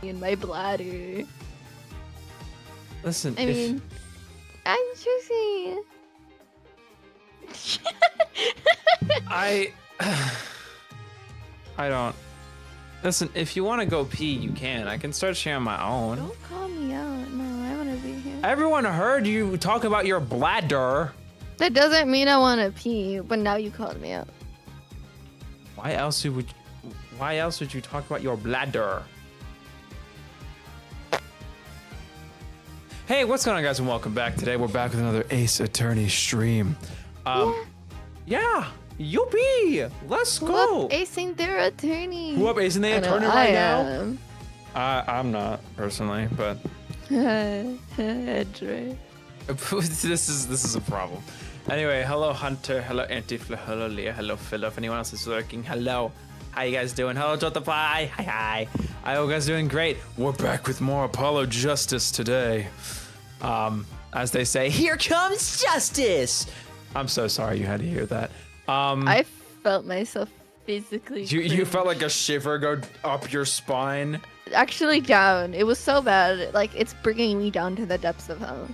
in my bladder. Listen, I'm choosing. I don't. Listen, if you want to go pee, you can. I can start sharing my own. Don't call me out. No, I want to be here. Everyone heard you talk about your bladder. That doesn't mean I want to pee, but now you called me out. Why else would you talk about your bladder? Hey, what's going on, guys, and welcome back. Today we're back with another Ace Attorney stream. Yeah, yippee! Let's go. Who up acing their attorney? Who up acing their attorney right now? I'm not personally, but Dre. this is a problem. Anyway, hello Hunter, hello Antifla, hello Leah, hello Phil. If anyone else is lurking, hello. How you guys doing? Hello Jotapie. Hi. I hope you guys doing great. We're back with more Apollo Justice today. As they say, here comes justice. I'm so sorry you had to hear that. I felt myself physically. You felt like a shiver go up your spine. Actually down. It was so bad. Like, it's bringing me down to the depths of hell.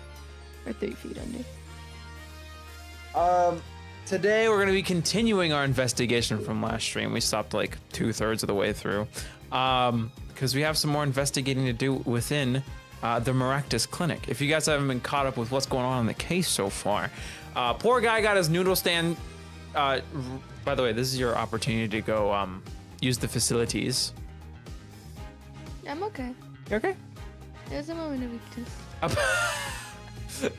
Or 3 feet under. Today we're going to be continuing our investigation from last stream. We stopped like 2/3 of the way through. Because we have some more investigating to do within the Meraktis Clinic. If you guys haven't been caught up with what's going on in the case so far, poor guy got his noodle stand. By the way, this is your opportunity to go use the facilities. I'm okay. You okay? It was a moment of weakness.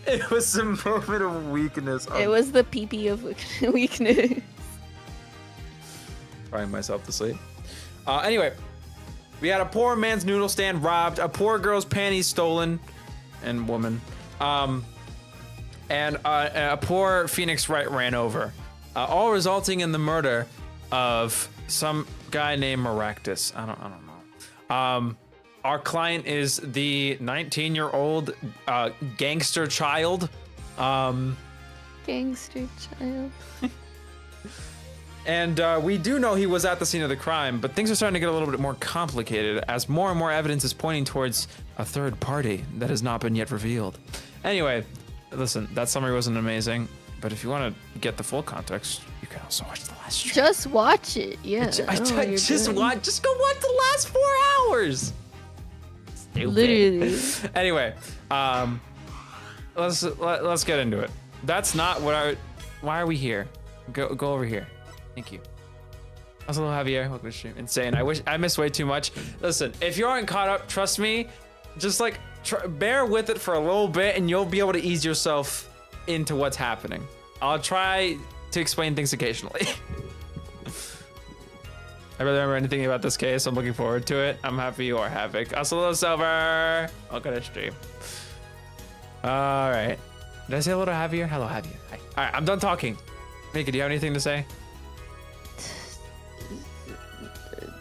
It was a moment of weakness. It was the pee-pee of weakness. Crying myself to sleep. Anyway, we had a poor man's noodle stand robbed, a poor girl's panties stolen, and woman, and a poor Phoenix Wright ran over, all resulting in the murder of some guy named Meraktis. I don't know. Our client is the 19-year-old gangster child. Gangster child. And we do know he was at the scene of the crime, but things are starting to get a little bit more complicated as more and more evidence is pointing towards a third party that has not been yet revealed. Anyway, listen, that summary wasn't amazing, but if you want to get the full context, you can also watch the last stream. Just watch it, yeah. Just go watch the last 4 hours. Stupid. Literally. Anyway, let's get into it. That's not what why are we here? Go over here. Thank you. Also, hello Javier, welcome to stream. Insane. I missed way too much. Listen, if you aren't caught up, trust me, just like bear with it for a little bit and you'll be able to ease yourself into what's happening. I'll try to explain things occasionally. I really remember anything about this case. I'm looking forward to it. I'm happy you are Havoc. Also, hello Silver. Welcome to stream. All right. Did I say hello to Javier? Hello Javier. Hi. All right, I'm done talking. Mika, do you have anything to say?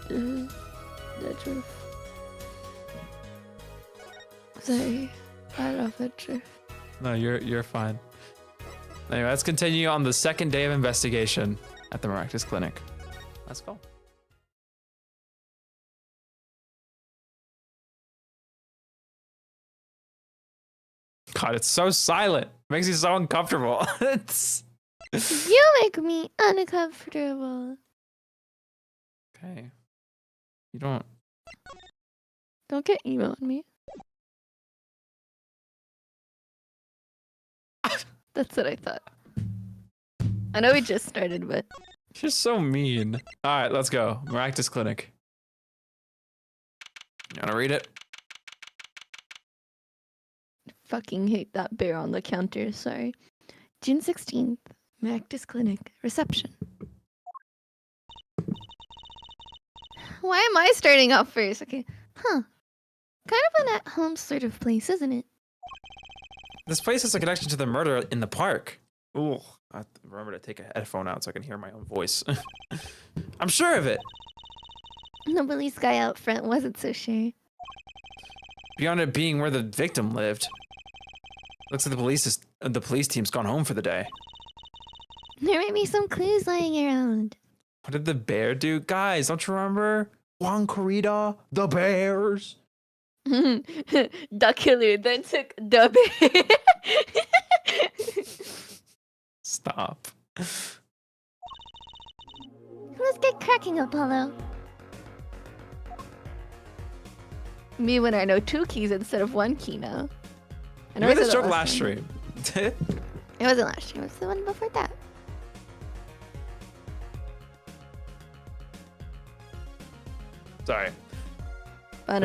The truth. Sorry, I love the truth. No, you're fine. Anyway, let's continue on the second day of investigation at the Meraktis Clinic. Let's go. God, it's so silent. It makes me so uncomfortable. You make me uncomfortable. Okay. You don't get emo on me. That's what I thought. I know we just started, but You're so mean. All right, let's go. Meraktis Clinic. You wanna read it? fucking hate that bear on the counter. Sorry. June 16th, Meraktis Clinic, reception. Why am I starting off first? Okay. Huh. Kind of an at-home sort of place, isn't it? This place has a connection to the murder in the park. Ooh, I have to remember to take a headphone out so I can hear my own voice. I'm sure of it. The police guy out front wasn't so sure. Beyond it being where the victim lived. Looks like the police team's gone home for the day. There might be some clues lying around. What did the bear do? Guys, don't you remember? Juan Corrida, the bears. The killer then took the Stop. Let's get cracking, Apollo. Me when I know 2 keys instead of 1 key now. You made this joke last stream. It wasn't last stream, it was the one before that. Sorry. Alright,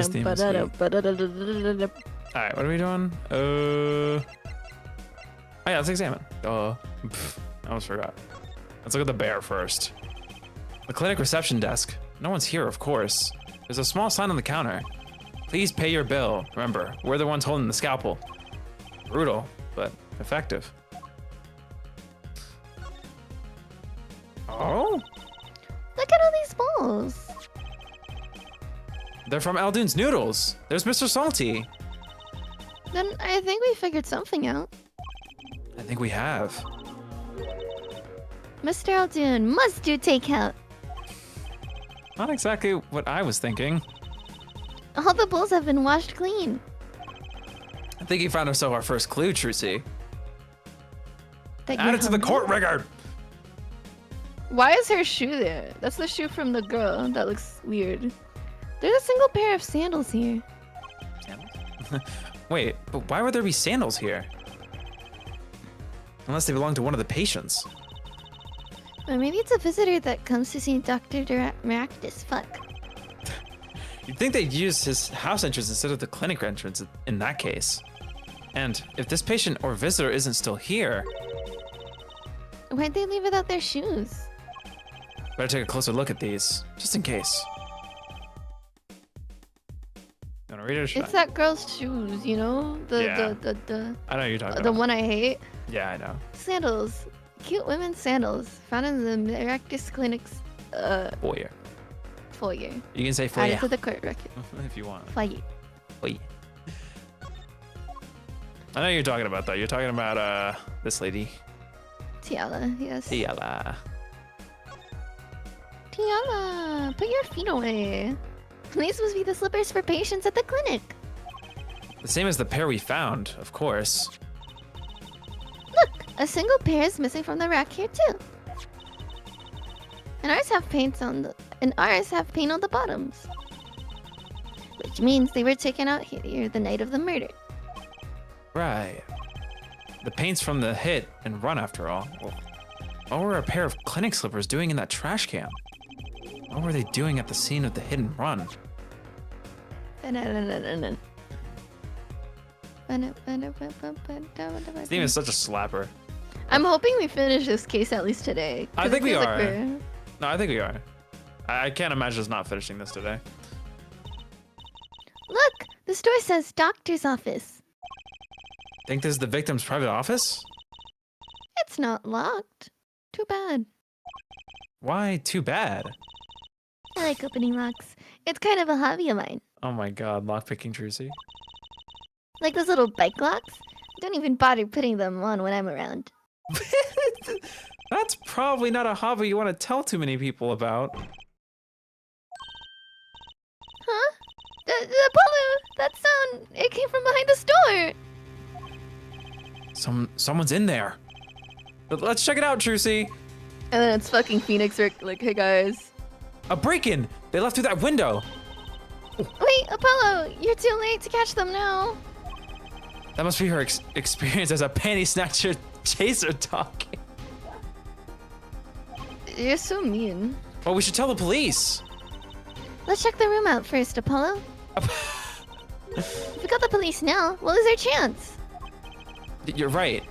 Alright, what are we doing? Oh yeah, let's examine. I almost forgot. Let's look at the bear first. The clinic reception desk. No one's here, of course. There's a small sign on the counter. Please pay your bill. Remember, we're the ones holding the scalpel. Brutal, but effective. Oh? Look at all these balls. They're from Eldoon's Noodles. There's Mr. Salty. Then I think we figured something out. I think we have. Mr. Aldoon must do takeout. Not exactly what I was thinking. All the bowls have been washed clean. I think he found himself our first clue, Trucy. That Add you're it to the hungry? court record. Why is her shoe there? That's the shoe from the girl. That looks weird. There's a single pair of sandals here. Sandals? Wait, but why would there be sandals here? Unless they belong to one of the patients. Or maybe it's a visitor that comes to see Dr. Meraktis. Fuck. You'd think they'd use his house entrance instead of the clinic entrance in that case. And if this patient or visitor isn't still here, Why'd they leave without their shoes? better take a closer look at these, just in case. You wanna read it or should It's I? that girl's shoes, you know? The Yeah. I know what you're talking the about. one I hate. Yeah, I know. Sandals. Cute women's sandals. Found in the Meraktis Clinic's Foyer. foyer. You can say Add foyer it to the court record. if you want. Foyer. Foyer. I know you're talking about that. You're talking about this lady. Tiala, yes. Tiala. Tiala, put your feet away. These must be the slippers for patients at the clinic. The same as the pair we found, of course. Look, a single pair is missing from the rack here too. And ours have paint on the bottoms. Which means they were taken out here the night of the murder. Right. The paint's from the hit and run after all. Well, what were a pair of clinic slippers doing in that trash can? What were they doing at the scene of the hit and run? His name is such a slapper. I'm hoping we finish this case at least today. 'Cause I think it we feels are. like we're- No, I think we are. I can't imagine us not finishing this today. Look, the store says doctor's office. Think this is the victim's private office? It's not locked. Too bad. Why too bad? I like opening locks. It's kind of a hobby of mine. Oh my god, lockpicking Trucy. Like those little bike locks. Don't even bother putting them on when I'm around. That's probably not a hobby you want to tell too many people about. Huh? Apollo! That sound, it came from behind the store! Someone's in there. But let's check it out, Trucy. And then it's fucking Phoenix Rick, like, hey guys. A break-in! They left through that window! Wait, Apollo, you're too late to catch them now. That must be her experience as a panty snatcher chaser talking. You're so mean. Well, we should tell the police. Let's check the room out first, Apollo. If we got the police now, we'll lose our chance. You're right.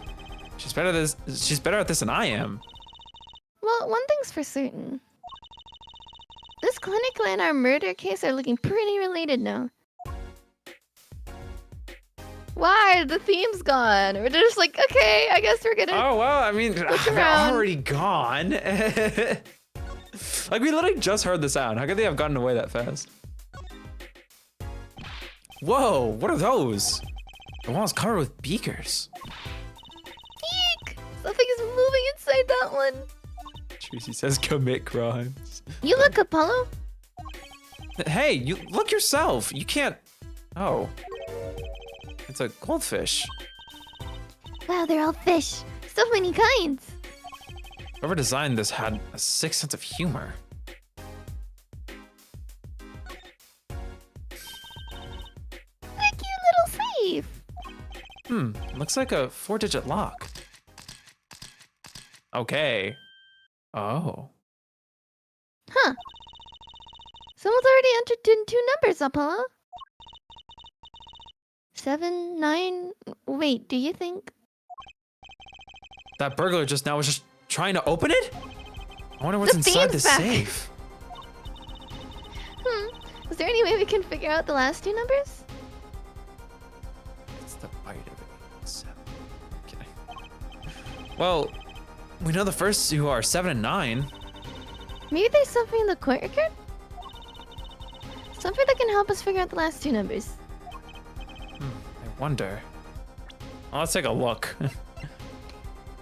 She's better at this than I am. Well, one thing's for certain. This clinic and our murder case are looking pretty related now. Why? The theme's gone. We're just like, okay, I guess we're gonna... Oh, well, I mean, Look they're around. already gone. Like, we literally just heard the sound. How could they have gotten away that fast? Whoa, what are those? The wall's covered with beakers. Eek! Something is moving inside that one. Tracy says commit crimes. You look, Apollo. Hey, you look yourself. You can't Oh. It's a goldfish. Wow, they're all fish. So many kinds. Whoever designed this had a sick sense of humor. What a cute little safe. Looks like a 4-digit lock. Okay. Oh. Huh. Someone's already entered in 2 numbers, Apollo. 7, 9. Wait, do you think? That burglar just now was just trying to open it? I wonder what's inside the safe. Is there any way we can figure out the last 2 numbers? It's the bite of it. 7. Okay. Well, we know the first 2 are 7 and 9. Maybe there's something in the court record? Something that can help us figure out the last 2 numbers. I wonder. Well, let's take a look.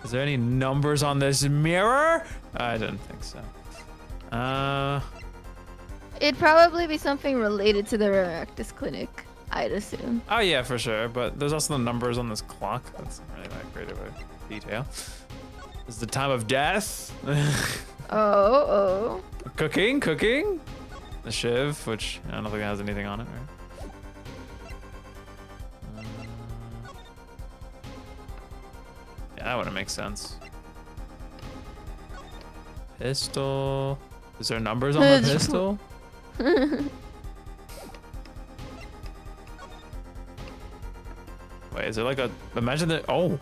Is there any numbers on this mirror? I didn't think so. It'd probably be something related to the Meraktis Clinic, I'd assume. Oh yeah, for sure. But there's also the numbers on this clock. That's not really that great of a detail. Is the time of death? Oh. Cooking. The shiv, which I don't think it has anything on it, right? Yeah, that wouldn't make sense. Pistol. Is there numbers on the pistol? Wait, is it like a... Imagine that... Oh.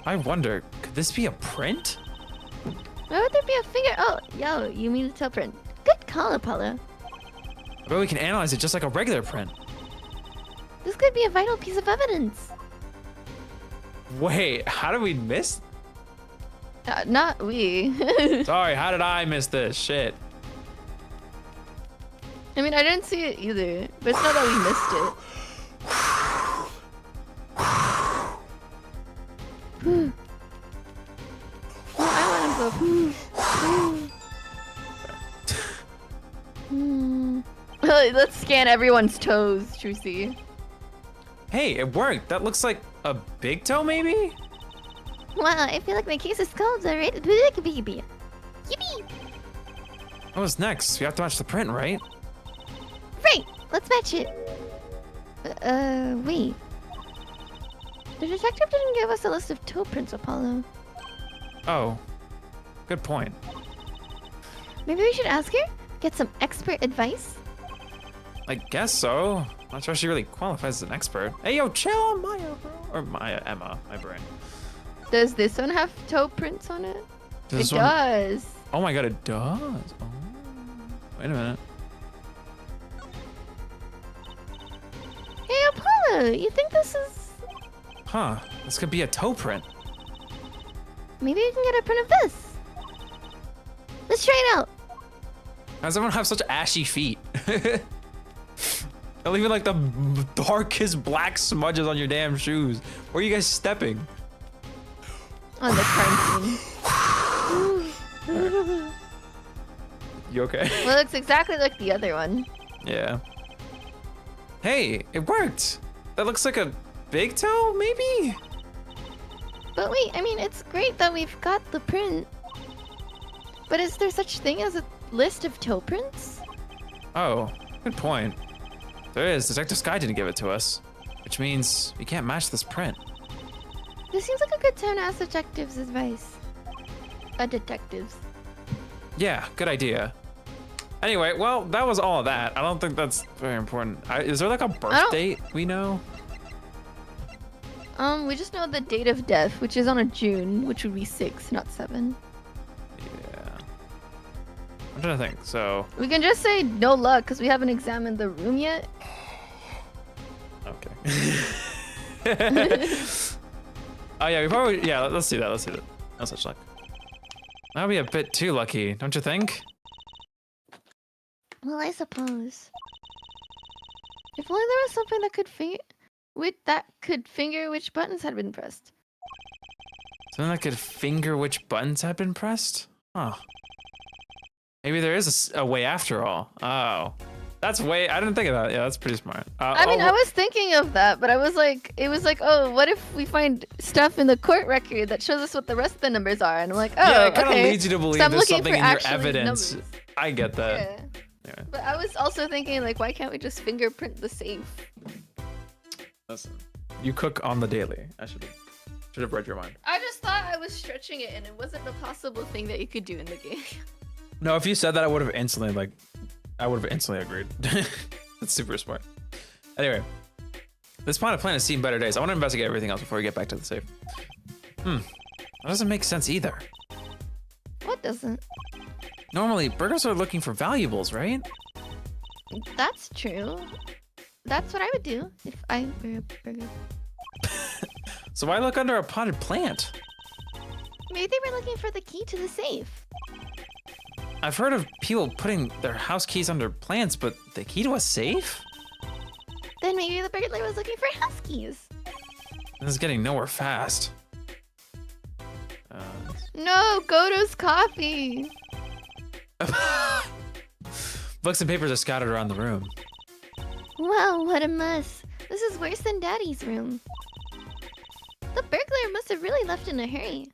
I wonder, could this be a print? Why would there be a finger? Oh, yo, you mean the toe print. Good call, Apollo. I bet we can analyze it just like a regular print. This could be a vital piece of evidence. Wait, how did we miss? Not we. Sorry, how did I miss this? Shit. I mean, I didn't see it either, but it's not that we missed it. Well, I want to go. Let's scan everyone's toes, Trucy. Hey, it worked. That looks like a big toe, maybe? Wow, I feel like my case is cold already. Yippee! What's next? We have to match the print, right? Right, let's match it. Wait. The detective didn't give us a list of toe prints, Apollo. Oh, good point. Maybe we should ask her? Get some expert advice? I guess so. Not sure she really qualifies as an expert. Hey, yo, chill on Maya, bro. Or Maya, Emma, my brain. Does this one have toe prints on it? Does It does. Oh my god, it does. Oh. Wait a minute. Hey, Apollo, you think this is... Huh, this could be a toe print. Maybe we can get a print of this. Let's try it out. How does everyone have such ashy feet? They're leaving like the darkest black smudges on your damn shoes. Where are you guys stepping? On the crime scene. You okay? Well, it looks exactly like the other one. Yeah. Hey, it worked. That looks like a big toe, maybe? But wait, I mean, it's great that we've got the print. But is there such thing as a list of toe prints? Oh, good point. There is. Detective Sky didn't give it to us, which means we can't match this print. This seems like a good time to ask detectives advice. Detectives. Yeah, good idea. Anyway, well, that was all of that. I don't think that's very important. Is there like a birth date we know? We just know the date of death, which is on a June, which would be 6, not 7. Yeah. I'm trying to think, so... We can just say no luck, because we haven't examined the room yet. Okay. Oh yeah, we probably... Yeah, let's do that, let's do that. No such luck. That would be a bit too lucky, don't you think? Well, I suppose. If only there was something that could finger which buttons had been pressed. Something that could finger which buttons had been pressed? Huh. Maybe there is a way after all. Oh. That's way. I didn't think of that. Yeah, that's pretty smart. I mean, I was thinking of that, but I was like, it was like, oh, what if we find stuff in the court record that shows us what the rest of the numbers are? And I'm like, oh, yeah, it kind of okay. leads you to believe So there's something in your evidence. Numbers. I get that. Yeah. Yeah. But I was also thinking, like, why can't we just fingerprint the safe? Listen, you cook on the daily. I should have read your mind. I just thought I was stretching it, and it wasn't a possible thing that you could do in the game. No, if you said that, I would have instantly agreed. That's super smart. Anyway, this planet has seen better days. I want to investigate everything else before we get back to the safe. That doesn't make sense either. What doesn't? Normally, burglars are looking for valuables, right? That's true. That's what I would do if I were a burglar. So why look under a potted plant? Maybe they were looking for the key to the safe. I've heard of people putting their house keys under plants, but the key to a safe? Then maybe the burglar was looking for house keys. This is getting nowhere fast. No, Goto's coffee. Books and papers are scattered around the room. Wow, what a mess. This is worse than Daddy's room. The burglar must have really left in a hurry.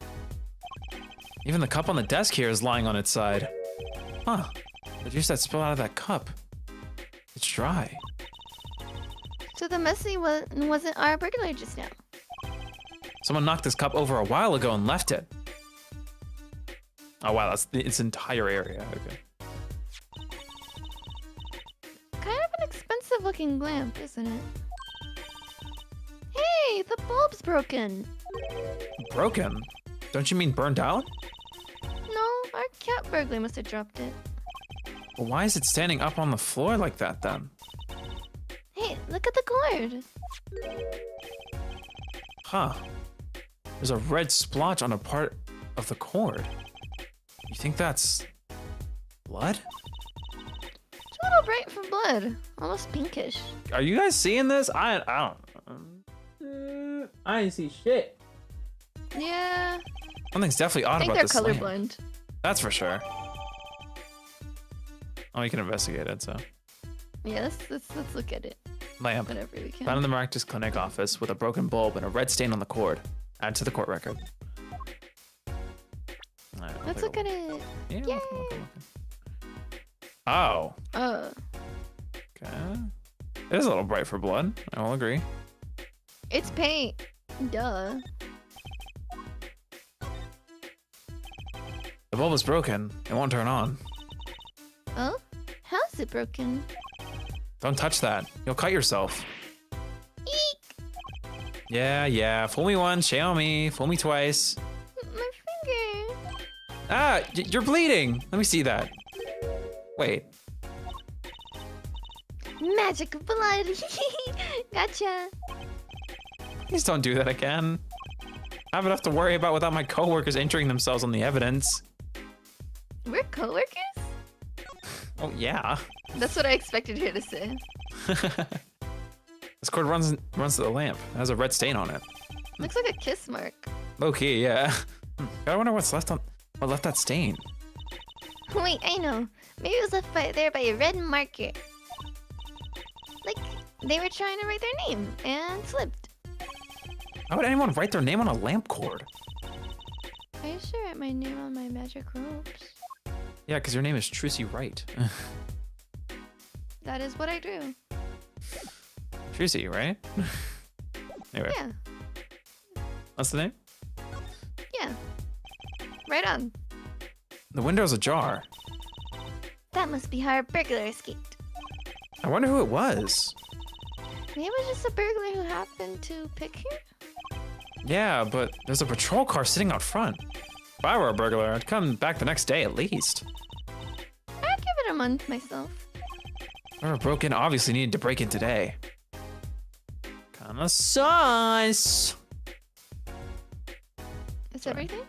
Even the cup on the desk here is lying on its side. Huh. The juice that spilled out of that cup. It's dry. So the messy one wasn't our burglar just now. Someone knocked this cup over a while ago and left it. Oh wow, that's its entire area. Okay. Kind of an expensive looking lamp, isn't it? Hey, the bulb's broken. Broken? Don't you mean burned out? No, our cat burglar must have dropped it. Well, why is it standing up on the floor like that then? Hey, look at the cord. Huh. There's a red splotch on a part of the cord. You think that's blood? It's a little bright for blood, almost pinkish. Are you guys seeing this? I ain't see shit. Yeah, Something's definitely I odd think about they're this lamp. colorblind. That's for sure. Oh, you can investigate it, so. Yeah, let's look at it Lamp. whenever we can. Found in the Meraktis Clinic office with a broken bulb and a red stain on the cord. Add to the court record. Alright, Let's look at it. Yeah, Yay! looking. Oh. Okay. It is a little bright for blood. I will agree. It's paint. Duh. The bulb is broken. It won't turn on. Oh? How's it broken? Don't touch that. You'll cut yourself. Eek! Yeah. Fool me once, shame me. Fool me twice. My finger. Ah, you're bleeding. Let me see that. Wait. Magic blood. Gotcha. Please don't do that again. I have enough to worry about without my coworkers injuring themselves on the evidence. We're coworkers? Oh, yeah. That's what I expected her to say. This cord runs to the lamp. It has a red stain on it. Looks like a kiss mark. Low key, yeah. I wonder what left that stain. Wait, I know. Maybe it was left there by a red marker. Like, they were trying to write their name and slipped. How would anyone write their name on a lamp cord? I used to write my name on my magic ropes. Yeah, because your name is Trucy Wright. That is what I do. Trucy, right? Anyway, Yeah, what's the name? yeah. Right on. The window's ajar. That must be how our burglar escaped. I wonder who it was. Maybe it was just a burglar who happened to pick here? Yeah, but there's a patrol car sitting out front. If I were a burglar, I'd come back the next day at least. I'd give it a month myself. Whoever broke in obviously needed to break in today. Kinda sus. Is Sorry. everything?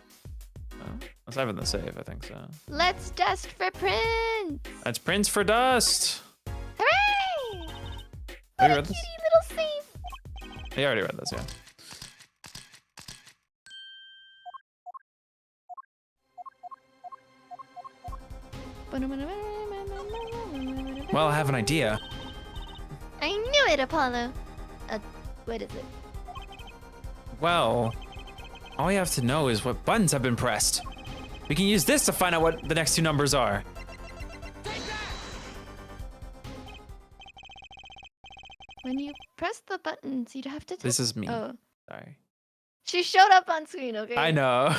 Let's have it in the save, I think so. Let's dust for Prince! That's Prince for Dust. Hooray! Have you What a read this? cutie little safe! I already read this, yeah. Well, I have an idea. I knew it, Apollo. What is it? Well, all we have to know is what buttons have been pressed. We can use this to find out what the next two numbers are. When you press the buttons, you'd have to. This is me. Oh, Sorry. she showed up on screen. Okay. I know.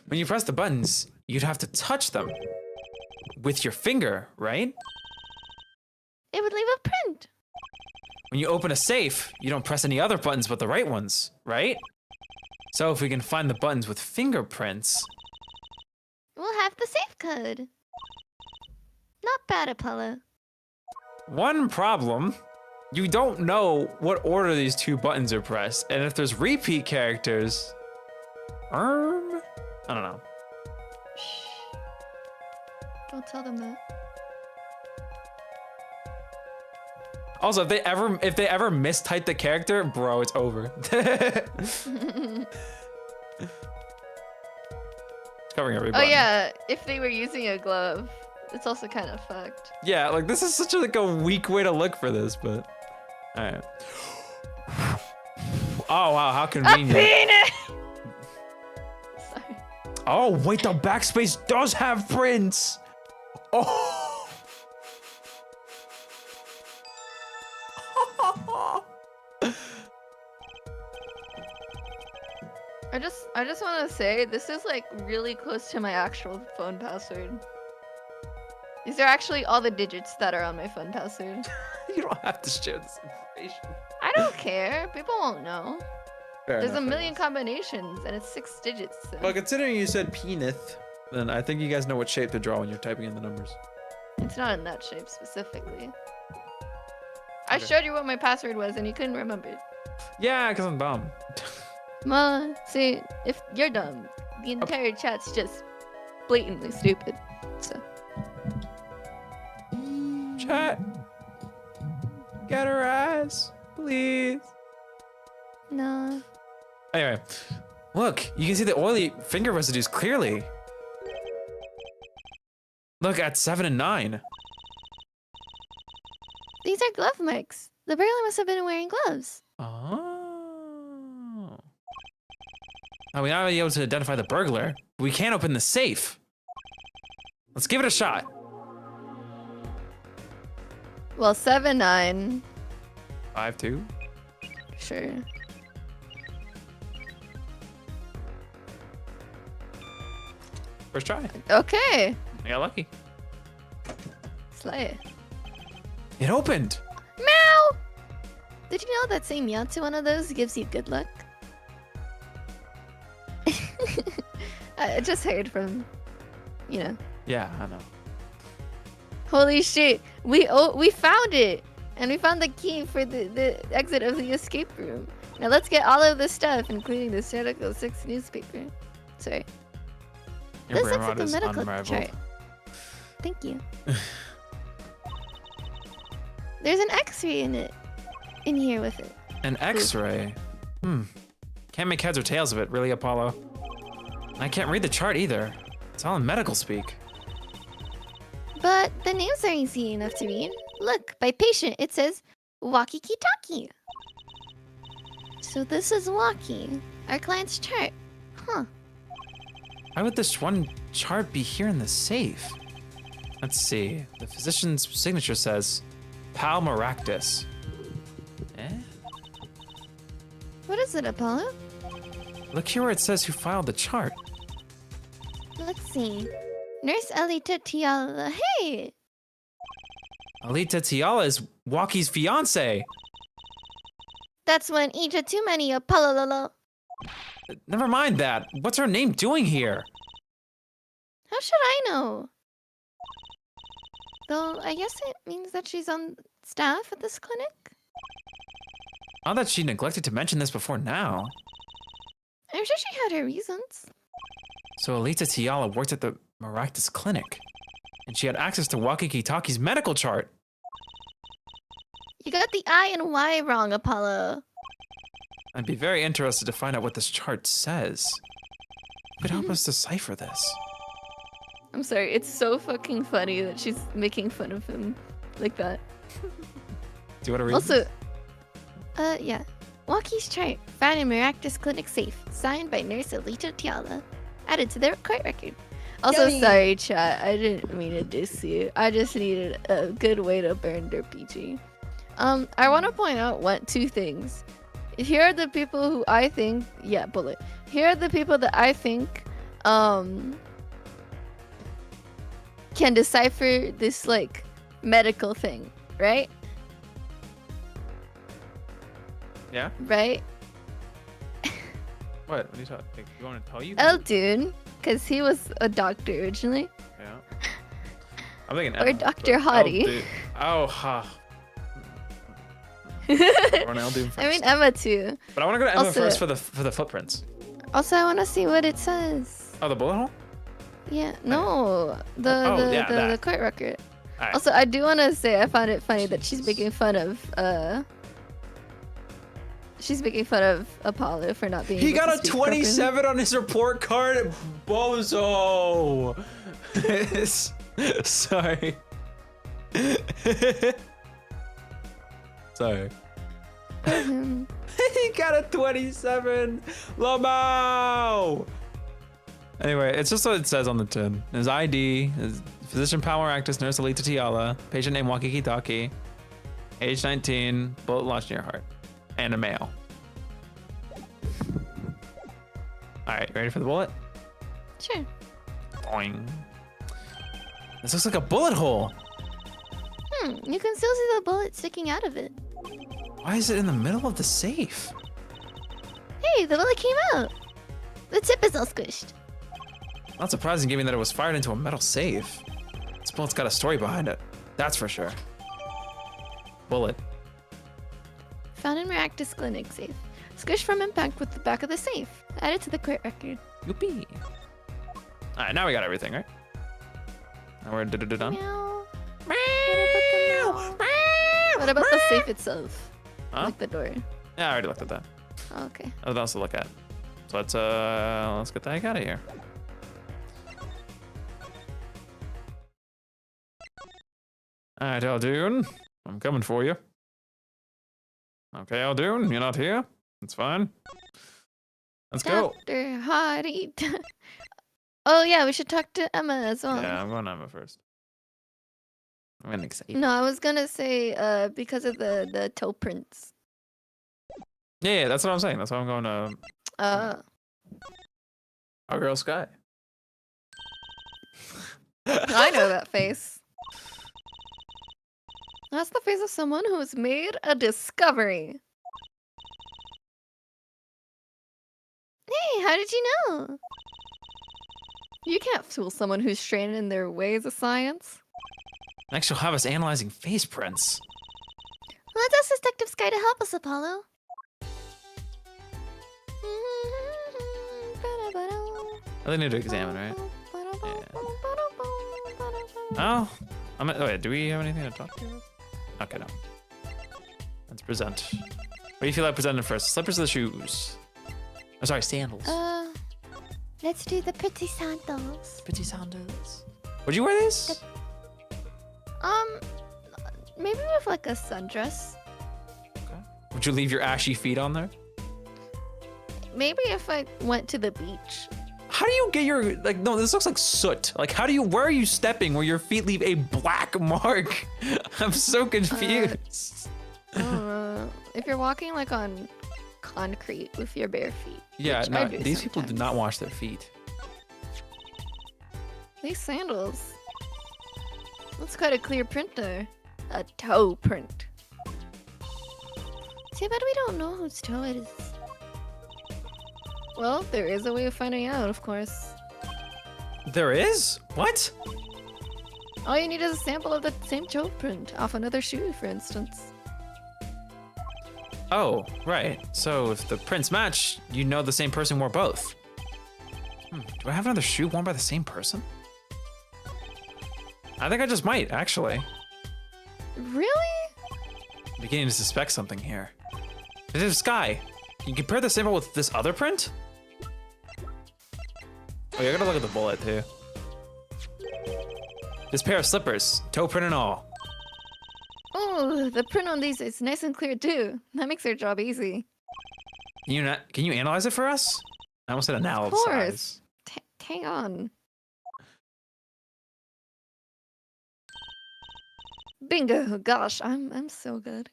When you press the buttons, you'd have to touch them with your finger, right? It would leave a print. When you open a safe, you don't press any other buttons but the right ones, right? So if we can find the buttons with fingerprints, We'll have the safe code. Not bad, Apollo. one problem, you don't know what order these two buttons are pressed, and if there's repeat characters, I don't know. Shh. Don't tell them that. Also, if they ever mistype the character, bro, it's over. It's covering every Oh button. yeah, if they were using a glove, it's also kind of fucked. Yeah, like this is such a, like a weak way to look for this, but all right. Oh wow, how A convenient. penis! Sorry. Oh wait, the backspace does have prints. Oh. I just want to say this is like really close to my actual phone password. These are actually all the digits that are on my phone password. You don't have to share this information. I don't care. People won't know. Fair There's enough, a I million guess. combinations and it's 6 digits. So. Well, considering you said penis, then I think you guys know what shape to draw when you're typing in the numbers. It's not in that shape specifically. I Okay. showed you what my password was and you couldn't remember it. Yeah, because I'm dumb. Ma, see, if you're dumb, the entire chat's just blatantly stupid. So. Chat. Get her eyes, please. No. Anyway, look, you can see the oily finger residues clearly. Look at 7 and 9. These are glove marks. The burglar must have been wearing gloves. Oh. Now we might not be able to identify the burglar, but we can open the safe. Let's give it a shot. Well, 7, 9. 5-2. Sure. First try. Okay. I got lucky. Slay it. It opened. Meow! Did you know that saying meow to one of those gives you good luck? I just heard from, you know. Yeah, I know. Holy shit! We found it, and we found the key for the exit of the escape room. Now let's get all of this stuff, including the Article 6 newspaper. Sorry. Your This brain looks like rot a is medical unrivaled. chart. Thank you. There's an X-ray in here with it. An X-ray. Can't make heads or tails of it, really, Apollo. I can't read the chart either. It's all in medical speak. But the names are easy enough to read. Look, by patient, it says walkie-talkie. So this is Walkie, our client's chart. Huh. Why would this one chart be here in the safe? Let's see. The physician's signature says, Pal Meraktis. Eh? What is it, Apollo? Look here where it says who filed the chart. Let's see. Nurse Elita Tiala. Hey! Alita Tiala is Walkie's fiance. That's one Ija too many, Apollo Lolo. Never mind that. What's her name doing here? How should I know? Though, I guess it means that she's on staff at this clinic? Not that she neglected to mention this before now. I'm sure she had her reasons. So Alita Tiala worked at the Meraktis Clinic, and she had access to Walkie-Talkie's medical chart. You got the I and Y wrong, Apollo. I'd be very interested to find out what this chart says. Who could help us decipher this? I'm sorry. It's so fucking funny that she's making fun of him like that. Do you want to read Also, this? yeah. Walkie's chart found in Meraktis Clinic safe, signed by Nurse Alita Tiala, added to their court record. Also, Yummy. sorry, chat. I didn't mean to diss you. I just needed a good way to burn their PG. I want to point out two things. Here are the people who I think, yeah, bullet. Here are the people that I think, can decipher this like medical thing, right? Yeah. Right? What? What are you talking? Like, you want to tell you? Eldun, because he was a doctor originally. Yeah. I'm thinking. Or Emma, Dr. but Hottie. Eldun- Oh, ha. Eldun first. I mean Emma too. But I want to go to Emma Also- first for the footprints. Also, I want to see what it says. Oh, the bullet hole. Yeah, no, the that. court record. All right. Also, I do want to say I found it funny that she's making fun of Apollo for not being. He able to got a speak properly. 27 on his report card. Bozo. Sorry. Sorry. Mhm. He got a 27. Lomo. Anyway, it's just what it says on the tin. His ID, his physician Power Actus, Nurse Alita Tiala, patient name Wakiki Taki, age 19, bullet lodged near heart, and a male. All right, ready for the bullet? Sure. Boing. This looks like a bullet hole. You can still see the bullet sticking out of it. Why is it in the middle of the safe? Hey, the bullet came out. The tip is all squished. Not surprising given that it was fired into a metal safe. This bullet's got a story behind it. That's for sure. Bullet. Found in Meraktis Clinic safe. Squished from impact with the back of the safe. Added to the court record. Youpee. All right, now we got everything, right? Now we're done. Meow. Meow. What about the safe itself? Huh? Like the door. Yeah, I already looked at that. Oh, okay. Nothing else to look at. So let's get the heck out of here. All right, Aldoon, I'm coming for you. Okay, Aldoon, you're not here. It's fine. Let's go. Dr. Hottie. Oh yeah, we should talk to Emma as well. Yeah, I'm going to Emma first. I'm getting excited. No, I was gonna say because of the toe prints. Yeah, that's what I'm saying. That's why I'm going to our girl Sky. I know that face. That's the face of someone who has made a discovery. Hey, how did you know? You can't fool someone who's trained in their ways of science. Next, you'll have us analyzing face prints. Let's ask Detective Sky to help us, Apollo. I think need to examine, right? Oh, wait, do we have anything to talk to? Okay, no. Let's present. What do you feel like presenting first? Slippers or the shoes? Oh, sorry, sandals. Let's do the pretty sandals. Pretty sandals. Would you wear this? Maybe with like a sundress. Okay. Would you leave your ashy feet on there? Maybe if I went to the beach. How do you get your, like, no, this looks like soot. Like, where are you stepping where your feet leave a black mark? I'm so confused. I don't know. If you're walking like on concrete with your bare feet. Yeah, which I no, do these people do sometimes. not wash their feet. These sandals. That's quite a clear print there. A toe print. Too bad we don't know whose toe it is. Well, there is a way of finding out, of course. There is? What? All you need is a sample of the same toe print off another shoe, for instance. Oh, right. So if the prints match, you know the same person wore both. Do I have another shoe worn by the same person? I think I just might, actually. Really? I'm beginning to suspect something here. Detective Sky, can you compare the sample with this other print? Oh, yeah, I gotta look at the bullet, too. this pair of slippers, toe print and all. Oh, the print on these is nice and clear too. That makes our job easy. Can you analyze it for us? I almost said analyze. Of course. Hang on. Bingo! Gosh, I'm so good.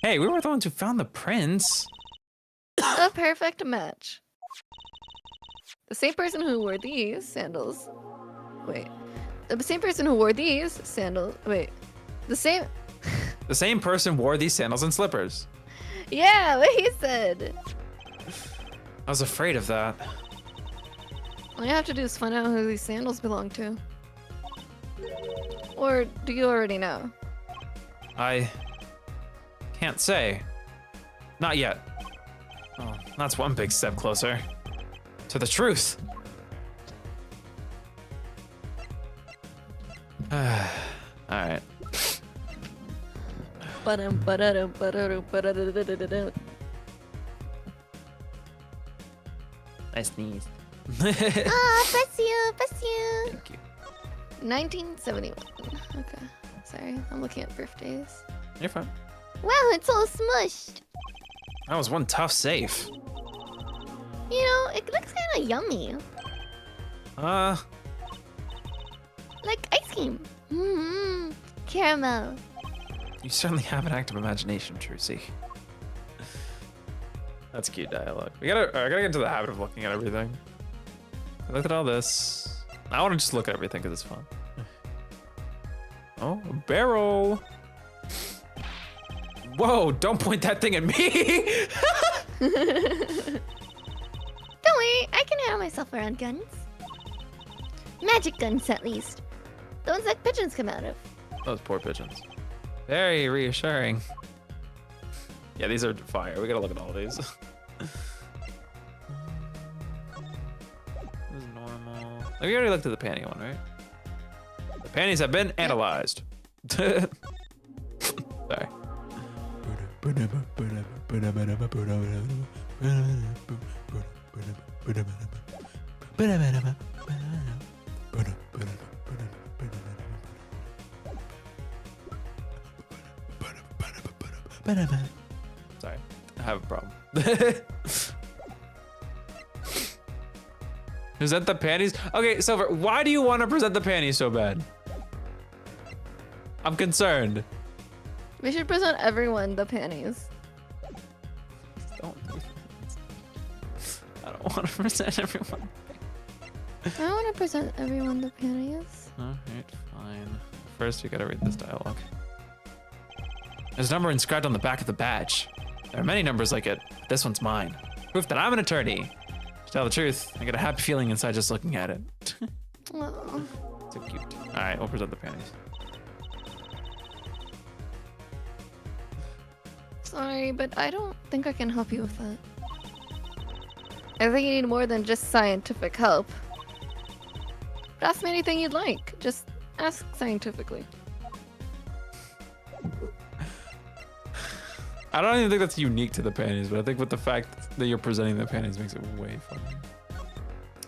Hey, we were the ones who found the prints. A perfect match. The same person who wore these sandals. Wait. The same person who wore these sandals. Wait. The same. The same person wore these sandals and slippers. Yeah, what he said. I was afraid of that. All you have to do is find out who these sandals belong to. Or do you already know? I can't say. Not yet. Oh, that's one big step closer to the truth. All right. I sneezed. Bless you, bless you. Thank you. 1971. Okay. Sorry, I'm looking at birthdays. You're fine. Wow, it's all smushed. That was one tough safe. You know, it looks kind of yummy. Like ice cream. Mmm. Caramel. You certainly have an active imagination, Trucy. That's cute dialogue. I gotta get into the habit of looking at everything. I looked at all this. I want to just look at everything because it's fun. Oh, a barrel. Whoa, don't point that thing at me. Don't worry, I can handle myself around guns. Magic guns, at least. The ones that pigeons come out of. Those poor pigeons. Very reassuring. Yeah, these are fire. We gotta look at all these. This is normal. Oh, we already looked at the panty one, right? The panties have been analyzed. Sorry. Sorry, I have a problem. Present the panties? Okay, Silver, why do you want to present the panties so bad? I'm concerned. We should present everyone the panties. I don't want to present everyone. I want to present everyone the panties. Alright, fine. First, we gotta read this dialogue. There's a number inscribed on the back of the badge. There are many numbers like it, but this one's mine. Proof that I'm an attorney. To tell the truth, I get a happy feeling inside just looking at it. Oh. So cute. Alright, we'll present the panties. Sorry, but I don't think I can help you with that. I think you need more than just scientific help. But ask me anything you'd like. Just ask scientifically. I don't even think that's unique to the panties, but I think with the fact that you're presenting the panties makes it way funny.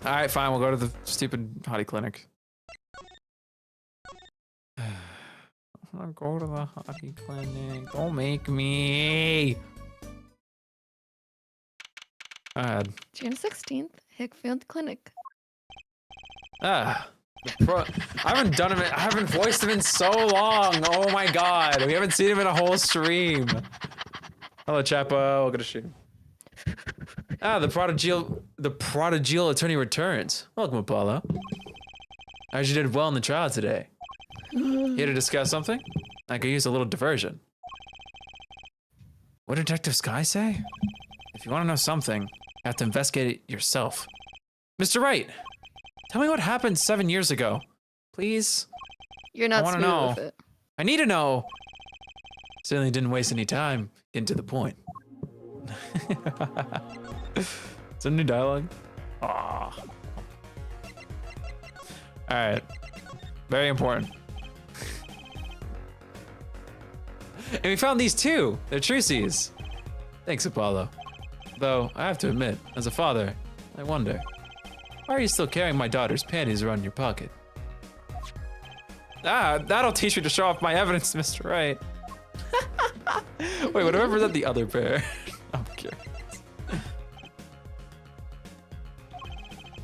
Alright, fine, we'll go to the stupid hottie clinic. I'll go to the hottie clinic. Don't make me. June 16th, Hickfield Clinic. I haven't done him. I haven't voiced him in so long. Oh my god, we haven't seen him in a whole stream. Hello, Chapo. Welcome to stream. The prodigal attorney returns. Welcome, Apollo. I heard you did well in the trial today. Here to discuss something? I could use a little diversion. What did Detective Sky say? If you want to know something, you have to investigate it yourself. Mr. Wright, tell me what happened 7 years ago. Please? You're not I smooth know. with it. I need to know. Certainly didn't waste any time. Getting to the point. Some new dialogue? Aww. Alright. Very important. And we found these too. They're trucies. Thanks, Apollo. Though, I have to admit, as a father, I wonder, why are you still carrying my daughter's panties around your pocket? That'll teach me to show off my evidence, Mr. Wright. Wait, would I represent the other pair? I'm curious.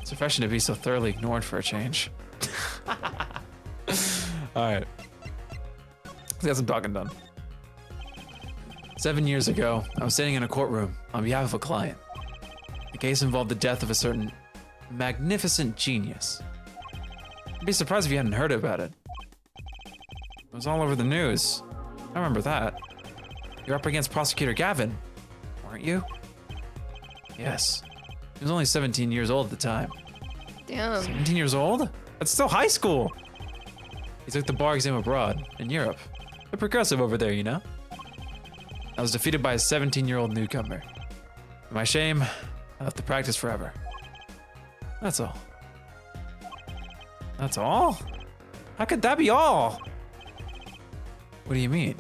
It's refreshing to be so thoroughly ignored for a change. Alright. Let's get some talking done. 7 years ago, I was sitting in a courtroom on behalf of a client. The case involved the death of a certain magnificent genius. I'd be surprised if you hadn't heard about it. It was all over the news. I remember that. You're up against Prosecutor Gavin, weren't you? Yes. He was only 17 years old at the time. Damn. 17 years old? That's still high school. He took the bar exam abroad, in Europe. They're progressive over there, you know? I was defeated by a 17-year-old newcomer. To my shame, I left the practice forever. That's all. That's all? How could that be all? What do you mean?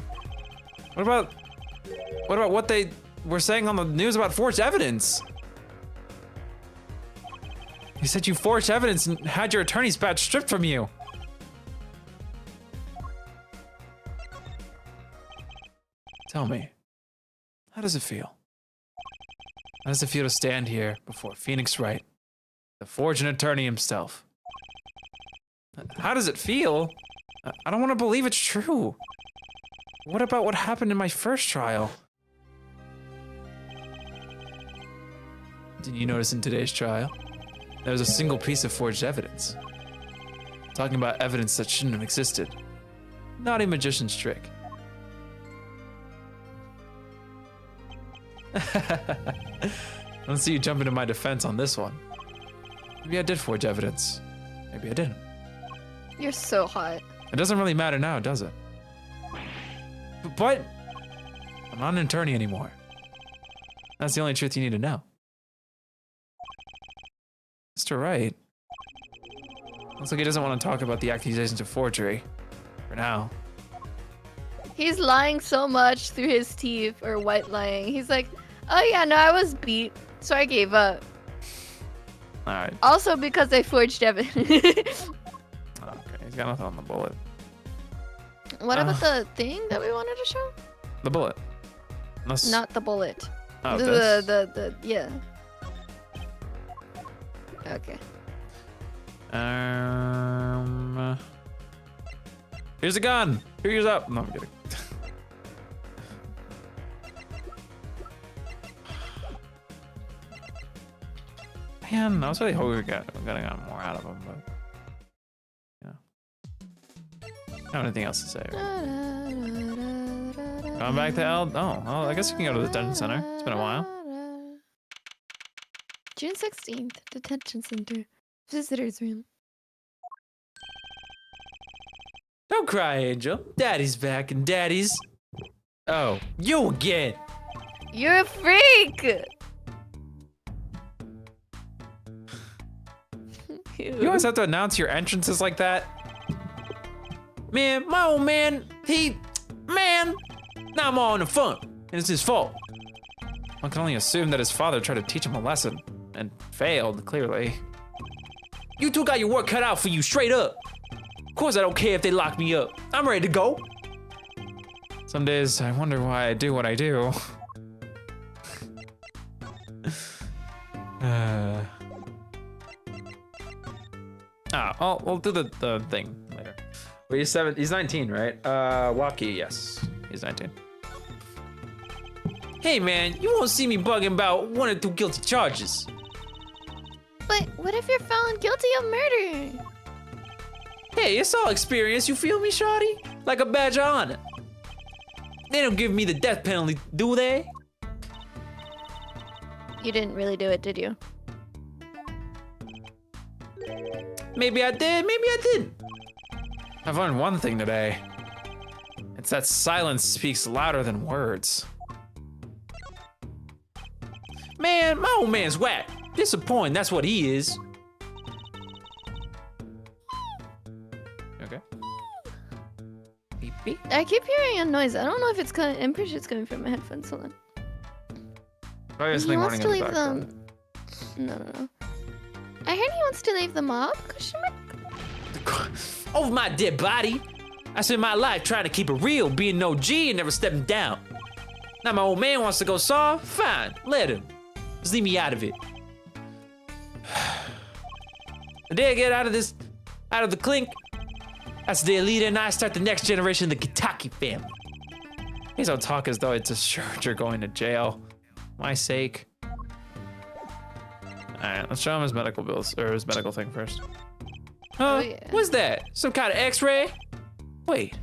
What about what they were saying on the news about forged evidence? You said you forged evidence and had your attorney's badge stripped from you. Tell me, how does it feel? How does it feel to stand here before Phoenix Wright, the forging attorney himself? How does it feel? I don't want to believe it's true. What about what happened in my first trial? Did you notice in today's trial? There was a single piece of forged evidence. Talking about evidence that shouldn't have existed. Not a magician's trick. I don't see you jumping to my defense on this one. Maybe I did forge evidence. Maybe I didn't. You're so hot. It doesn't really matter now, does it? But I'm not an attorney anymore. That's the only truth you need to know. Mr. Wright. Looks like he doesn't want to talk about the accusations of forgery. For now. He's lying so much through his teeth, or white lying. He's like, oh yeah, no, I was beat, so I gave up. Alright. Also because I forged evidence. Okay, he's got nothing on the bullet. What about the thing that we wanted to show? The bullet. Not the bullet. Oh, Yeah. Okay. Here's a gun. Here's up. No, I'm kidding. Man, I was really hoping we got more out of him, but you know, I don't have anything else to say. Going back to L. Oh, well, I guess you can go to the detention center. It's been a while. June 16th, detention center, visitors room. Don't cry, Angel. Daddy's back, and Daddy's. Oh, you again. You're a freak. You always have to announce your entrances like that. Man, my old man, now I'm all in the fun, and it's his fault. One can only assume that his father tried to teach him a lesson, and failed, clearly. You two got your work cut out for you, straight up. Of course I don't care if they lock me up. I'm ready to go. Some days I wonder why I do what I do. We'll do the thing later. Wait, he's 19, right? Waki, yes. He's 19. Hey man, you won't see me bugging about 1 or 2 guilty charges. But what if you're found guilty of murder? Hey, it's all experience, you feel me, shawty? Like a badge of honor. They don't give me the death penalty, do they? You didn't really do it, did you? Maybe I did, maybe I didn't. I've learned one thing today. It's that silence speaks louder than words. Man, my old man's whack. Disappointing, that's what he is. Okay. Beep, beep. I keep hearing a noise. I don't know if it's coming. I'm pretty sure it's coming from my headphones. Hold on. Probably He wants to leave them. No. I heard he wants to leave them up. Question mark? Over my dead body. I spent my life trying to keep it real, being no G and never stepping down. Now my old man wants to go soft, fine, let him. Just leave me out of it. The day I get out of the clink, that's the day Alita and I start the next generation of the Kitaki family. Please don't talk as though it's assured you're going to jail. My sake. Alright, let's show him his medical bills, or his medical thing first. Huh? Oh, yeah. What's that? Some kind of x-ray? Wait.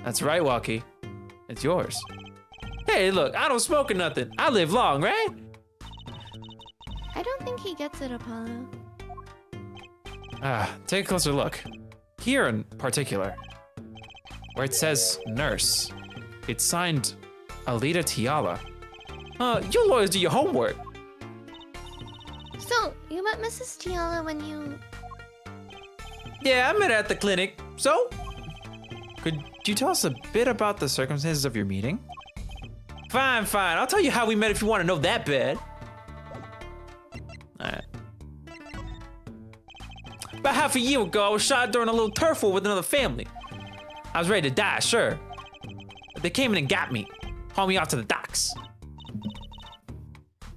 That's right, Walkie. It's yours. Hey, look, I don't smoke or nothing. I live long, right? I don't think he gets it, Apollo. Take a closer look. Here in particular, where it says nurse, it's signed Alita Tiala. You lawyers do your homework. So, you met Mrs. Tiala when you... Yeah, I met her at the clinic. So? Could you tell us a bit about the circumstances of your meeting? Fine. I'll tell you how we met if you want to know that bad. Alright. About half a year ago, I was shot during a little turf war with another family. I was ready to die, sure. But they came in and got me. Hauled me off to the docks.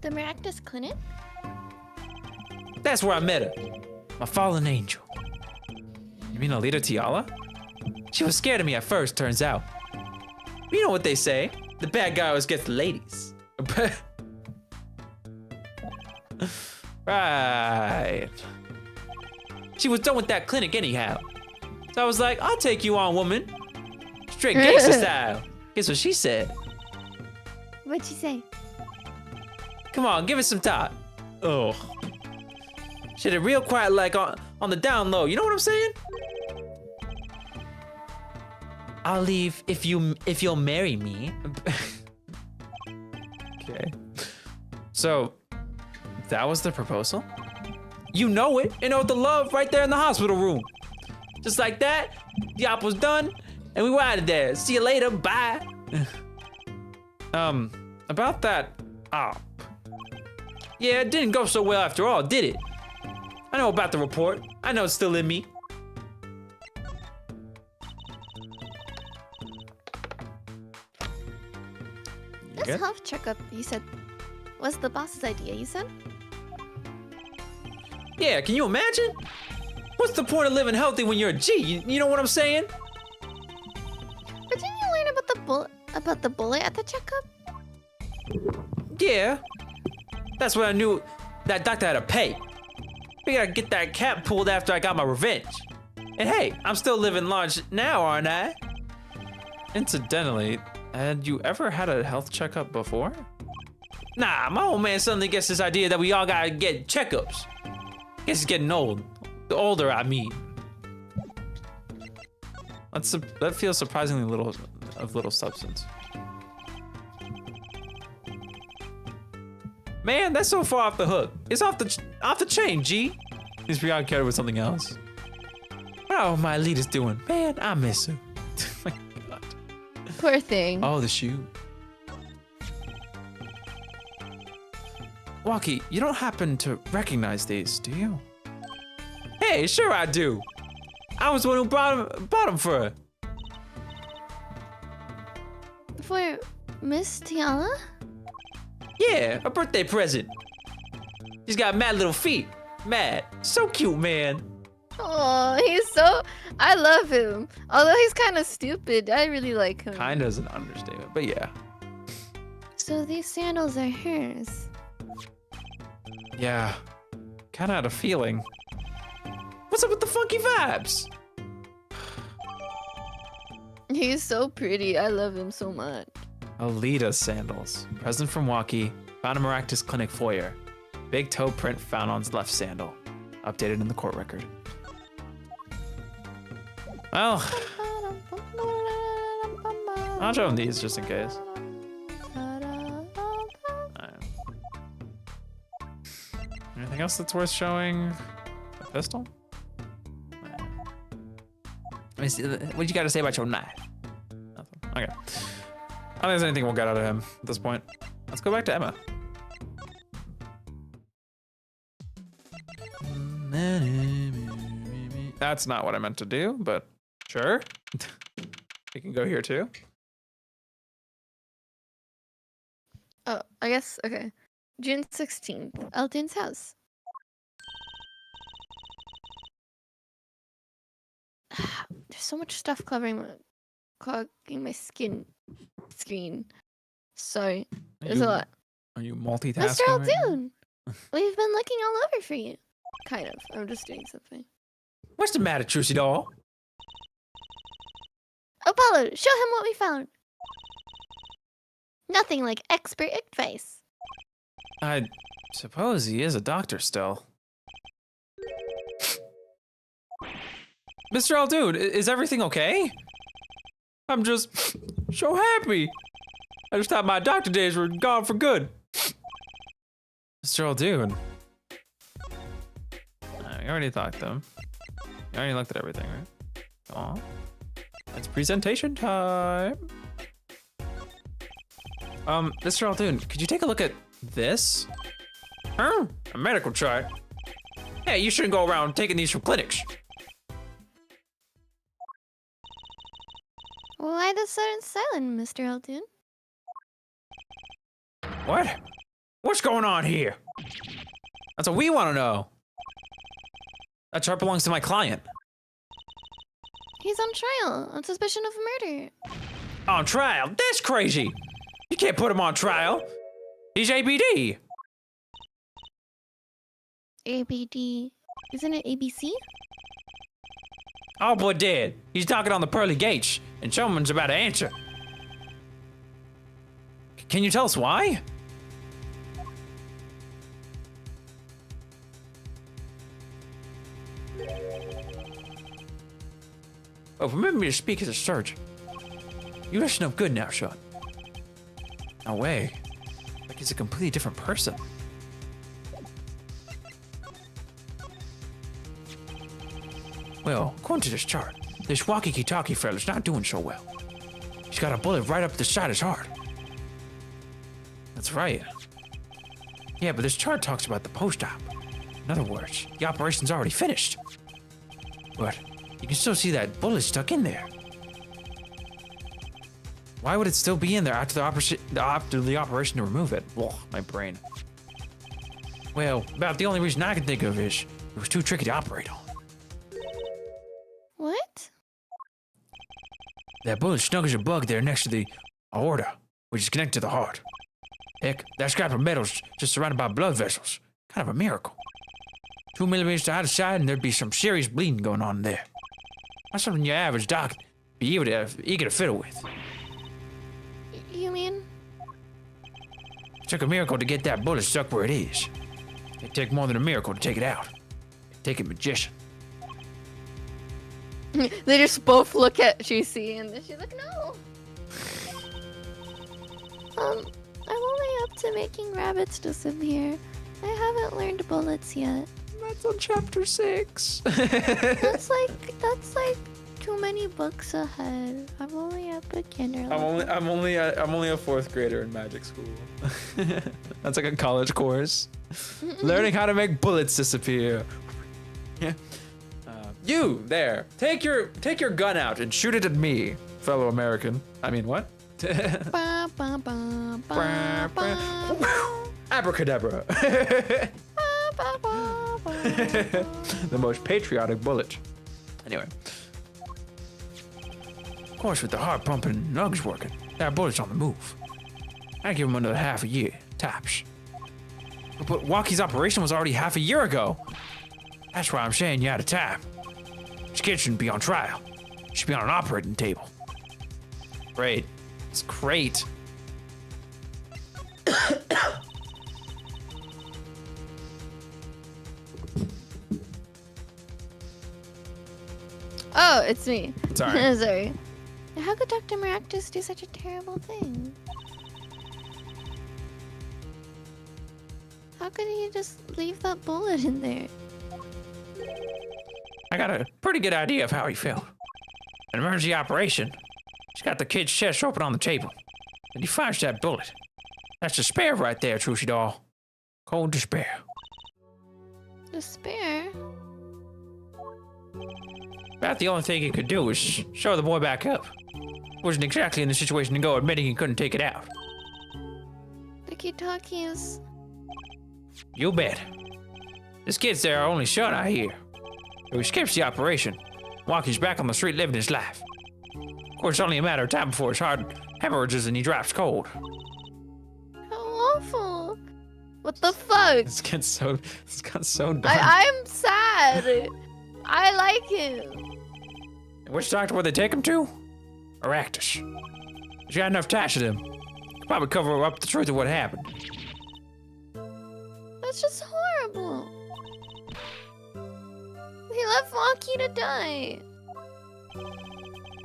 The Meraktis Clinic? That's where I met her. My fallen angel. You mean Alita Tiala? She was scared of me at first, turns out. You know what they say. The bad guy always gets the ladies. Right. She was done with that clinic anyhow. So I was like, I'll take you on, woman. Straight gangster style. Guess what she said? What'd she say? Come on, give it some thought. Oh. She did it real quiet, like on the down low. You know what I'm saying? I'll leave if you'll marry me. Okay. So, that was the proposal? You know it. You know the love right there in the hospital room. Just like that, the op was done, and we were out of there. See you later. Bye. About that op. Yeah, it didn't go so well after all, did it? I know about the report. I know it's still in me. This health checkup, you said, was the boss's idea, you said? Yeah, can you imagine? What's the point of living healthy when you're a G? You know what I'm saying? But didn't you learn about the bullet at the checkup? Yeah. That's when I knew that doctor had to pay. We gotta get that cap pulled after I got my revenge. And hey, I'm still living large now, aren't I? Incidentally, had you ever had a health checkup before? Nah, my old man suddenly gets this idea that we all gotta get checkups. Guess he's getting old. The older, I mean. That feels surprisingly little substance. Man, that's so far off the hook. It's off the chain, G. He's preoccupied with something else. Oh, my Alita's doing. Man, I miss her. My God. Poor thing. Oh, the shoe. Walkie, you don't happen to recognize these, do you? Hey, sure I do. I was the one who bought them for her. For Miss Tiala? Yeah, a birthday present. She's got mad little feet. Mad. So cute, man. Oh, he's so... I love him. Although he's kind of stupid, I really like him. Kinda is an understatement, but yeah. So these sandals are hers. Yeah. Kinda had a feeling. What's up with the funky vibes? He's so pretty. I love him so much. Alita sandals. Present from Walkie. Found in Meraktis Clinic foyer. Big toe print found on his left sandal. Updated in the court record. Well, I'll show him these just in case. Anything else that's worth showing? A pistol? Let me see. What you got to say about your knife? Nothing. Okay. I don't think there's anything we'll get out of him at this point. Let's go back to Emma. That's not what I meant to do, but sure. You can go here too. Oh, I guess, okay. June 16th, Elton's house. There's so much stuff clogging my skin screen. Sorry, there's a lot. Are you Mr. multitasking right now? Altoon, we've been looking all over for you. Kind of. I'm just doing something. What's the matter, Trucy doll? Apollo, show him what we found. Nothing like expert advice. I suppose he is a doctor still. Mr. Altoon, is everything okay? I'm just so happy. I just thought my doctor days were gone for good. Mr. Altoon. We already talked to him. We already looked at everything, right? Aw. It's presentation time. Mr. Altoon, could you take a look at this? Huh? A medical chart? Hey, you shouldn't go around taking these from clinics. Why the sudden silence, Mr. Altoon? What? What's going on here? That's what we want to know. That chart belongs to my client. He's on trial on suspicion of murder. On trial? That's crazy. You can't put him on trial. He's ABD. ABD. Isn't it ABC? Oh, boy, dead. He's knocking on the pearly gates, and someone's about to answer. Can you tell us why? Oh, remember me to speak as a surgeon. You listen up good now, Sean. No way. Like he's a completely different person. Well, according to this chart, this walkie-talkie fella's not doing so well. He's got a bullet right up the side of his heart. That's right. Yeah, but this chart talks about the post-op. In other words, the operation's already finished. But you can still see that bullet stuck in there. Why would it still be in there after the operation to remove it? Ugh, my brain. Well, about the only reason I can think of is it was too tricky to operate on. What? That bullet snug as a bug there next to the aorta, which is connected to the heart. Heck, that scrap of metal's just surrounded by blood vessels. Kind of a miracle. 2 millimeters to either side, and there'd be some serious bleeding going on there. Not something your average doc would be eager to fiddle with. You mean? It took a miracle to get that bullet stuck where it is. It'd take more than a miracle to take it out. It'd take a magician. They just both look at GC and she's like, no. I'm only up to making rabbits disappear. I haven't learned bullets yet. That's on chapter 6. That's like too many books ahead. I'm only up at kindergarten. I'm only a 4th grader in magic school. That's like a college course. Learning how to make bullets disappear. Yeah. You there, take your gun out and shoot it at me, fellow American. I mean, what? Ba, ba, ba, ba, ba. Abracadabra. Ba, ba, ba, ba. The most patriotic bullet. Anyway. Of course, with the heart pumping and nugs working, that bullet's on the move. I give him another half a year, tops. But Walkie's operation was already half a year ago. That's why I'm saying you're out of time. This kid shouldn't be on trial. He should be on an operating table. Great. It's great. Oh, it's me. Sorry. Sorry. How could Dr. Meraktis do such a terrible thing? How could he just leave that bullet in there? I got a pretty good idea of how he felt. An emergency operation. He's got the kid's chest open on the table. And he finds that bullet. That's despair right there, Trucy doll. Cold despair. Despair? About the only thing he could do was show the boy back up. Wasn't exactly in the situation to go admitting he couldn't take it out. Talkies. You bet. This kid's their only son, I hear. So he skips the operation. Walky's back on the street living his life. Of course, it's only a matter of time before his heart hemorrhages and he drops cold. How awful. What the fuck? It's gotten so dumb. I'm sad. I like him. Which doctor would they take him to? Meraktis. She got enough ties to them. Could probably cover up the truth of what happened. That's just horrible. He left Wonky to die.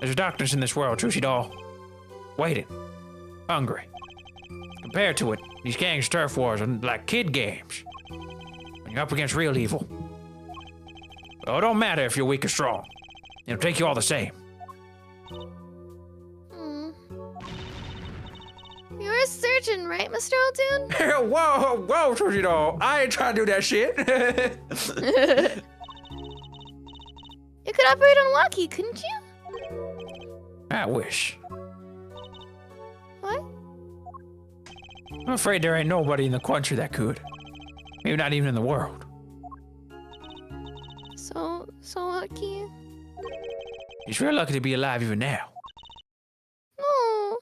There's doctors in this world, Trucy doll. Waiting. Hungry. Compared to it, these gangs turf wars are like kid games. When you're up against real evil. Well, it don't matter if you're weak or strong. It'll take you all the same. You're a surgeon, right, Mr. Altoon? Whoa, Trucy doll. I ain't trying to do that shit. You could operate on Wonky, couldn't you? I wish. What? I'm afraid there ain't nobody in the country that could. Maybe not even in the world. So Wonky? He's real lucky to be alive even now. No.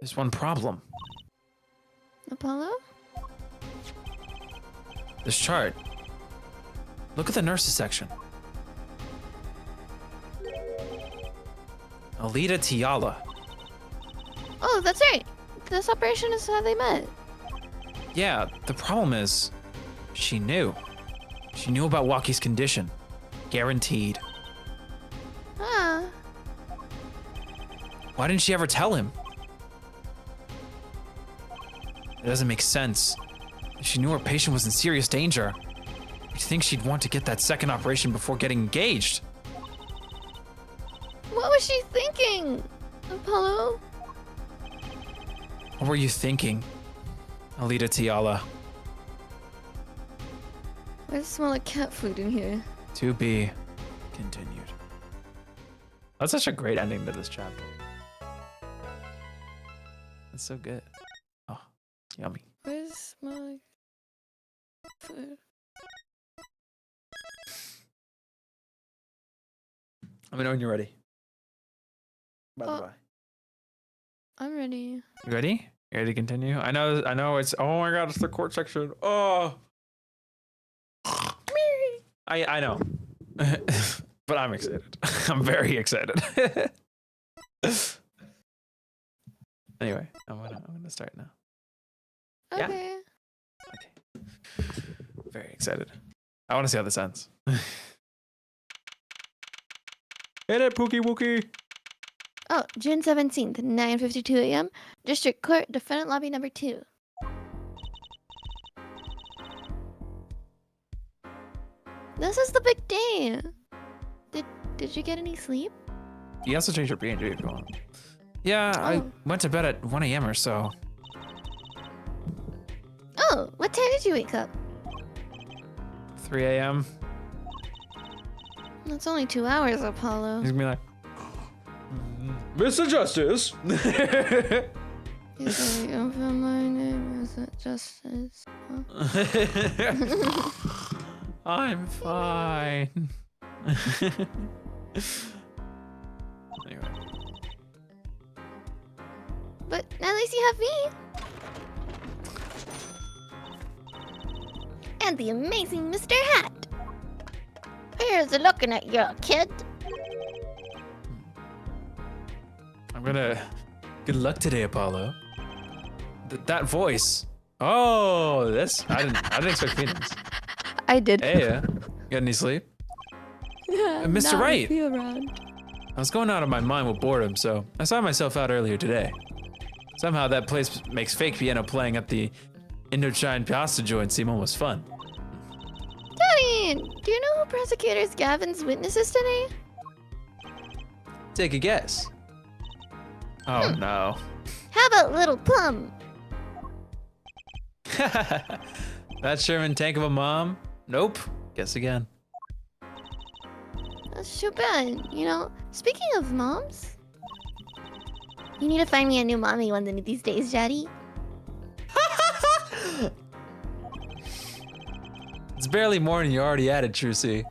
There's one problem. Apollo? This chart. Look at the nurses section. Alita Tiala. Oh, that's right. This operation is how they met. Yeah, the problem is, she knew. She knew about Waki's condition. Guaranteed. Ah. Why didn't she ever tell him? It doesn't make sense. If she knew her patient was in serious danger, you'd think she'd want to get that second operation before getting engaged. What was she thinking, Apollo? What were you thinking, Alita Tiala? I smell like cat food in here. To be continued. That's such a great ending to this chapter. That's so good. Oh, yummy. Where's my food? Let me know when you're ready. By the Oh. way. I'm ready. You ready? You ready to continue? I know it's, oh my god, it's the court section. Oh. I know. But I'm excited. I'm very excited. Anyway, I'm gonna start now. Okay. Yeah? Okay. Very excited. I want to see how this ends. Hit it, Pookie Wookie. Oh, June 17th, 9:52 a.m. District Court, Defendant Lobby number 2. This is the big day. Did you get any sleep? You also change your B&G if you want. Yeah, I went to bed at 1 a.m. or so. Oh, what time did you wake up? 3 a.m. That's only 2 hours, Apollo. He's gonna be like, Mr. Justice. He's like, my name isn't Justice. I'm fine. Anyway. But at least you have me. And the amazing Mr. Hat. Here's a looking at you, kid. I'm gonna. Good luck today, Apollo. That voice. Oh, this. I didn't expect feelings. I did. Hey, got any sleep? Mr. Wright. I was going out of my mind with boredom, so I saw myself out earlier today. Somehow that place makes fake piano playing at the Indochine pasta joint seem almost fun. Daddy, do you know who prosecutors Gavin's witnesses today? Take a guess. Oh no. How about Little Plum? That Sherman tank of a mom? Nope. Guess again. That's too bad, you know? Speaking of moms... You need to find me a new mommy one of these days, Daddy. It's barely more than you already added, Trucy.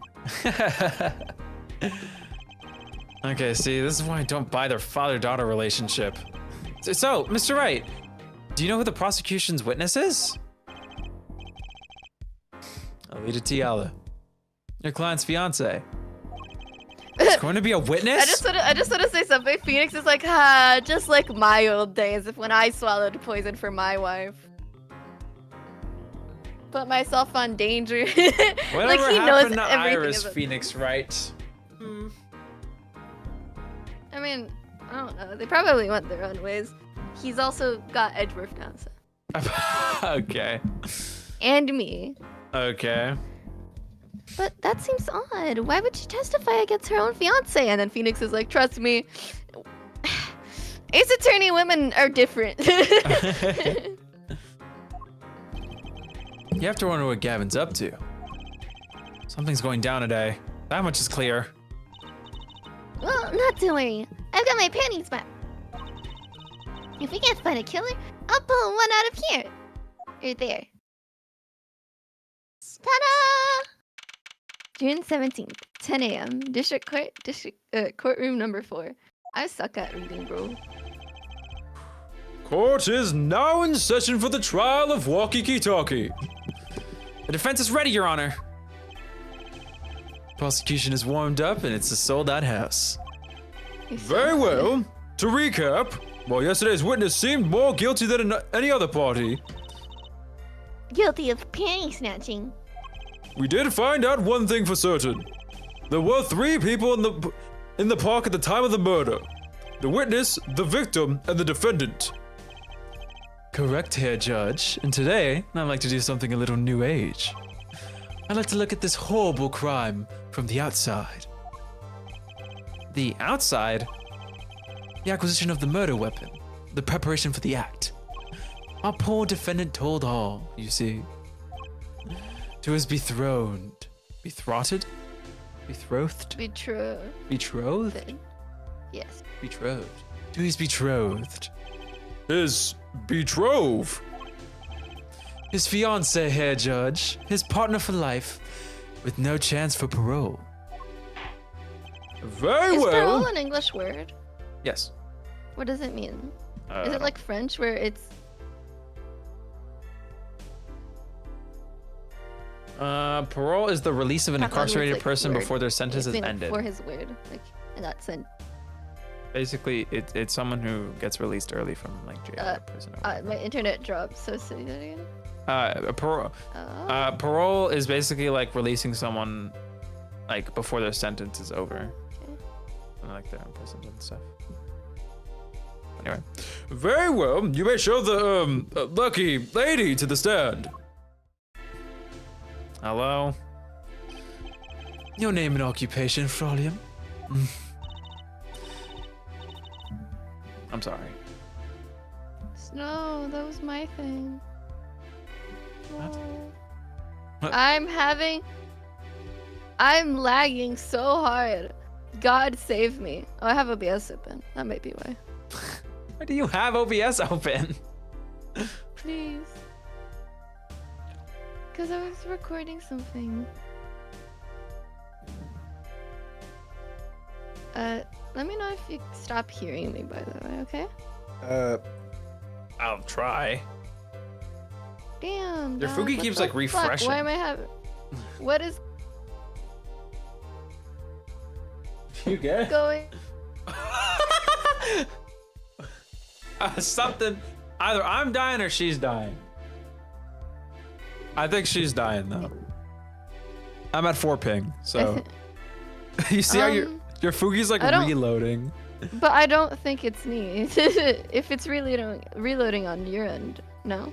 Okay, see, this is why I don't buy their father-daughter relationship. So, Mr. Wright, do you know who the prosecution's witness is? Alita Tiala, your client's fiance. It's going to be a witness? I just want to say something. Phoenix is like, just like my old days when I swallowed poison for my wife. Put myself on danger. Whatever like he happened knows to everything Iris, about... Phoenix Wright? I mean, I don't know. They probably went their own ways. He's also got Edgeworth now, so. Okay. And me. Okay. But that seems odd. Why would she testify against her own fiance? And then Phoenix is like, trust me, Ace Attorney women are different. You have to wonder what Gavin's up to. Something's going down today. That much is clear. Well, not to worry. I've got my panties back. If we can't find a killer, I'll pull one out of here. Or there. Ta-da! June 17th, 10 a.m. Courtroom number 4. I suck at reading, bro. Court is now in session for the trial of Walkie-Talkie. The defense is ready, Your Honor. Prosecution is warmed up and it's a sold-out house. Very well. To recap, while yesterday's witness seemed more guilty than any other party, Guilty of panty snatching. we did find out one thing for certain. There were 3 people in the park at the time of the murder. The witness, the victim, and the defendant. Correct here, Judge. And today, I'd like to do something a little new age. I'd like to look at this horrible crime from the outside. The outside? The acquisition of the murder weapon. The preparation for the act. Our poor defendant told all, you see. To his betrothed. Betrothed? Betrothed? Betrothed? Yes. Betrothed. To his betrothed. His betrothed? His fiancée here, Judge. His partner for life. With no chance for parole. Very well. Is parole an English word? Yes. What does it mean? Is it like French where it's... Parole is the release of an incarcerated person word. before their sentence is ended. Before his word, like in that sense. Basically, it's someone who gets released early from like jail or prison. Or my internet dropped, so say that again. Parole is basically like releasing someone like before their sentence is over. Okay. And like they're imprisoned and stuff. Anyway. Very well. You may show the lucky lady to the stand. Hello? Your name and occupation, Frolium? I'm sorry. No, that was my thing. What? No. What? I'm lagging so hard. God save me. Oh, I have OBS open. That might be why. Why do you have OBS open? Please. Because I was recording something. Let me know if you stop hearing me, by the way, okay? I'll try. Damn. Your dog, Fuki what keeps the like refreshing. fuck? Why am I having... What is You good? going... Something. Either I'm dying or she's dying. I think she's dying though. I'm at 4 ping, so you see how your Fugi's like reloading. But I don't think it's me. If it's reloading on your end, no.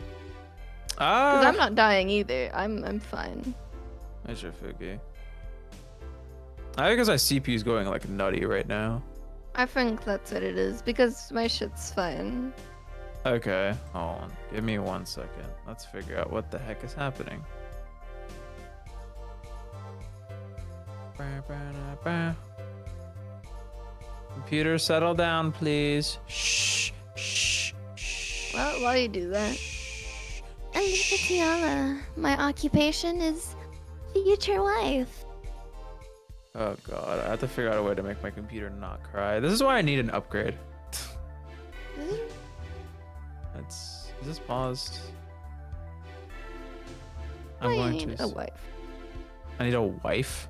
Because I'm not dying either. I'm fine. That's your Fugi. I think because my CPU's going like nutty right now. I think that's what it is because my shit's fine. Okay, hold on. Give me 1 second. Let's figure out what the heck is happening. Computer, settle down, please. Shh, shh, shh. Well, while you do that, Alita Tiala, my occupation is future wife. Oh god, I have to figure out a way to make my computer not cry. This is why I need an upgrade. Is this paused? I'm going need to. a wife. I need a wife.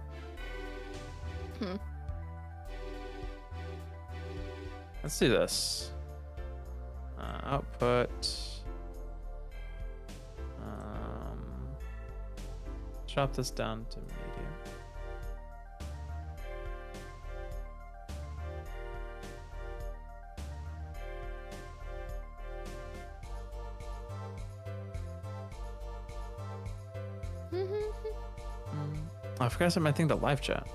Let's do this. Output. Drop this down to medium. I forgot to set my thing to live chat.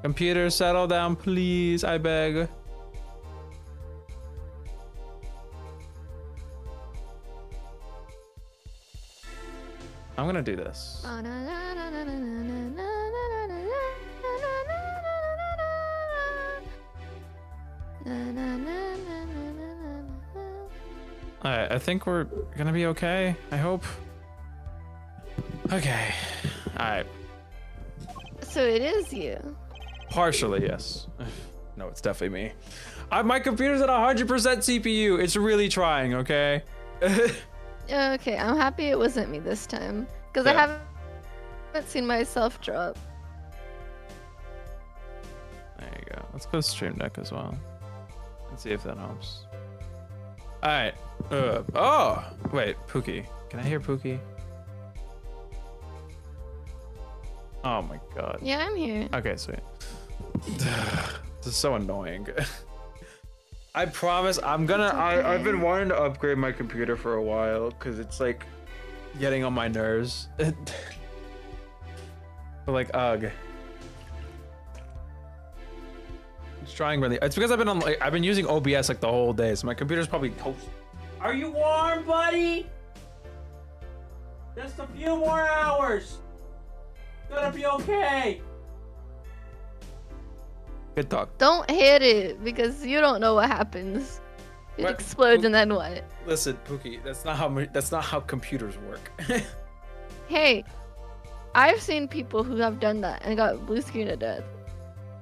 Computer, settle down, please. I beg. I'm gonna do this. Alright, I think we're gonna be okay. I hope. Okay. Alright. So it is you. Partially, yes. No, it's definitely me. My computer's at 100% CPU. It's really trying, okay? Okay, I'm happy it wasn't me this time. Because I haven't seen myself drop. There you go. Let's go stream deck as well. Let's see if that helps. Alright. Oh! Wait, Pookie. Can I hear Pookie? Oh my god. Yeah, I'm here. Okay, sweet. This is so annoying. I promise I'm gonna I've been wanting to upgrade my computer for a while because it's like getting on my nerves. But like ugh. It's trying really. It's because I've been using OBS like the whole day, so my computer's probably toast. Are you warm, buddy? Just a few more hours. Gonna be okay. Good talk. Don't hit it because you don't know what happens. It explodes and then what? Listen, Pookie, that's not how computers work. Hey, I've seen people who have done that and got blue screen to death.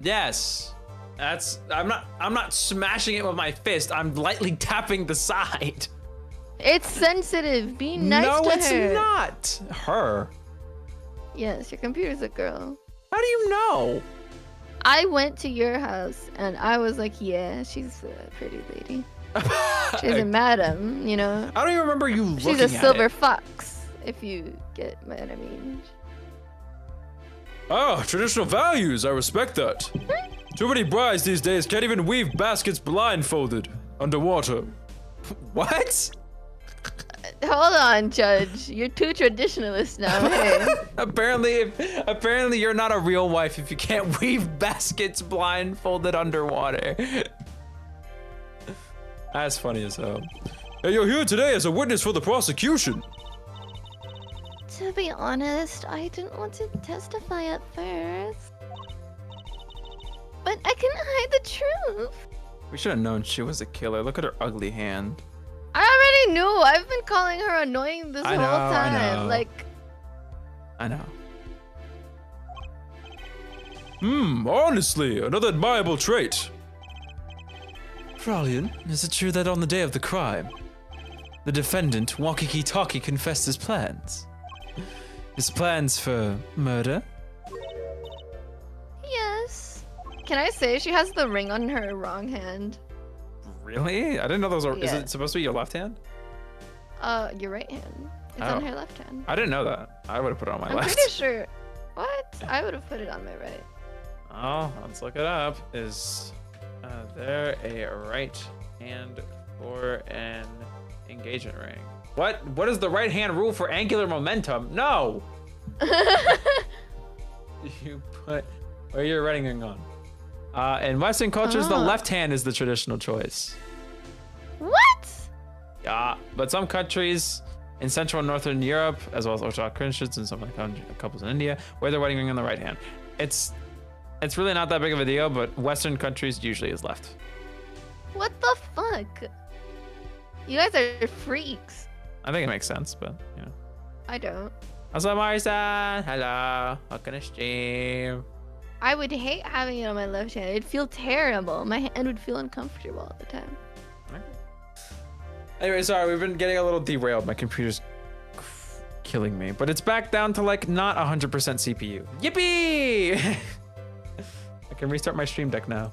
Yes. I'm not smashing it with my fist. I'm lightly tapping the side. It's sensitive. Be nice to her. No, it's not. Her. Yes, your computer's a girl. How do you know? I went to your house and I was like, yeah, she's a pretty lady. She's a madam, you know. I don't even remember you looking at it. She's a silver fox, if you get what I mean. Oh, traditional values. I respect that. Too many brides these days can't even weave baskets blindfolded underwater. What? Hold on, Judge. You're too traditionalist now. Hey. Apparently you're not a real wife if you can't weave baskets blindfolded underwater. That's funny as hell. Hey, you're here today as a witness for the prosecution. To be honest, I didn't want to testify at first. But I couldn't hide the truth. We should have known she was a killer. Look at her ugly hand. I already knew. I've been calling her annoying this whole time. I know. Like, I know. Honestly, another admirable trait. Fraulein, is it true that on the day of the crime, the defendant, Walkie-Talkie, confessed his plans? His plans for murder? yes. Can I say she has the ring on her wrong hand? Really? I didn't know those were. Is Yeah. it supposed to be your left hand? Your right hand. It's Oh. on her left hand. I didn't know that. I would have put it on my I'm left. pretty sure. What? I would have put it on my right. Oh, let's look it up. Is there a right hand for an engagement ring? What is the right hand rule for angular momentum? No! You put where your wedding ring on. In Western cultures, the left hand is the traditional choice. What? Yeah, but some countries in Central and Northern Europe, as well as Orthodox Christians and some couples in India, wear their wedding ring on the right hand. it's really not that big of a deal, but Western countries usually is left. What the fuck? You guys are freaks. I think it makes sense, but I don't. What's up, Mari-san? Hello. Welcome to stream. I would hate having it on my left hand. It'd feel terrible. My hand would feel uncomfortable all the time. Anyway, sorry, we've been getting a little derailed. My computer's killing me, but it's back down to like not 100% CPU. Yippee! I can restart my stream deck now.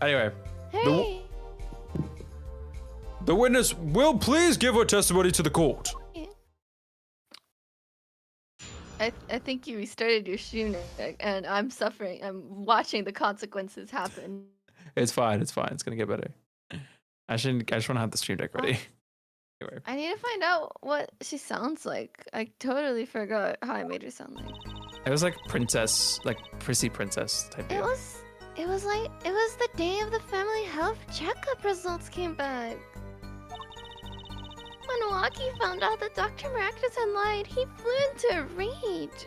Anyway, Hey. the witness will please give her testimony to the court. I think you restarted your stream deck, and I'm suffering. I'm watching the consequences happen. It's fine. It's fine. It's gonna get better. I just want to have the stream deck ready. Anyway. I need to find out what she sounds like. I totally forgot how I made her sound like. It was like princess, like prissy princess type It deal. was the day of the family health checkup results came back. When Waki found out that Dr. Meraktis had lied, he flew into a rage.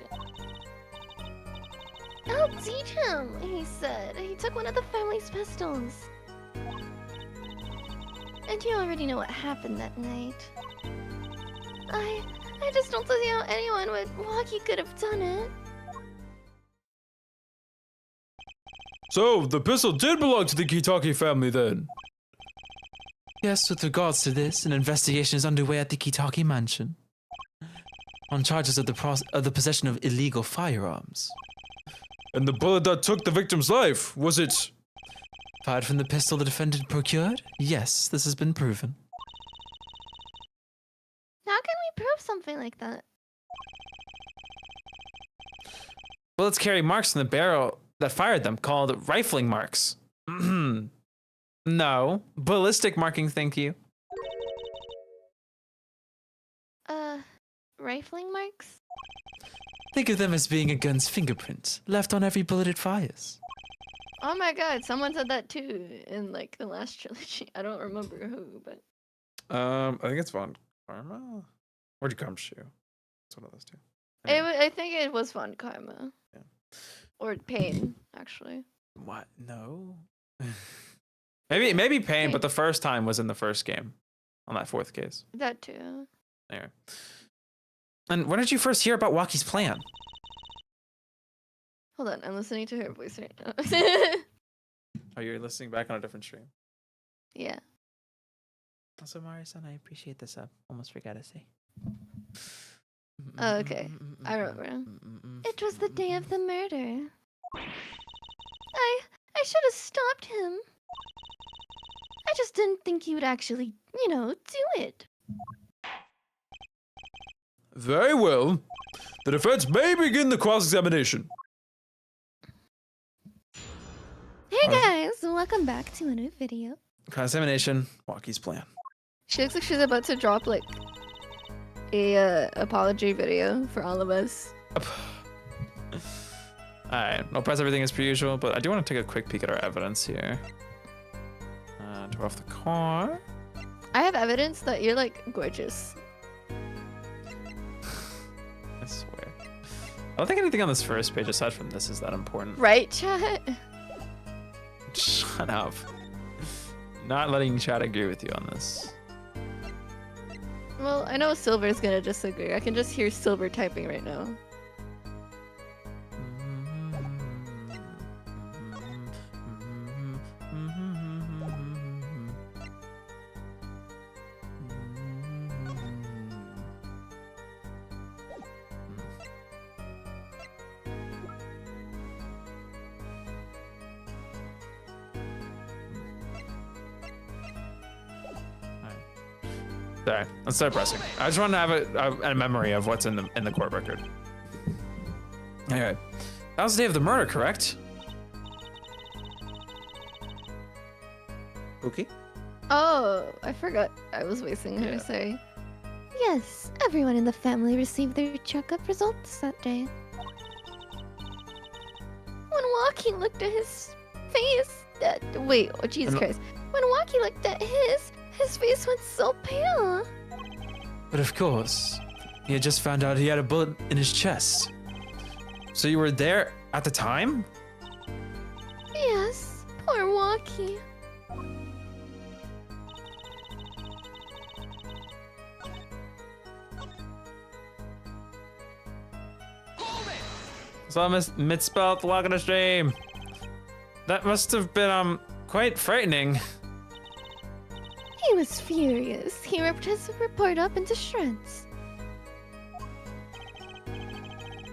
I'll teach him, he said. He took one of the family's pistols. And you already know what happened that night. I just don't see how anyone with Waki could have done it. So, the pistol did belong to the Kitaki family then? Yes, with regards to this, an investigation is underway at the Kitaki mansion on charges of the possession of illegal firearms. And the bullet that took the victim's life, was it fired from the pistol the defendant procured? Yes, this has been proven. How can we prove something like that? Bullets carry marks in the barrel that fired them, called rifling marks. No, ballistic marking, thank you. Rifling marks? Think of them as being a gun's fingerprint, left on every bullet it fires. Oh my god, someone said that too in like the last trilogy. I don't remember who, but I think it's Von Karma or Gumshoe. It's one of those two. I think it was Von Karma. Yeah. Or Pain, actually. What? No. maybe Pain, but the first time was in the first game, on that fourth case. That too. There. And when did you first hear about Waki's plan? Hold on, I'm listening to her voice right now. Oh, you're listening back on a different stream. Yeah. Also, Mari-san, I appreciate this up. Almost forgot to say. Oh, okay. I remember. It was the day of the murder. I should have stopped him. I just didn't think he would actually, do it. Very well. The defense may begin the cross-examination. Hey guys, welcome back to a new video. Cross-examination, Waki's plan. She looks like she's about to drop like a apology video for all of us. Alright, I'll press everything as per usual, but I do want to take a quick peek at our evidence here. Turn off the car. I have evidence that you're like gorgeous. I swear. I don't think anything on this first page aside from this is that important. Right, chat? Shut up. Not letting chat agree with you on this. Well, I know Silver's gonna disagree. I can just hear Silver typing right now. Sorry, let's start pressing. I just want to have a memory of what's in the court record. Anyway, that was the day of the murder, correct? Okay. Oh, I forgot. I was wasting her. Sorry. Yes, everyone in the family received their checkup results that day. When Waki looked at his face, wait, oh, Jesus Christ! When Waki looked at his face went so pale. But of course, he had just found out he had a bullet in his chest. So you were there at the time? Yes, poor Walkie. So I misspelled log on the stream. That must have been quite frightening. He was furious. He ripped his report up into shreds.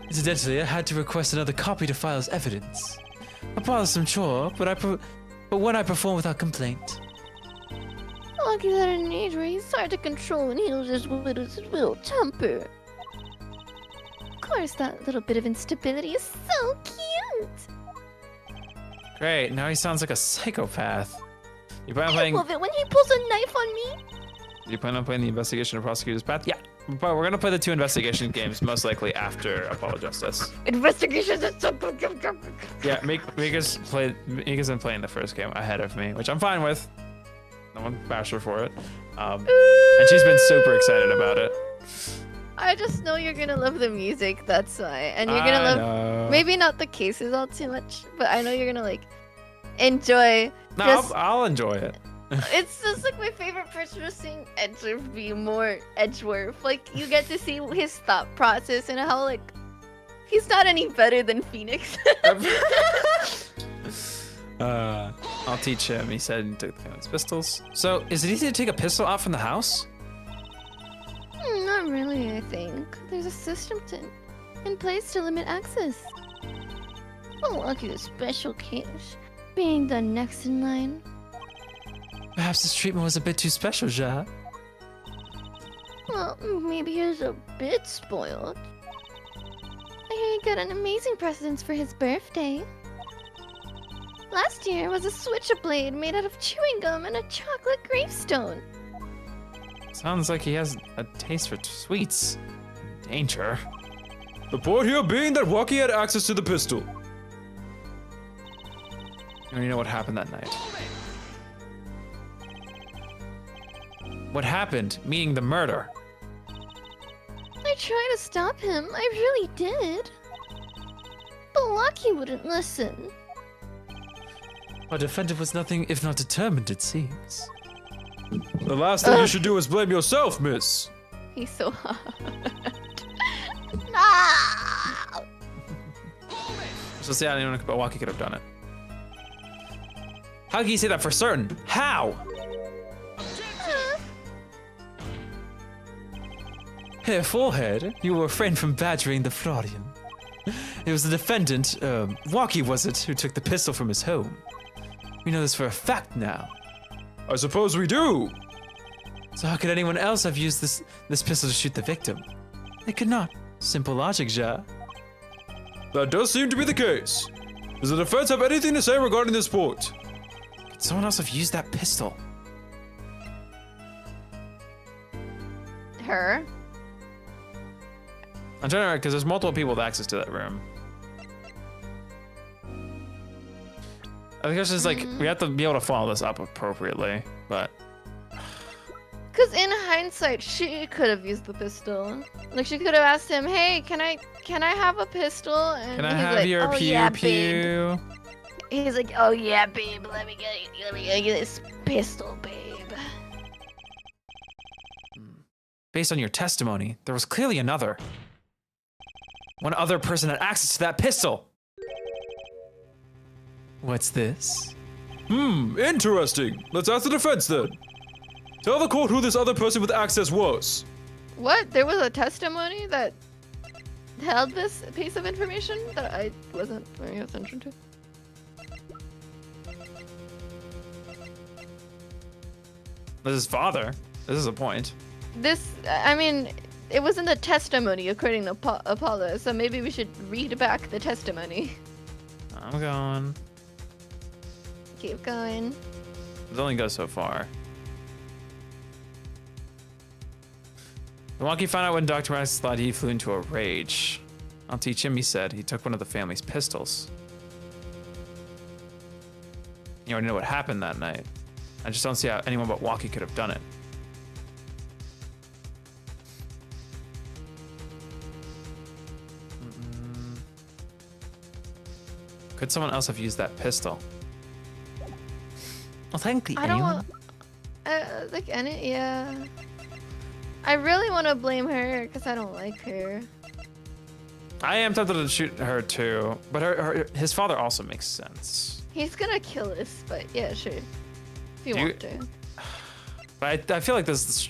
Incidentally, I had to request another copy to file as evidence. A bothersome chore, but when I perform without complaint. Walkie's at an age where he's hard to control and he'll just with his little temper. Of course, that little bit of instability is so cute. Great, now he sounds like a psychopath. You plan on I playing? love it when he pulls a knife on me. You plan on playing the investigation of prosecutor's path? Yeah, but we're gonna play the 2 investigation games most likely after Apollo Justice. Investigations are so good. Yeah, Mika's been playing the first game ahead of me, which I'm fine with. No one bashed her for it, and she's been super excited about it. I just know you're gonna love the music, that's why. And you're gonna love, maybe not the cases all too much, but I know you're gonna like enjoy. No, I'll enjoy it. It's just like my favorite person to sing Edgeworth be more Edgeworth. Like you get to see his thought process and how like he's not any better than Phoenix. I'll teach him. He said he took the pistols. So is it easy to take a pistol out from the house? Not really, I think. There's a system in place to limit access. Well, lucky the special case being the next in line. Perhaps this treatment was a bit too special, Ja. Well, maybe he was a bit spoiled. I hear he got an amazing presents for his birthday. Last year was a switchblade made out of chewing gum and a chocolate gravestone. Sounds like he has a taste for sweets. Danger. The point here being that Waki had access to the pistol. You already know what happened that night. What happened, meaning the murder. I tried to stop him, I really did. But Lucky wouldn't listen. Our defendant was nothing if not determined, it seems. The last thing you should do is blame yourself, miss. He's so hard. No! So see, I don't know about Waki could have done it. How can you say that for certain? How? Here, forehead, you will refrain from badgering the Florian. It was the defendant, Waki was it, who took the pistol from his home. We know this for a fact now. I suppose we do. So how could anyone else have used this pistol to shoot the victim? They could not. Simple logic, Ja. That does seem to be the case. Does the defense have anything to say regarding this point? Could someone else have used that pistol? Her? I'm trying to because there's multiple people with access to that room. I think it's just like we have to be able to follow this up appropriately, but Cause in hindsight, she could have used the pistol. Like she could have asked him, "Hey, can I have a pistol?" And can I he's have like, your "Oh, pew yeah, pew? babe." He's like, "Oh yeah, babe. Let me get you this pistol, babe." Based on your testimony, there was clearly another. One other person had access to that pistol. What's this? Interesting. Let's ask the defense then. Tell the court who this other person with access was. What? There was a testimony that held this piece of information that I wasn't paying attention to. This is father. This is a point. I mean, it was in the testimony according to Apollo, so maybe we should read back the testimony. I'm going. Keep going. It only goes so far. Milwaukee found out when Dr. Rice thought he flew into a rage. I'll teach him, he said. He took one of the family's pistols. You already know what happened that night. I just don't see how anyone but Walkie could have done it. Could someone else have used that pistol? Well, technically, I don't anyone. want. Like any, yeah. I really want to blame her because I don't like her. I am tempted to shoot her too, but his father also makes sense. He's gonna kill us, but yeah, sure. If you want to. But I feel like this is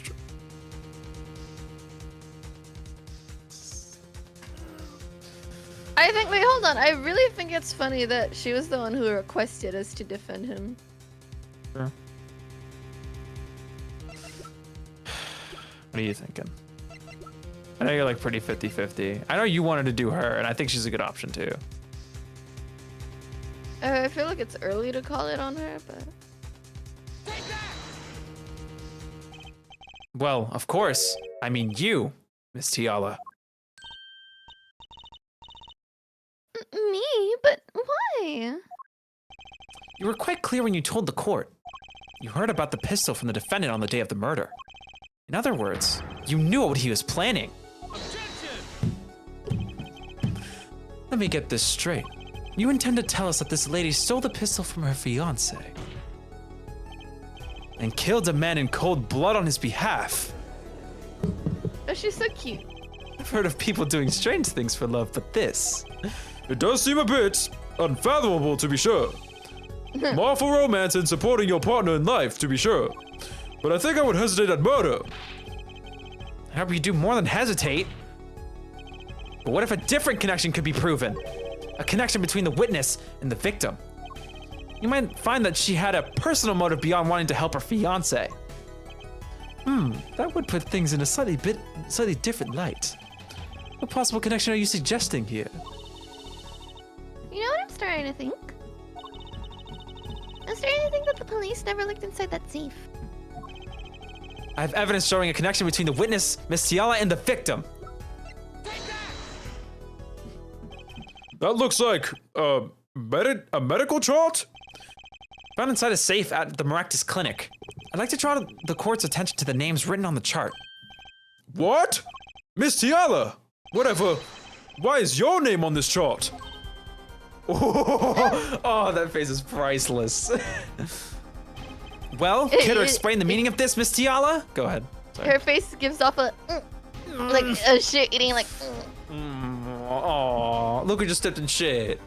I think, wait, hold on. I really think it's funny that she was the one who requested us to defend him. Sure. What are you thinking? I know you're like pretty 50-50. I know you wanted to do her, and I think she's a good option too. I feel like it's early to call it on her, but... Well, of course. I mean you, Miss Tiala. Me? But why? You were quite clear when you told the court. You heard about the pistol from the defendant on the day of the murder. In other words, you knew what he was planning. Let me get this straight. You intend to tell us that this lady stole the pistol from her fiancé and killed a man in cold blood on his behalf. Oh, she's so cute. I've heard of people doing strange things for love, but this... It does seem a bit unfathomable, to be sure. More for romance and supporting your partner in life, to be sure. But I think I would hesitate at murder. I hope you do more than hesitate. But what if a different connection could be proven? A connection between the witness and the victim. You might find that she had a personal motive beyond wanting to help her fiancé. That would put things in a slightly different light. What possible connection are you suggesting here? You know what I'm starting to think? I'm starting to think that the police never looked inside that safe. I have evidence showing a connection between the witness, Miss Tiala, and the victim. That looks like a medical chart? Found inside a safe at the Meraktis Clinic. I'd like to draw the court's attention to the names written on the chart. What? Miss Tiala! Whatever. Why is your name on this chart? Oh, that face is priceless. Well, care to explain the meaning of this, Miss Tiala? Go ahead. Sorry. Her face gives off a... like a shit eating, like... Aw, look who just stepped in shit.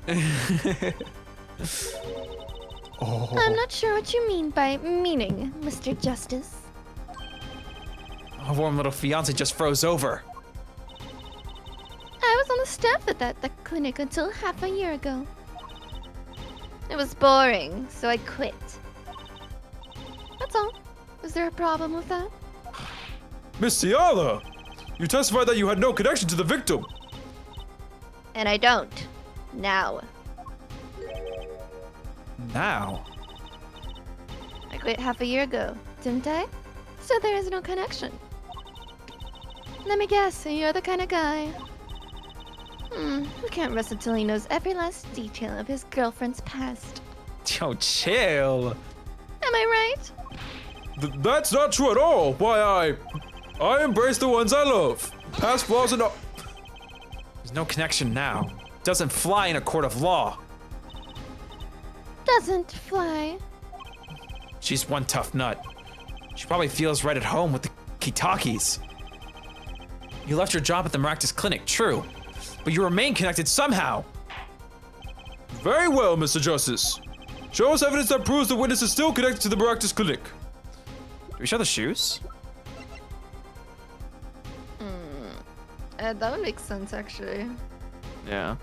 I'm not sure what you mean by meaning, Mr. Justice. Our warm little fiance just froze over. I was on the staff at the clinic until half a year ago. It was boring, so I quit. That's all. Is there a problem with that? Miss Tiala! You testified that you had no connection to the victim. And I don't. Now. Now? I quit half a year ago, didn't I? So there is no connection. Let me guess, you're the kind of guy. Who can't rest until he knows every last detail of his girlfriend's past. Yo, chill. Am I right? That's not true at all. Why, I embrace the ones I love. Past flaws and all. There's no connection now. Doesn't fly in a court of law. Doesn't fly. She's one tough nut. She probably feels right at home with the Kitakis. You left your job at the Meraktis Clinic, true. But you remain connected somehow. Very well, Mr. Justice. Show us evidence that proves the witness is still connected to the Meraktis Clinic. Do we show the shoes? That would make sense, actually. Yeah.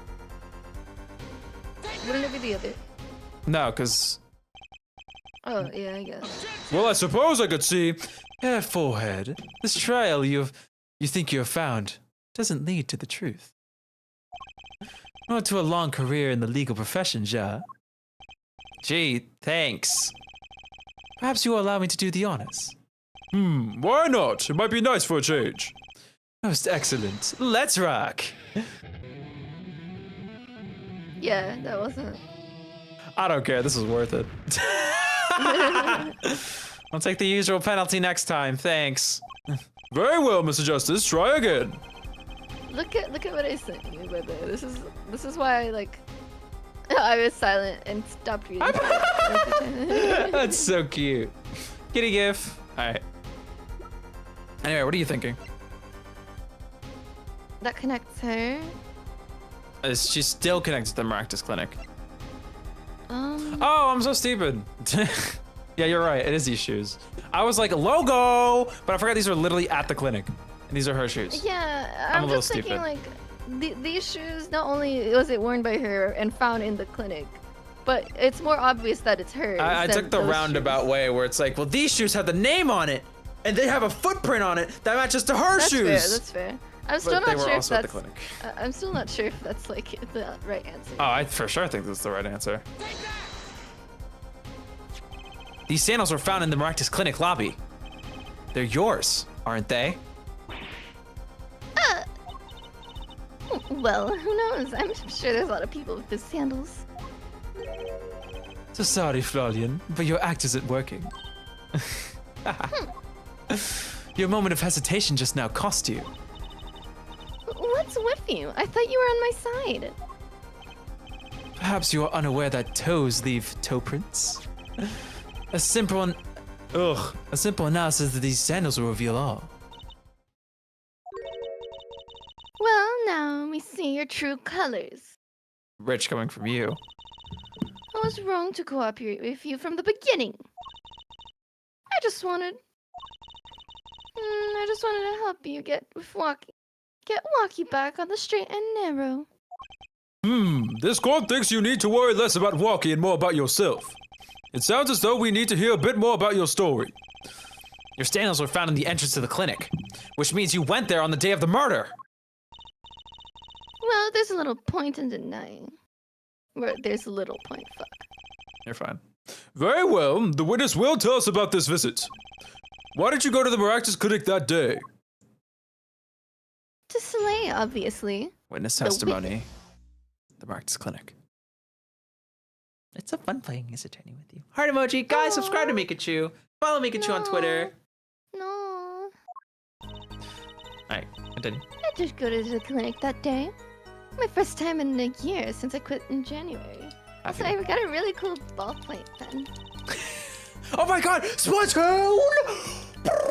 Wouldn't it be the other? No, because... Oh, yeah, I guess. Well, I suppose I could see. forehead. This trial you think you have found doesn't lead to the truth. Nor to a long career in the legal profession, Ja. Gee, thanks. Perhaps you will allow me to do the honors. Why not? It might be nice for a change. Most excellent. Let's rock. Yeah, that wasn't... I don't care. This is worth it. I'll take the usual penalty next time. Thanks. Very well, Mr. Justice. Try again. Look at what I sent you, by the way. This is why I like... I was silent and stopped reading. That's so cute. Kitty gif. All right. Anyway, what are you thinking? That connects her. She's still connected to the Meraktis Clinic. Oh, I'm so stupid. Yeah, you're right. It is these shoes. I was like, logo, but I forgot these are literally at the clinic. And these are her shoes. yeah. I'm a I'm little just thinking stupid. like these shoes. Not only was it worn by her and found in the clinic, but it's more obvious that it's hers. I than took the those roundabout shoes. way where it's like, well, these shoes have the name on it, and they have a footprint on it that matches to her That's shoes. fair. That's fair. I'm still But they not were sure if also at the that's. clinic. I'm still not sure if that's like the right answer. Oh, I for sure think that's the right answer. These sandals were found in the Meraktis Clinic lobby. They're yours, aren't they? Well, who knows? I'm sure there's a lot of people with those sandals. So sorry, Florian, but your act isn't working. Your moment of hesitation just now cost you. What's with you? I thought you were on my side. Perhaps you are unaware that toes leave toe prints. A simple analysis of these sandals will reveal all. Well, now we see your true colors. Rich coming from you. I was wrong to cooperate with you from the beginning. I just wanted to help you get Walkie back on the straight and narrow. This cont thinks you need to worry less about Walkie and more about yourself. It sounds as though we need to hear a bit more about your story. Your sandals were found in the entrance to the clinic, which means you went there on the day of the murder. Well, there's a little point in denying. There's a little point, fuck. You're fine. Very well, the witness will tell us about this visit. Why did you go to the Meraktis Clinic that day? To slay, obviously. Witness The testimony. The Meraktis Clinic. It's so fun playing Ace Attorney with you. Heart emoji. Guys, subscribe to Mikachu. Follow Mikachu on Twitter. No. Alright, continue. I did go to the clinic that day. My first time in a year since I quit in January. Also, I got a really cool ballpoint pen. Oh my god! Splatoon!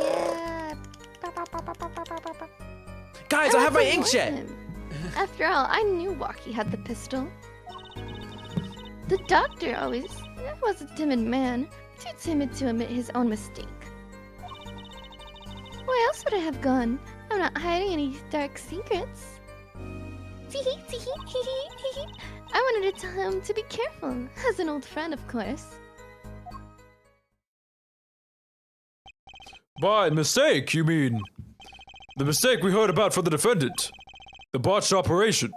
Yeah. Guys, I have my also warned inkjet! him. After all, I knew Walkie had the pistol. The doctor always was a timid man, too timid to admit his own mistake. Where else would I have gone? I'm not hiding any dark secrets. I wanted to tell him to be careful, as an old friend, of course. By mistake, you mean the mistake we heard about for the defendant? The botched operation?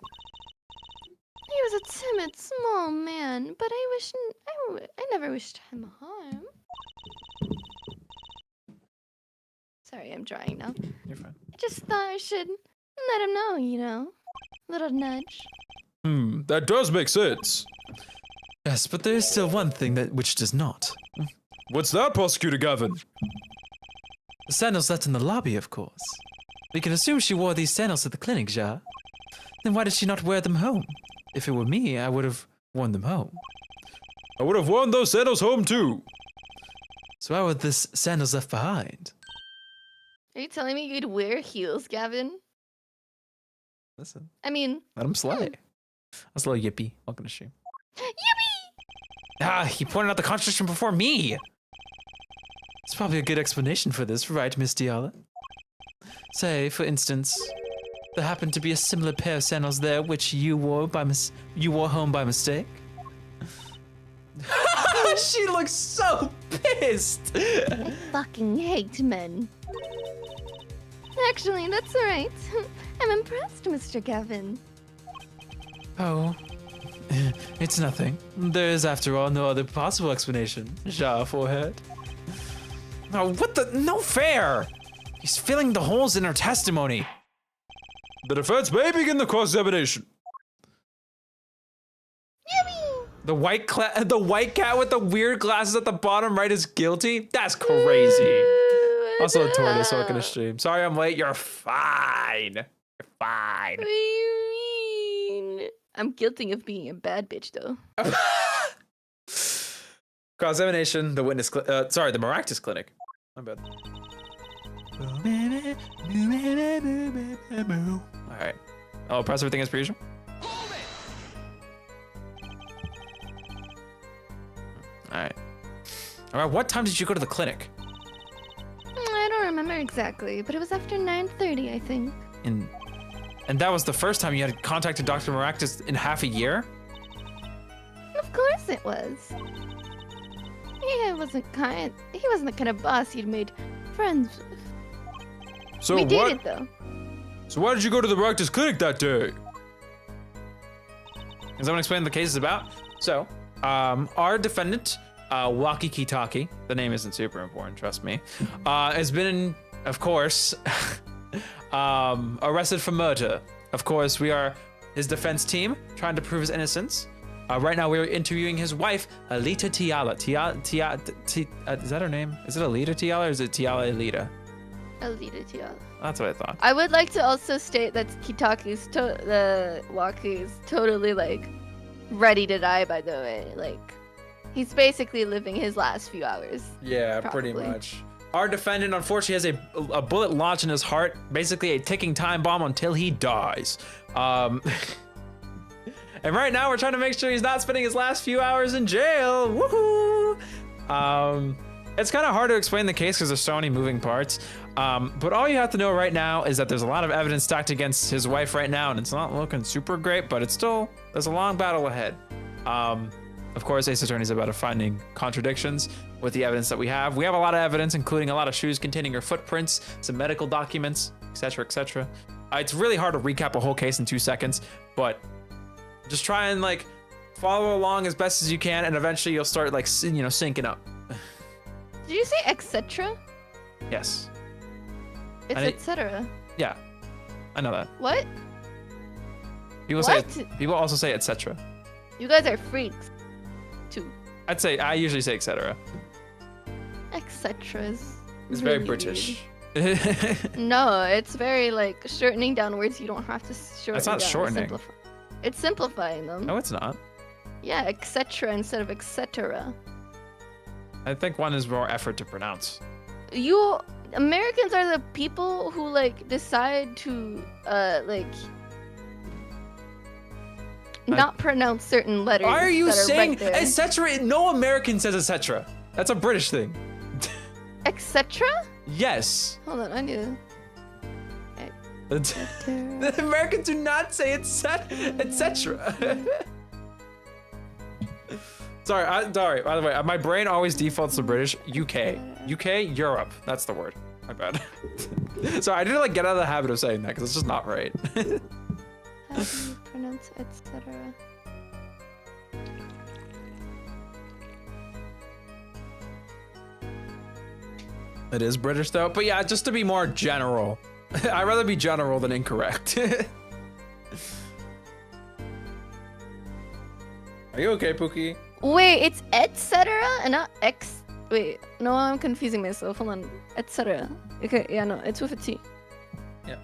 He was a timid, small man, but I never wished him harm. Sorry, I'm drawing now. You're fine. I just thought I should let him know, you know. Little nudge. That does make sense. Yes, but there is still one thing which does not. What's that, Prosecutor Gavin? The sandals left in the lobby, of course. We can assume she wore these sandals to the clinic, Ja. Then why did she not wear them home? If it were me, I would have worn them home. I would have worn those sandals home too. So why were the sandals left behind? Are you telling me you'd wear heels, Gavin? Listen, I mean, let him slay. That's a little yippee. Welcome to stream. yippee! Ah, he pointed out the contradiction before me. It's probably a good explanation for this, right, Miss Diala? Say, for instance, there happened to be a similar pair of sandals there which you wore home by mistake. She looks so pissed. I fucking hate men. Actually, that's alright. I'm impressed, Mr. Gavin. Oh, it's nothing. There is, after all, no other possible explanation. Ja, forehead. Oh, what the? No fair! He's filling the holes in her testimony. The defense may begin the cross-examination. Yippee! The white cat with the weird glasses at the bottom right is guilty? That's crazy. Also a tortoise welcome to stream. Sorry I'm late, you're fine. You're fine. What do you mean? I'm guilty of being a bad bitch, though. Cross-examination, the the Meraktis Clinic. My bad. All right. Oh, press everything as per usual. All right. All right. What time did you go to the clinic? I don't remember exactly, but it was after 9:30, I think. And that was the first time you had contacted Dr. Meraktis in half a year? Of course it was. He wasn't the kind of boss you'd made friends with. So We what? dated, though. So why did you go to the Meraktis Clinic that day? Does someone explain what the case is about? So, our defendant, Waki Kitaki, the name isn't super important, trust me, has been, of course, arrested for murder. Of course, we are his defense team trying to prove his innocence. Right now, we're interviewing his wife, Alita Tiala. Is that her name? Is it Alita Tiala or is it Tiala Alita? Alita Tiala. That's what I thought. I would like to also state that Kitaki's the Waki is totally like ready to die. By the way, like he's basically living his last few hours. Yeah, probably. pretty much. Our defendant, unfortunately, has a bullet lodged in his heart, basically a ticking time bomb until he dies. And right now, we're trying to make sure he's not spending his last few hours in jail. Woohoo! It's kind of hard to explain the case because there's so many moving parts. But all you have to know right now is that there's a lot of evidence stacked against his wife right now, and it's not looking super great, but there's a long battle ahead. Of course, Ace Attorney's about finding contradictions with the evidence that we have. We have a lot of evidence, including a lot of shoes containing her footprints, some medical documents, etc., etc. It's really hard to recap a whole case in 2 seconds, but just try and like follow along as best as you can, and eventually you'll start like syncing up. Did you say etc.? Yes. It's etc. Yeah, I know that. What? People also say etc. You guys are freaks. Too. I usually say etc. Etc. is It's really very British. No, it's very like shortening down words you don't have to shorten. That's not down, shortening. It's simplifying them. No, it's not. Yeah, etc. instead of etc. I think one is more effort to pronounce. You Americans are the people who like decide to not pronounce certain letters. Why are you saying right there. etc.? No American says etc. That's a British thing. Etc. Yes. Hold on, I need to. The Americans do not say etc. Sorry. By the way, my brain always defaults to British. UK, Europe. That's the word. My bad. Sorry, I need to like get out of the habit of saying that because it's just not right. How do you pronounce etc.? It is British though, but yeah, just to be more general. I'd rather be general than incorrect. Are you okay, Pookie? Wait, it's etc. and not x. Wait, no, I'm confusing myself. Hold on, etc. Okay, yeah, no, it's with a T. Yeah.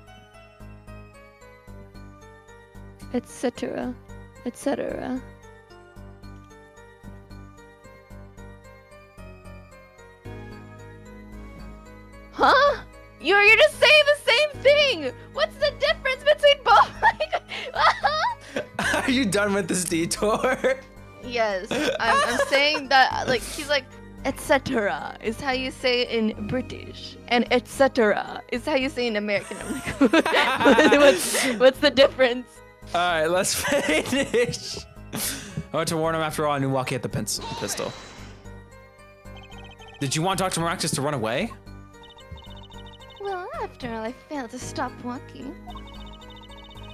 Etc. Etc. Huh? You're just saying the same thing. What's the difference between both? Are you done with this detour? Yes, I'm saying that like he's like etc. is how you say it in British, and etc. is how you say it in American. I'm like, what's the difference? All right, let's finish. I went to warn him after all. I knew Waki had the pistol. Did you want Dr. Meraktis to run away? Well, after all, I failed to stop walking.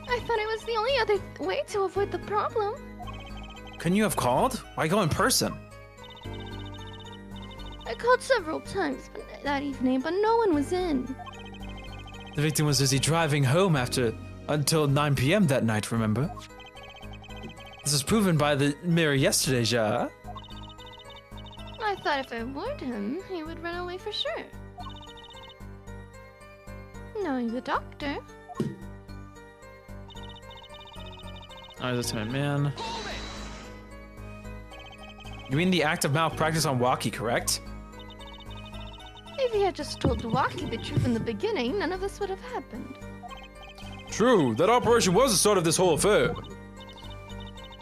I thought it was the only other way to avoid the problem. Couldn't you have called? Why go in person? I called several times that evening, but no one was in. The victim was busy driving home until 9 p.m. that night, remember? This was proven by the mirror yesterday, Ja. I thought if I warned him, he would run away for sure. Knowing the doctor. I was a timid man. You mean the act of malpractice on Waki, correct? If he had just told Waki the truth in the beginning, none of this would have happened. True, that operation was the start of this whole affair.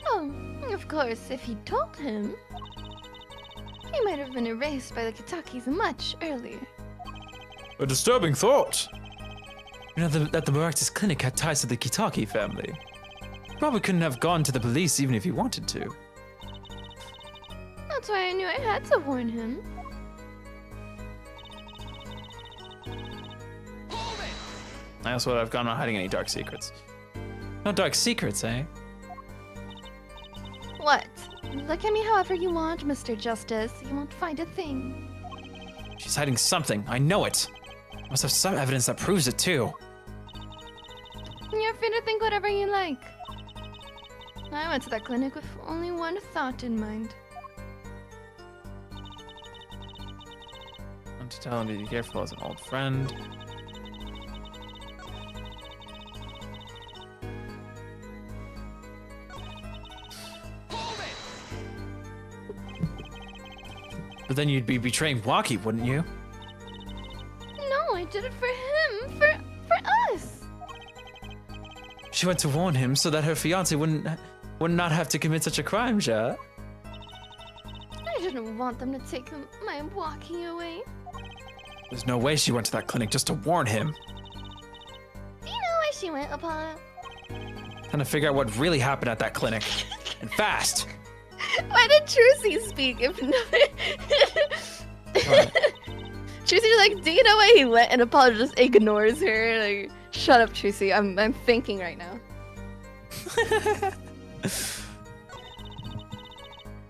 Oh, of course, if he'd told him, he might have been erased by the Kitakis much earlier. A disturbing thought. You know that the Meraktis Clinic had ties to the Kitaki family. Probably couldn't have gone to the police even if he wanted to. That's why I knew I had to warn him. I also would have gone on hiding any dark secrets. No dark secrets, eh? What? Look at me however you want, Mr. Justice. You won't find a thing. She's hiding something. I know it. Must have some evidence that proves it too. You're free to think whatever you like. I went to that clinic with only one thought in mind. I'm to tell him to be careful as an old friend. But then you'd be betraying Waki, wouldn't you? No, I did it for him, for us. She went to warn him so that her fiance would not have to commit such a crime, Ja. I didn't want them to take my Waki away. There's no way she went to that clinic just to warn him. Do you know why she went, Apollo? Trying to figure out what really happened at that clinic. And fast. Why did Trucy speak if no? Trucy's like, do you know why he went? And Apollo just ignores her. Like, shut up, Trucy. I'm thinking right now.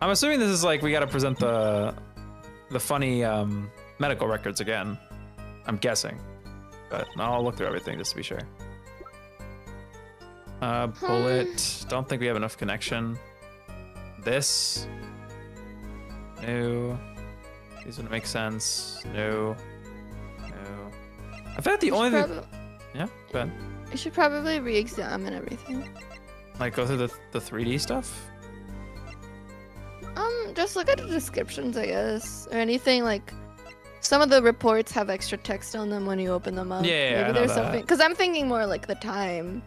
I'm assuming this is like we gotta present the funny medical records again. I'm guessing, but I'll look through everything just to be sure. Bullet. Don't think we have enough connection. This. No. These wouldn't make sense. No. No. I feel like the only thing. Yeah, go ahead. I should probably re-examine everything. Like go through the 3D stuff? Just look at the descriptions, I guess. Or anything like some of the reports have extra text on them when you open them up. Yeah, maybe there's something. Because I'm thinking more like the time.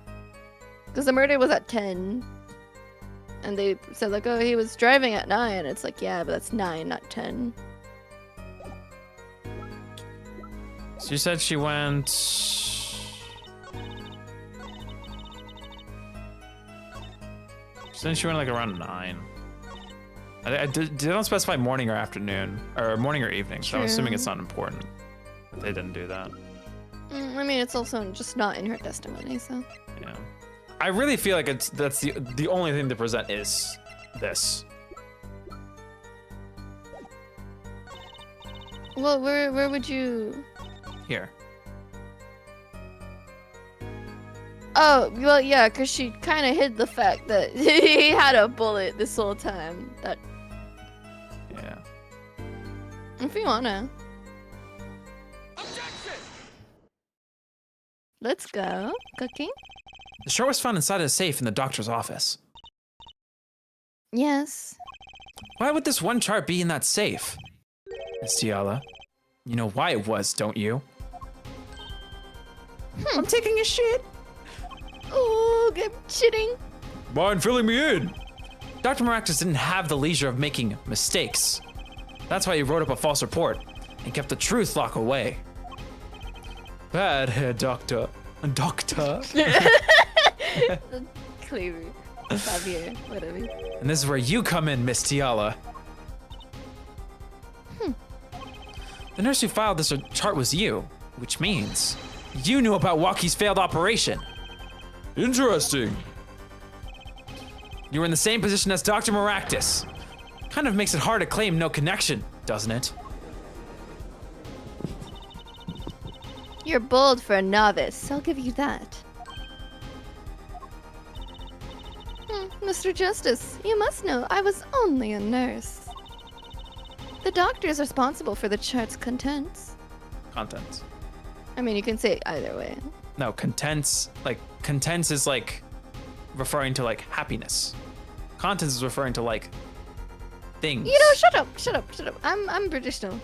Because the murder was at 10. And they said like, oh, he was driving at 9. It's like, yeah, but that's 9, not 10. She said she went. Since she went like around 9. I don't specify morning or afternoon, or morning or evening, so I'm assuming it's not important. But they didn't do that. I mean, it's also just not in her testimony, so. Yeah. I really feel like that's the only thing to present is this. Well, where would you? Here. Oh, well, yeah, because she kind of hid the fact that he had a bullet this whole time. That. Yeah. If you wanna. Objection! Let's go. Cooking? The shirt was found inside a safe in the doctor's office. Yes. Why would this one chart be in that safe? Miss Tiala, you know why it was, don't you? I'm taking a shit. Oh, I'm shitting. Mind filling me in? Dr. Meraktis didn't have the leisure of making mistakes. That's why he wrote up a false report and kept the truth locked away. Bad, Herr Doctor. Doctor. Clearly. Xavier, whatever. And this is where you come in, Miss Tiala. The nurse who filed this chart was you, which means you knew about Waki's failed operation. Interesting. You were in the same position as Dr. Meraktis. Kind of makes it hard to claim no connection, doesn't it? You're bold for a novice, I'll give you that. Mr. Justice, you must know I was only a nurse. The doctor is responsible for the chart's contents. Contents. I mean, you can say it either way. No, contents. Like, contents is like referring to like happiness. Contents is referring to like things. You know, shut up. I'm British now.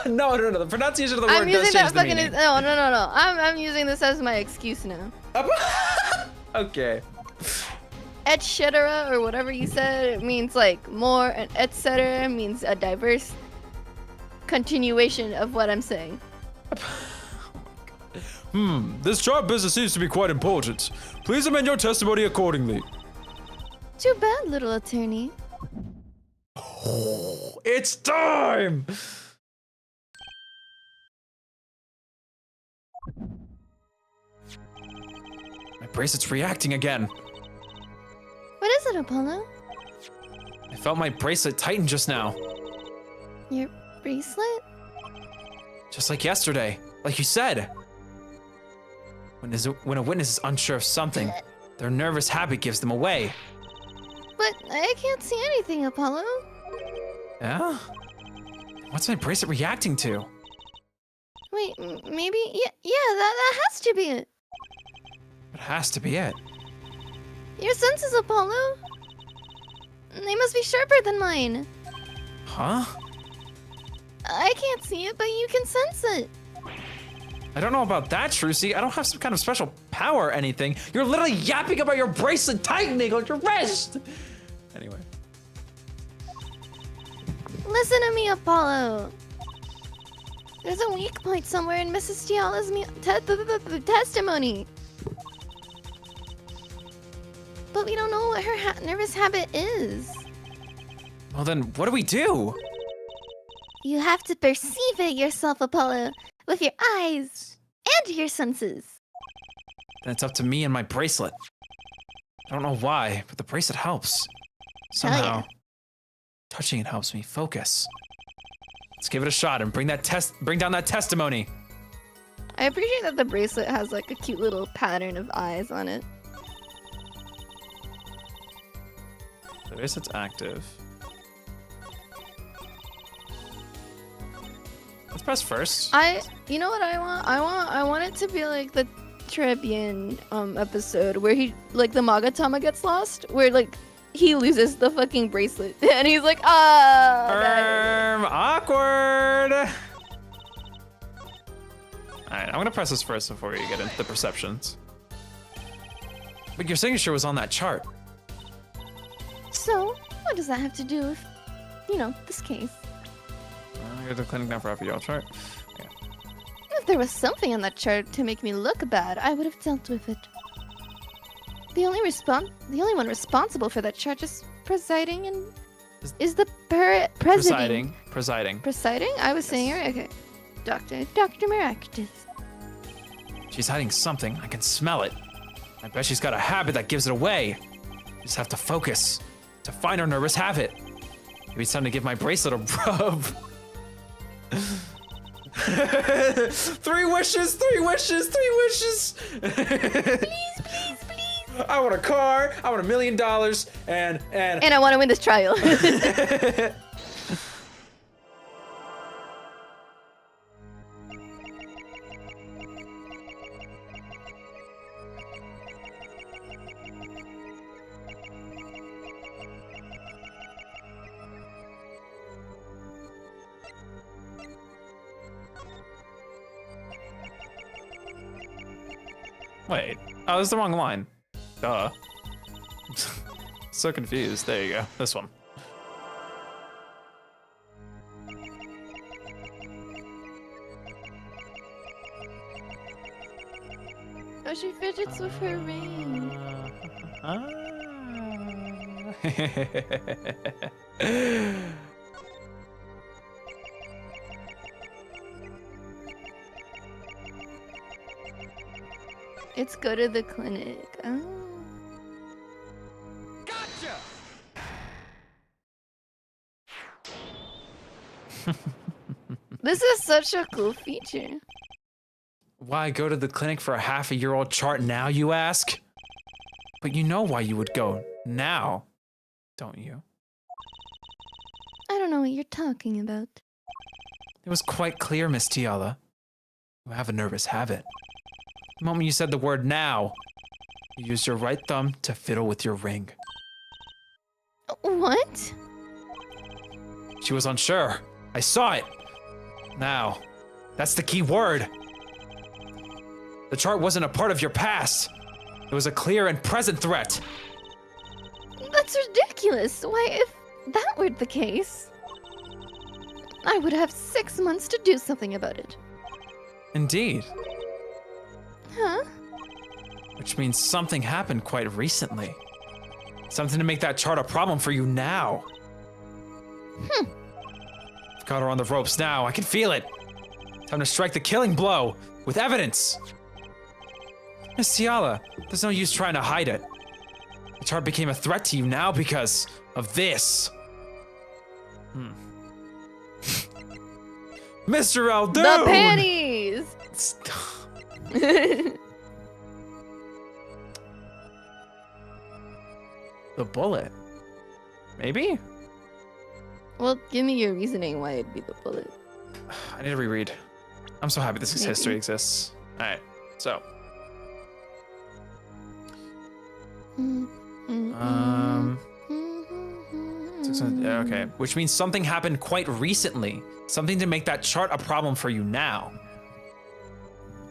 No. The pronunciation of the word I'm does using change that the fucking. meaning. No. I'm using this as my excuse now. Okay. Et cetera, or whatever you said, it means like more, and et cetera means a diverse continuation of what I'm saying. This chart business seems to be quite important. Please amend your testimony accordingly. Too bad, little attorney. It's time! My bracelet's reacting again. What is it, Apollo? I felt my bracelet tighten just now. Your bracelet? Just like yesterday. Like you said. When a witness is unsure of something, their nervous habit gives them away. But I can't see anything, Apollo. Yeah? What's my bracelet reacting to? Wait, maybe? Yeah, that has to be it. It has to be it. Your senses, Apollo. They must be sharper than mine. Huh? I can't see it, but you can sense it. I don't know about that, Trucy. I don't have some kind of special power or anything. You're literally yapping about your bracelet tightening on your wrist. Anyway. Listen to me, Apollo. There's a weak point somewhere in Mrs. Tiala's testimony. But we don't know what her nervous habit is. Well then, what do we do? You have to perceive it yourself, Apollo, with your eyes and your senses. Then it's up to me and my bracelet. I don't know why, but the bracelet helps. Somehow, touching it helps me focus. Let's give it a shot and bring down that testimony. I appreciate that the bracelet has like a cute little pattern of eyes on it. The bracelet's active. Let's press first. You know what I want? I want it to be like the Tribune episode where he like the Magatama gets lost, where like he loses the fucking bracelet and he's like, Awkward. Alright, I'm gonna press this first before we get into the perceptions. But your signature was on that chart. So, what does that have to do with, this case? I go to the clinic now for half your chart. Yeah. If there was something on that chart to make me look bad, I would have dealt with it. The only one responsible for that chart is presiding and is the president. Presiding. Presiding? I was saying it. Okay. Dr. Meraktis. She's hiding something. I can smell it. I bet she's got a habit that gives it away. Just have to focus to find her nervous habit. Maybe it's time to give my bracelet a rub. 3 wishes. Please. I want a car. I want $1 million, and I want to win this trial. Wait. Oh, this is the wrong line. Duh. So confused. There you go. This one. Oh, she fidgets with her ring. It's go to the clinic. Oh. Gotcha! This is such a cool feature. Why go to the clinic for a half-a-year-old chart now, you ask? But you know why you would go now, don't you? I don't know what you're talking about. It was quite clear, Miss Tiala. You have a nervous habit. The moment you said the word now, You used your right thumb to fiddle with your ring. What? She was unsure. I saw it. Now, that's the key word. The chart wasn't a part of your past. It was a clear and present threat. That's ridiculous. Why, if that were the case, I would have 6 months to do something about it. Indeed. Huh? Which means something happened quite recently. Something to make that chart a problem for you now. I've got her on the ropes now. I can feel it. Time to strike the killing blow with evidence. Miss Tiala, there's no use trying to hide it. The chart became a threat to you now because of this. Mr. Aldoon! The panties! The bullet. Maybe? Well, give me your reasoning why it'd be the bullet. I need to reread. I'm so happy this Maybe. history exists. Alright, so. Yeah, okay. Which means something happened quite recently. Something to make that chart a problem for you now.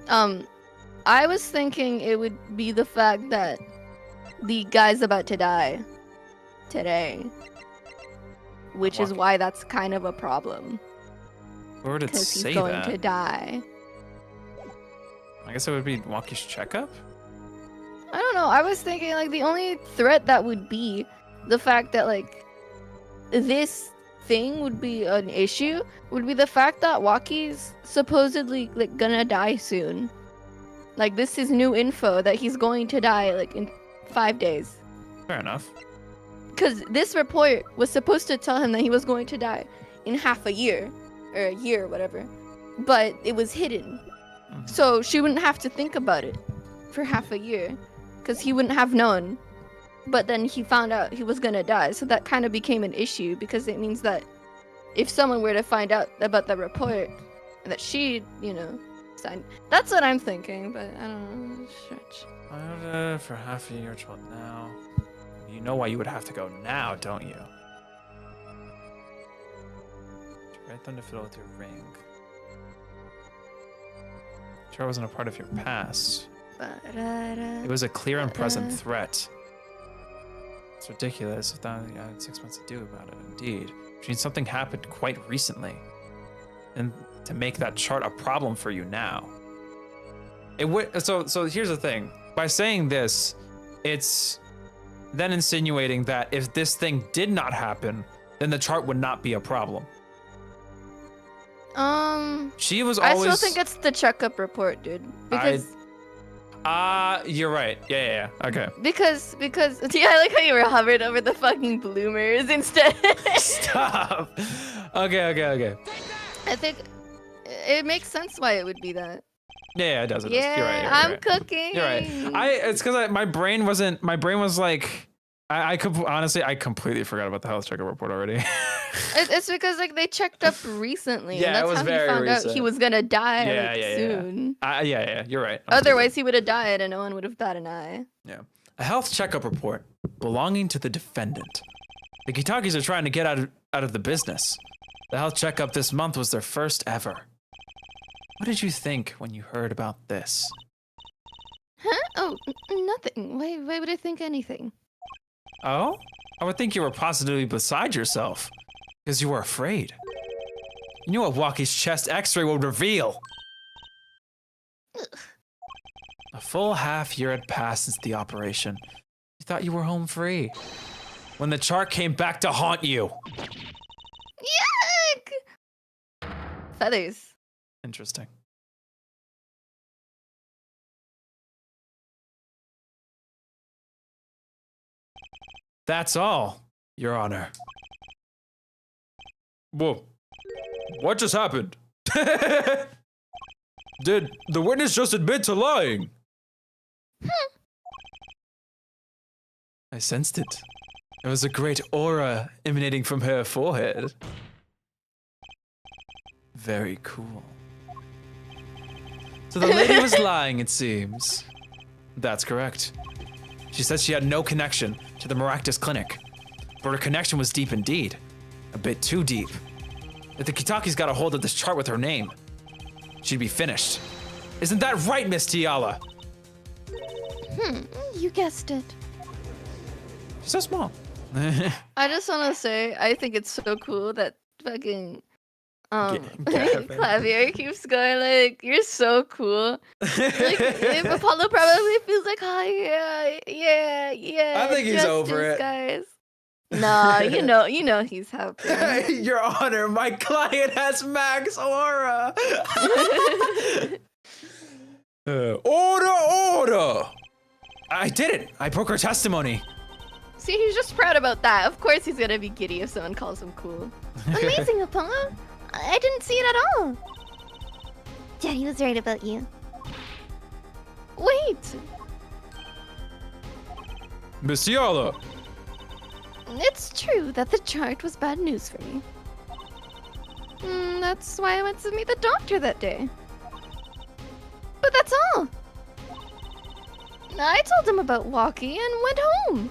I was thinking it would be the fact that the guy's about to die today. Which is why that's kind of a problem. Where would it Because say he's going that? to die. I guess it would be Walkie's checkup? I don't know. I was thinking like the only threat that would be the fact that like this thing would be an issue would be the fact that Walkie's supposedly like gonna die soon. Like this is new info that he's going to die like in 5 days. Fair enough. Because this report was supposed to tell him that he was going to die in half a year or a year, whatever, but it was hidden. So she wouldn't have to think about it for half a year because he wouldn't have known. But then he found out he was gonna die, so that kind of became an issue because it means that if someone were to find out about the report that she, signed, that's what I'm thinking. But I don't know. Stretch. For half a year till now. You know why you would have to go now, don't you? Right thumb to fiddle with your ring. Sure wasn't a part of your past. It was a clear and present threat. It's ridiculous without you had 6 months to do about it, indeed. Which means something happened quite recently. And to make that chart a problem for you now. It would so here's the thing. By saying this, it's then insinuating that if this thing did not happen, then the chart would not be a problem. She was always. I still think it's the checkup report, dude. Because. You're right. Yeah. Okay. Because yeah, I like how you were hovered over the fucking bloomers instead. Stop. Okay. I think it makes sense why it would be that. Yeah, it does. Yeah, You're right. I'm cooking. You're right. It's because my brain was like, I completely forgot about the health checkup report already. It's because like they checked up recently. Yeah, and that's it was how very he found recent. out he was gonna die Yeah. soon. Yeah. You're right. Otherwise, he would have died, and no one would have bat an eye. Yeah. A health checkup report belonging to the defendant. The Kitakis are trying to get out of the business. The health checkup this month was their first ever. What did you think when you heard about this? Huh? Oh, nothing. Why would I think anything? Oh? I would think you were positively beside yourself. Because you were afraid. You knew what Walkie's chest x-ray would reveal. A full half year had passed since the operation. You thought you were home free. When the chart came back to haunt you. Yuck! Feathers. Interesting. That's all, Your Honor. Whoa. What just happened? Did the witness just admit to lying? I sensed it. There was a great aura emanating from her forehead. Very cool. So the lady was lying, it seems. That's correct. She said she had no connection to the Meraktis Clinic. But her connection was deep indeed. A bit too deep. If the Kitaki's got a hold of this chart with her name, she'd be finished. Isn't that right, Miss Tiala? You guessed it. She's so small. I just want to say, I think it's so cool that fucking Gavin. Clavier keeps going like, you're so cool. Like, if Apollo probably feels like, oh yeah. I think he's over it. Guys. Nah, you know he's happy. Your Honor, my client has max aura. Order! I did it. I broke her testimony. See, he's just proud about that. Of course he's gonna be giddy if someone calls him cool. Amazing, Apollo. I didn't see it at all. Daddy was right about you. Wait, Miss Tiala, It's true that the chart was bad news for me. That's why I went to meet the doctor that day. But that's all. I told him about walking and went home.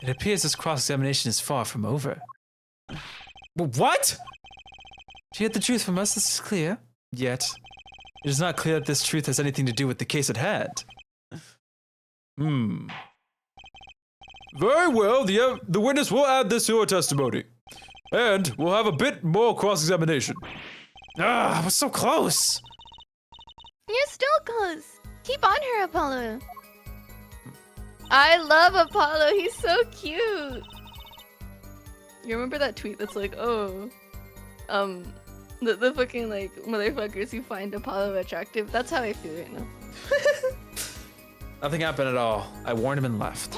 It appears this cross-examination is far from over. What? She hid the truth from us, this is clear. Yet, it is not clear that this truth has anything to do with the case at hand. very well, the witness will add this to her testimony. And we'll have a bit more cross-examination. Ah, I was so close. You're still close. Keep on her, Apollo. I love Apollo. He's so cute. You remember that tweet that's like, oh, the fucking like motherfuckers who find Apollo attractive. That's how I feel right now. Nothing happened at all. I warned him and left.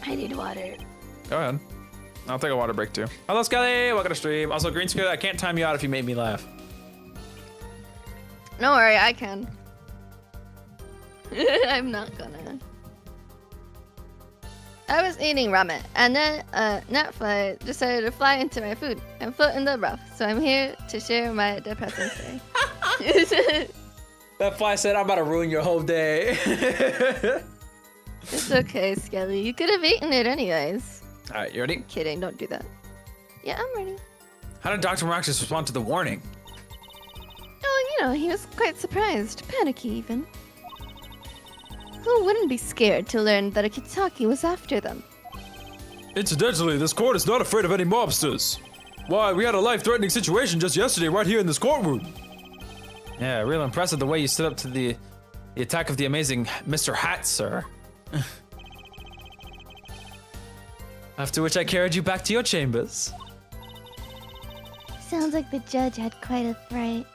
I need water. Go ahead. I'll take a water break too. Hello, Skelly. Welcome to stream. Also, Green Scooter, I can't time you out if you made me laugh. Don't worry, I can. I'm not gonna. I was eating ramen, and then a netfly decided to fly into my food and float in the rough. So I'm here to share my depressing story. That fly said, I'm about to ruin your whole day. It's okay, Skelly. You could have eaten it anyways. All right, you ready? Kidding, don't do that. Yeah, I'm ready. How did Dr. Meraktis respond to the warning? Oh, he was quite surprised, panicky even. Who wouldn't be scared to learn that a Kitaki was after them? Incidentally, this court is not afraid of any mobsters. Why, we had a life-threatening situation just yesterday right here in this courtroom. Yeah, real impressive the way you stood up to the attack of the amazing Mr. Hat, sir. After which I carried you back to your chambers. Sounds like the judge had quite a fright.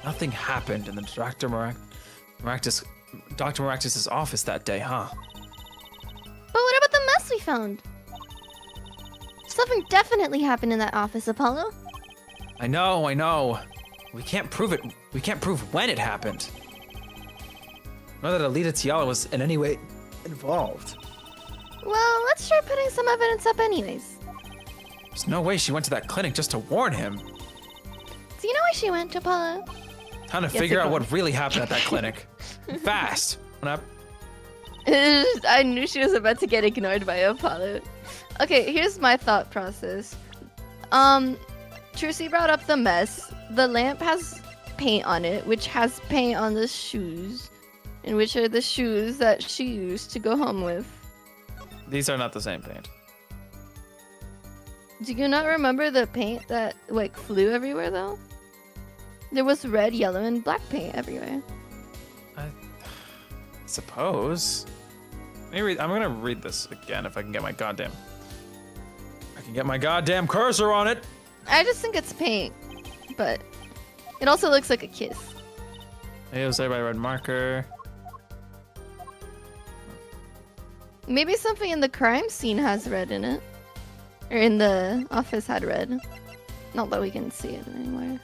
Nothing happened in the Dr. Meraktis' office that day, huh? But what about the mess we found? Something definitely happened in that office, Apollo. I know. We can't prove it. We can't prove when it happened. Nor that Alita Tiala was in any way involved. Well, let's try putting some evidence up anyways. There's no way she went to that clinic just to warn him. Do you know where she went, Apollo? Time to figure out what really happened at that clinic. Fast. What up? I knew she was about to get ignored by Apollo. Okay, here's my thought process. Trucy brought up the mess. The lamp has paint on it, which has paint on the shoes, and which are the shoes that she used to go home with. These are not the same paint. Do you not remember the paint that like flew everywhere though? There was red, yellow, and black paint everywhere. I suppose. I'm gonna read this again if I can get my goddamn. I can get my goddamn cursor on it. I just think it's paint, but it also looks like a kiss. It was there by red marker. Maybe something in the crime scene has red in it. Or in the office had red. Not that we can see it anywhere.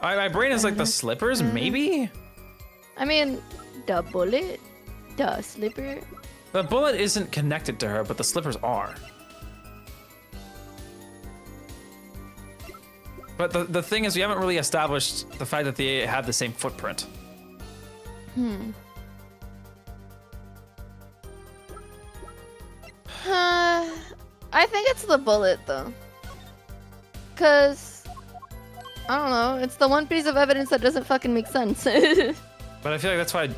My brain is like the slippers, maybe? I mean, the bullet, the slipper. The bullet isn't connected to her, but the slippers are. But the thing is, we haven't really established the fact that they have the same footprint. I think it's the bullet though. Cause I don't know, it's the one piece of evidence that doesn't fucking make sense. But I feel like that's why.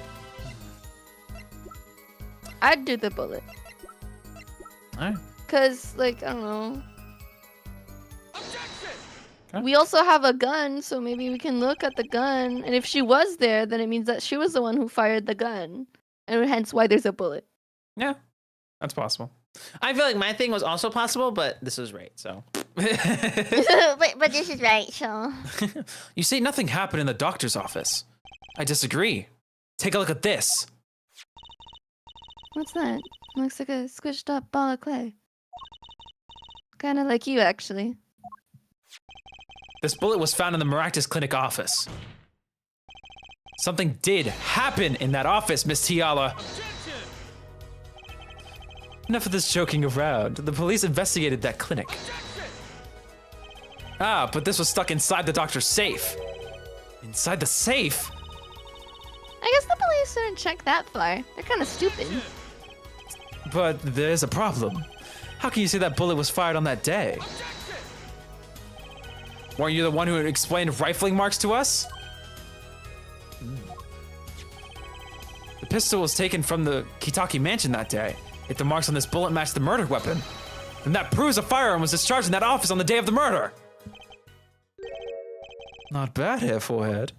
I'd do the bullet. Alright. Cause like, I don't know. Okay. We also have a gun, so maybe we can look at the gun. And if she was there, then it means that she was the one who fired the gun. And hence why there's a bullet. Yeah, that's possible. I feel like my thing was also possible, but this was right, so. but this is right, so. You say nothing happened in the doctor's office. I disagree. Take a look at this. What's that? Looks like a squished up ball of clay. Kinda like you, actually. This bullet was found in the Meraktis Clinic office. Something did happen in that office, Miss Tiala. Enough of this joking around. The police investigated that clinic. Ah, but this was stuck inside the doctor's safe. Inside the safe? I guess the police didn't check that far. They're kinda stupid. But there's a problem. How can you say that bullet was fired on that day? Weren't you the one who explained rifling marks to us? The pistol was taken from the Kitaki mansion that day. If the marks on this bullet match the murder weapon, then that proves a firearm was discharged in that office on the day of the murder. Not bad, hair forehead.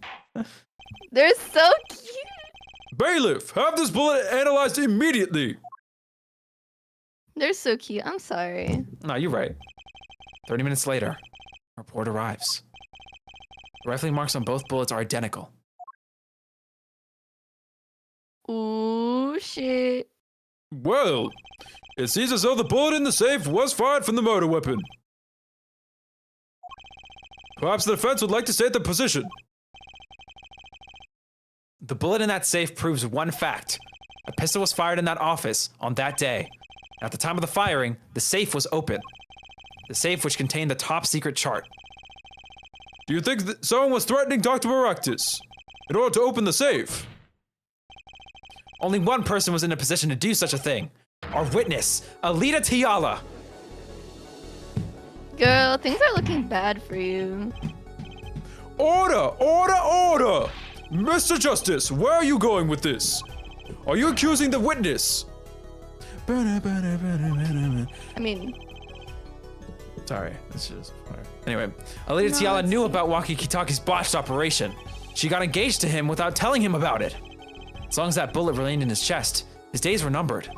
They're so cute. Bailiff, have this bullet analyzed immediately. They're so cute. I'm sorry. No, you're right. 30 minutes later, report arrives. The rifling marks on both bullets are identical. Ooh, shit. Well, it seems as though the bullet in the safe was fired from the murder weapon. Perhaps the defense would like to state the position. The bullet in that safe proves one fact. A pistol was fired in that office on that day. At the time of the firing, the safe was open. The safe which contained the top secret chart. Do you think that someone was threatening Dr. Meraktis in order to open the safe? Only one person was in a position to do such a thing. Our witness, Alita Tiala. Girl, things are looking bad for you. Order! Order! Order! Mr. Justice, where are you going with this? Are you accusing the witness? I mean, Sorry, this is fire. Anyway, Alita Tiala knew about Waki Kitaki's botched operation. She got engaged to him without telling him about it. As long as that bullet remained in his chest, his days were numbered.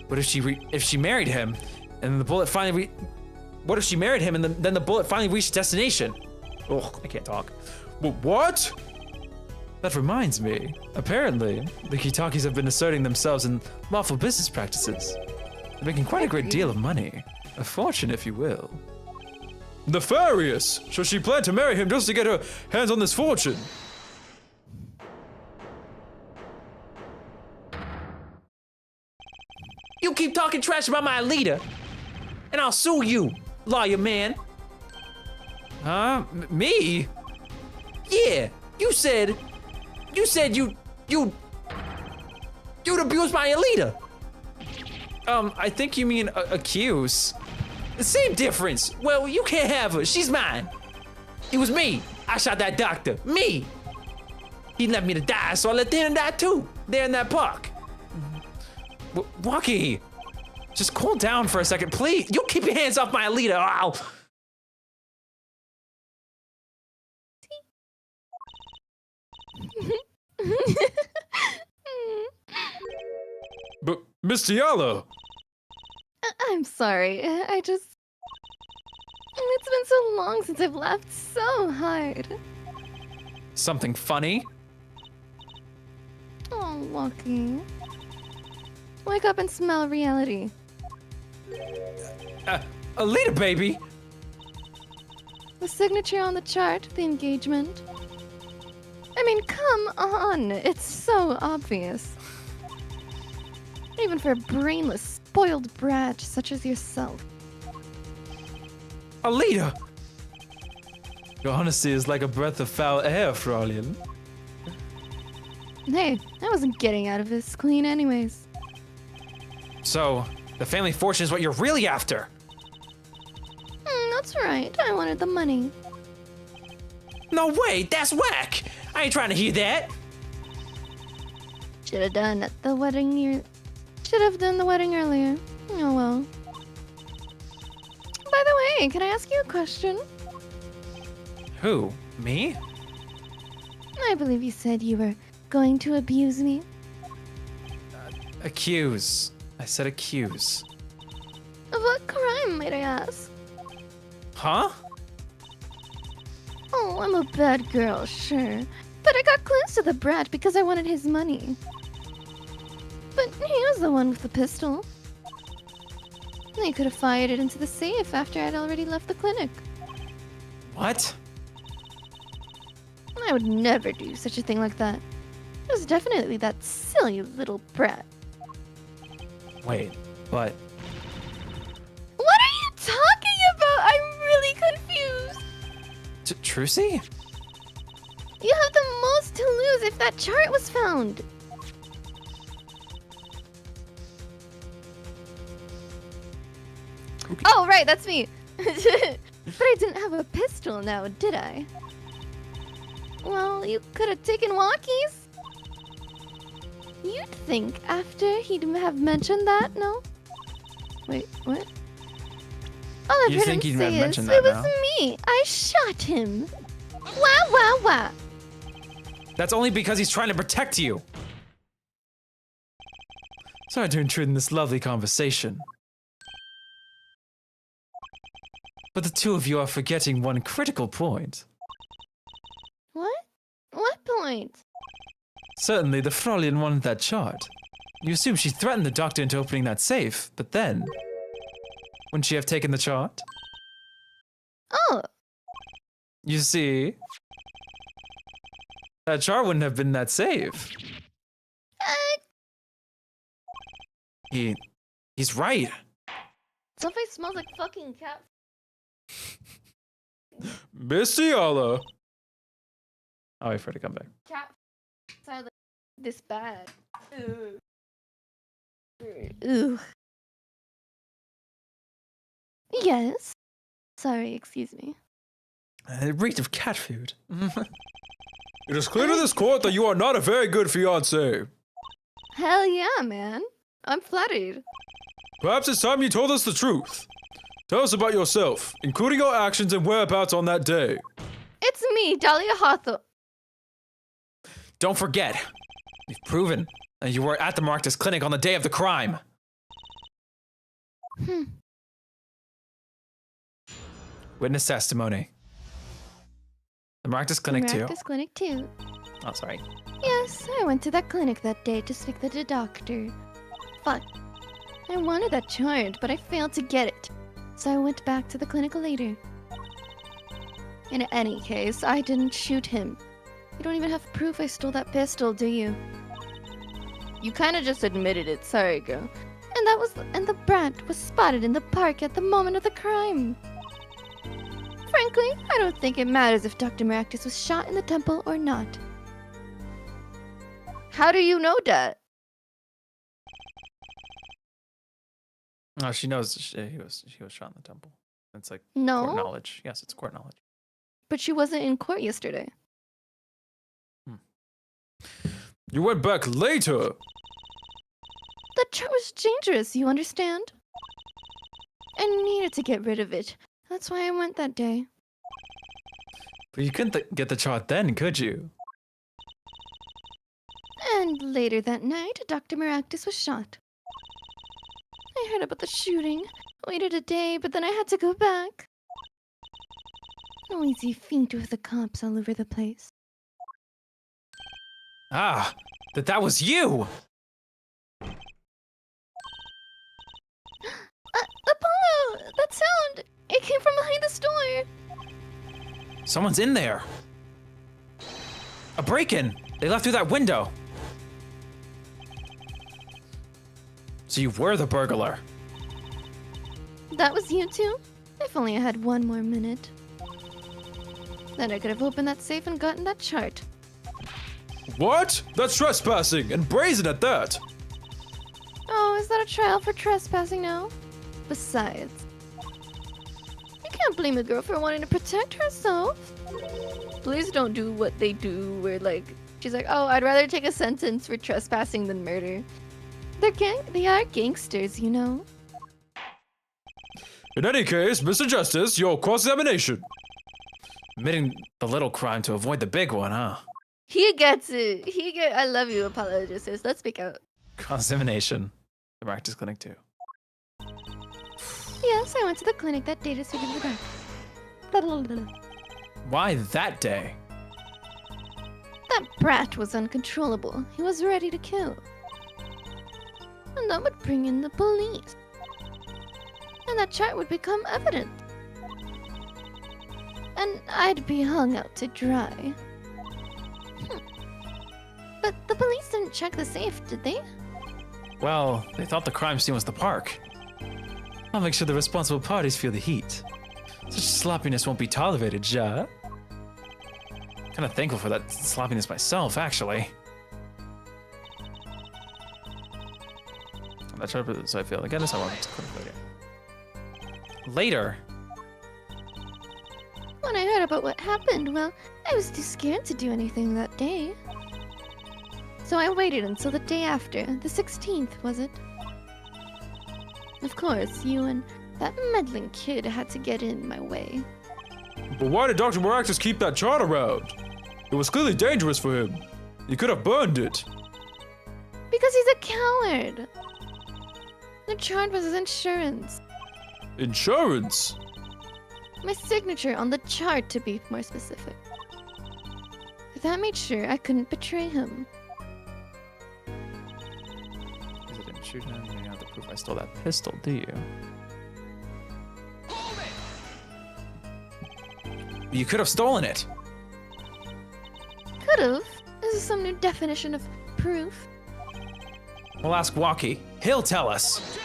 But if she married him, and the bullet finally what if she married him and then the bullet finally reached destination? Ugh, I can't talk. What? That reminds me. Apparently, the Kitakis have been asserting themselves in lawful business practices. They're making quite a great deal of money. A fortune, if you will. Nefarious! So she planned to marry him just to get her hands on this fortune. You keep talking trash about my leader, and I'll sue you, lawyer man. Me? Yeah, you said you'd abuse my leader. I think you mean accuse. The same difference. Well, you can't have her. She's mine. It was me. I shot that doctor. Me. He left me to die, so I let him die too. There in that park. Waki, just cool down for a second, please. You keep your hands off my leader. Ow. But, Miss Tiala, I'm sorry. It's been so long since I've laughed so hard. Something funny? Oh, Lucky. Wake up and smell reality. Alita, baby. The signature on the chart, the engagement. I mean, come on. It's so obvious. Even for a brainless, spoiled brat such as yourself. Alita! Your honesty is like a breath of foul air, Fraulein. Hey, I wasn't getting out of this clean anyways. So, the family fortune is what you're really after. That's right. I wanted the money. No way, that's whack. I ain't trying to hear that. Should have done the wedding earlier. Oh well. By the way, can I ask you a question? Who? Me? I believe you said you were going to abuse me. Accuse. I said accuse. Of what crime, might I ask? Huh? Oh, I'm a bad girl, sure. But I got close to the brat because I wanted his money. But he was the one with the pistol. He could have fired it into the safe after I'd already left the clinic. What? I would never do such a thing like that. It was definitely that silly little brat. Wait, but... What are you talking about? I'm really confused. Trucy? You have the most to lose if that chart was found. Oh, right, that's me. But I didn't have a pistol now, did I? Well, you could have taken walkies. You'd think after he'd have mentioned that, no? Wait, what? All I've You heard think him he'd say have is, mentioned it that was now? me. I shot him. Wah, wah, wah. That's only because he's trying to protect you. Sorry to intrude in this lovely conversation. But the two of you are forgetting one critical point. What? What point? Certainly, the Fraulein wanted that chart. You assume she threatened the doctor into opening that safe, but then... Wouldn't she have taken the chart? Oh, You see... That chart wouldn't have been that safe. He's right. something smells like fucking cat. Misty Allah. I'll wait for her to come back. Cat sounds like this bad. Ooh. Yes. Sorry, excuse me. It reeked of cat food. It is clear to this court that you are not a very good fiancé. Hell yeah, man. I'm flattered. Perhaps it's time you told us the truth. Tell us about yourself, including your actions and whereabouts on that day. It's me, Dahlia Hawthorne. Don't forget, you've proven that you were at the Meraktis Clinic on the day of the crime. Witness testimony. The Meraktis Clinic too. Meraktis Clinic too. Oh, sorry. Yes, I went to that clinic that day to speak to the doctor. Fuck. I wanted that chart, but I failed to get it. So I went back to the clinic later. In any case, I didn't shoot him. You don't even have proof I stole that pistol, do you? You kinda just admitted it, sorry girl. And the brat was spotted in the park at the moment of the crime. Frankly, I don't think it matters if Dr. Meraktis was shot in the temple or not. How do you know that? Oh, she knows he was shot in the temple. It's like No. court knowledge. Yes, it's court knowledge. But she wasn't in court yesterday. You went back later. The chart was dangerous, you understand? I needed to get rid of it. That's why I went that day. But you couldn't get the chart then, could you? And later that night, Dr. Meraktis was shot. I heard about the shooting, waited a day, but then I had to go back. Noisy fiend with the cops all over the place. Ah, that was you! Apollo! That sound! It came from behind the store! Someone's in there. A break-in! They left through that window! So you were the burglar. That was you two? If only I had one more minute. Then I could have opened that safe and gotten that chart. What? That's trespassing, and brazen at that. Oh, is that a trial for trespassing now? Besides, you can't blame a girl for wanting to protect herself. Please don't do what they do where, like, she's like, oh, I'd rather take a sentence for trespassing than murder. They are gangsters, you know? In any case, Mr. Justice, your cross-examination. Admitting the little crime to avoid the big one, huh? He gets it. I love you, apologists. Let's speak out. Cross-examination. The Meraktis Clinic too. Yes, I went to the clinic that day to see the back. Why that day? That brat was uncontrollable. He was ready to kill. And that would bring in the police. And that chart would become evident. And I'd be hung out to dry. But the police didn't check the safe, did they? Well, they thought the crime scene was the park. I'll make sure the responsible parties feel the heat. Such sloppiness won't be tolerated, ja? Kinda thankful for that sloppiness myself, actually. I'm not sure, so I feel. Again, this I want to click later. Later? When I heard about what happened, well, I was too scared to do anything that day. So I waited until the day after, the 16th, was it? Of course, you and that meddling kid had to get in my way. But why did Dr. Meraktis keep that chart around? It was clearly dangerous for him. He could have burned it. Because he's a coward. The chart was his insurance. Insurance? My signature on the chart, to be more specific. That made sure I couldn't betray him. Because I didn't shoot him, you don't have to prove I stole that pistol, do you? You could have stolen it. Could've? This is some new definition of proof. We'll ask Waki. He'll tell us.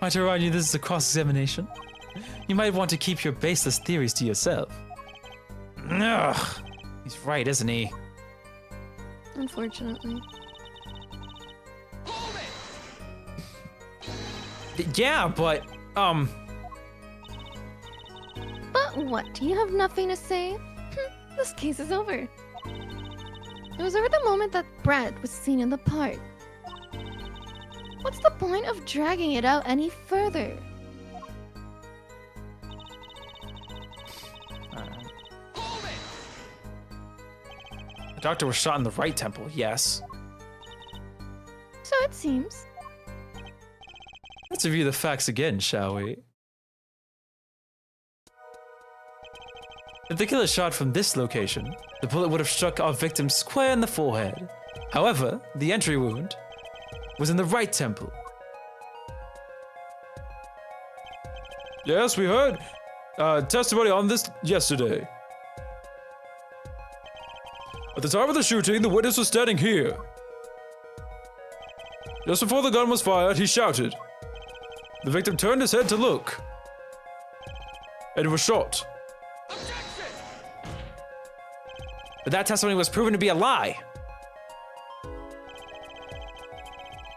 Might I remind you this is a cross-examination? You might want to keep your baseless theories to yourself. Ugh. He's right, isn't he? Unfortunately. Yeah, but, But what? You have nothing to say? This case is over. It was over the moment that Brad was seen in the park. What's the point of dragging it out any further? The doctor was shot in the right temple, yes. So it seems. Let's review the facts again, shall we? If the killer shot from this location, the bullet would have struck our victim square in the forehead. However, the entry wound was in the right temple. Yes, we heard testimony on this yesterday. At the time of the shooting, the witness was standing here. Just before the gun was fired, he shouted. The victim turned his head to look, and was shot. But that testimony was proven to be a lie.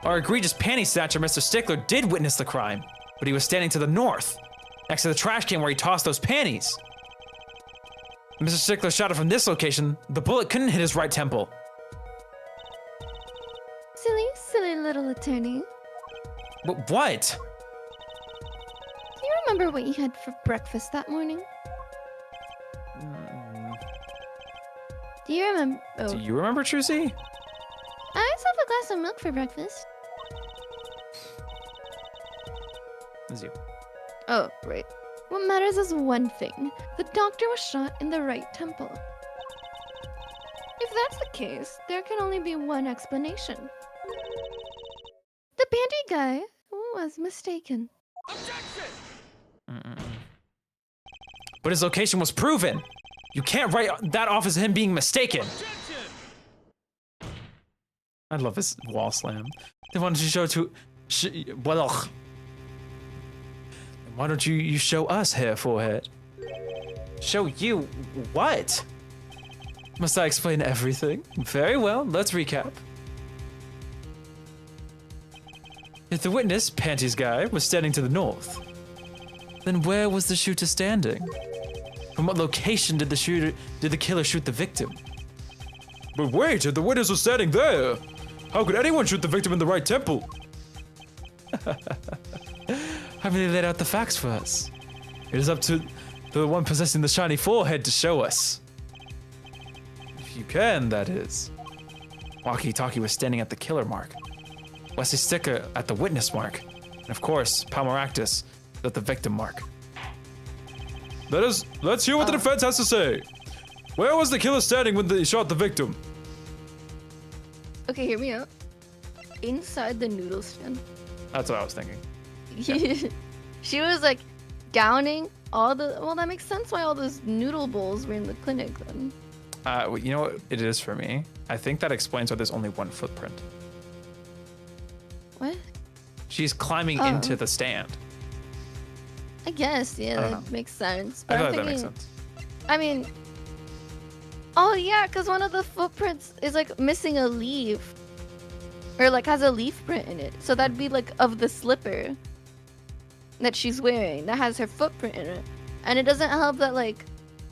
Our egregious panty snatcher, Mr. Stickler, did witness the crime, but he was standing to the north, next to the trash can where he tossed those panties. Mr. Stickler shot it from this location. The bullet couldn't hit his right temple. Silly little attorney. What? Do you remember what you had for breakfast that morning? Do you remember? Oh, Do you remember, Trucy? I always have a glass of milk for breakfast. It's you. Oh, right. What matters is one thing. The doctor was shot in the right temple. If that's the case, there can only be one explanation. The panty guy was mistaken. But his location was proven. You can't write that off as him being mistaken. I love this wall slam. Then why don't you show to... Well, why don't you show us here, forehead? Show you what? Must I explain everything? Very well, let's recap. If the witness, Panties Guy, was standing to the north, then where was the shooter standing? From what location did the killer shoot the victim? But wait, if the witness was standing there, how could anyone shoot the victim in the right temple? Have they laid out the facts for us? It is up to the one possessing the shiny forehead to show us. If you can, that is. Walkie-talkie was standing at the killer mark. Wesley Sticker at the witness mark. And of course, Meraktis at the victim mark. Let's hear what the defense has to say. Where was the killer standing when they shot the victim? Okay, hear me out. Inside the noodle stand. That's what I was thinking. She was like gowning all the. Well, that makes sense why all those noodle bowls were in the clinic then. You know what it is for me? I think that explains why there's only one footprint. What? She's climbing into the stand. I guess, yeah, I don't that know. makes sense. I But feel I'm like that makes thinking, sense. I mean, oh yeah, because one of the footprints is like missing a leaf, or like has a leaf print in it. So that'd be like of the slipper that she's wearing that has her footprint in it, and it doesn't help that like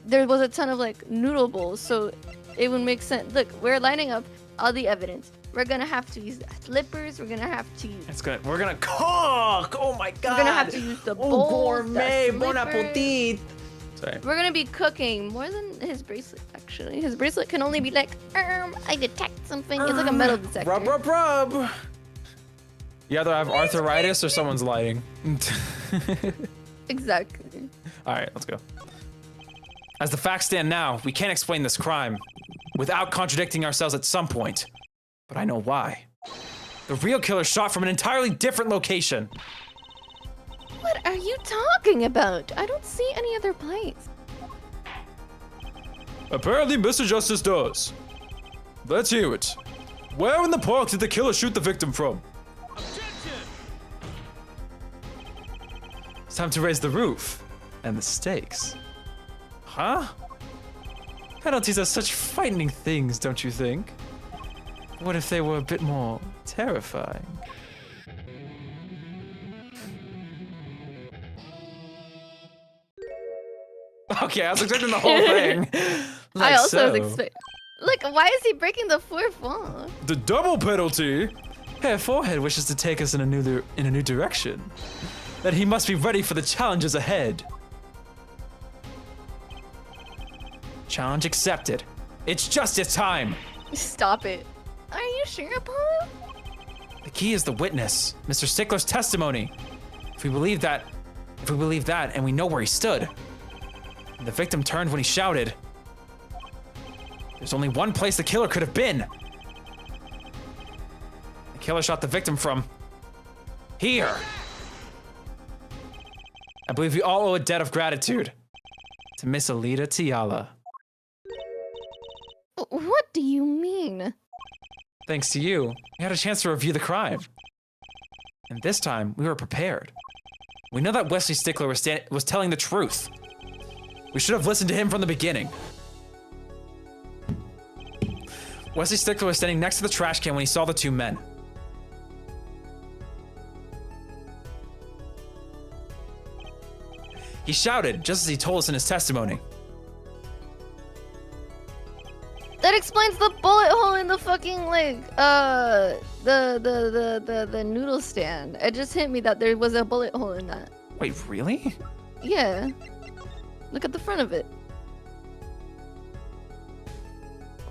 there was a ton of like noodle bowls, so it would make sense. Look, we're lining up all the evidence. We're gonna have to use the slippers. We're gonna have to use. We're gonna cook. Oh my god. We're gonna have to use the bowls, gourmet, the bon slippers. appetit. Sorry. We're gonna be cooking more than his bracelet, actually. His bracelet can only be like, I detect something. It's like a metal detector. Rub, rub, rub. You either have arthritis or someone's lying. Exactly. All right, let's go. As the facts stand now, we can't explain this crime without contradicting ourselves at some point. But I know why. The real killer shot from an entirely different location. What are you talking about? I don't see any other place. Apparently, Mr. Justice does. Let's hear it. Where in the park did the killer shoot the victim from? It's time to raise the roof and the stakes. Huh? Penalties are such frightening things, don't you think? What if they were a bit more terrifying? Okay, I was expecting the whole thing. I also so. was expecting. Look, why is he breaking the fourth wall? The double penalty? Herr Forehead wishes to take us in a new direction. That he must be ready for the challenges ahead. Challenge accepted. It's justice time. Stop it. Are you sure, Apollo? The key is the witness, Mr. Stickler's testimony. If we believe that, and we know where he stood, and the victim turned when he shouted, there's only one place the killer could have been. The killer shot the victim from here. I believe we all owe a debt of gratitude to Miss Alita Tiala. What do you mean? Thanks to you, we had a chance to review the crime. And this time, we were prepared. We know that Wesley Stickler was telling the truth. We should have listened to him from the beginning. Wesley Stickler was standing next to the trash can when he saw the two men. He shouted, just as he told us in his testimony. That explains the bullet hole in the fucking like the noodle stand. It just hit me that there was a bullet hole in that. Wait, really? Yeah. Look at the front of it.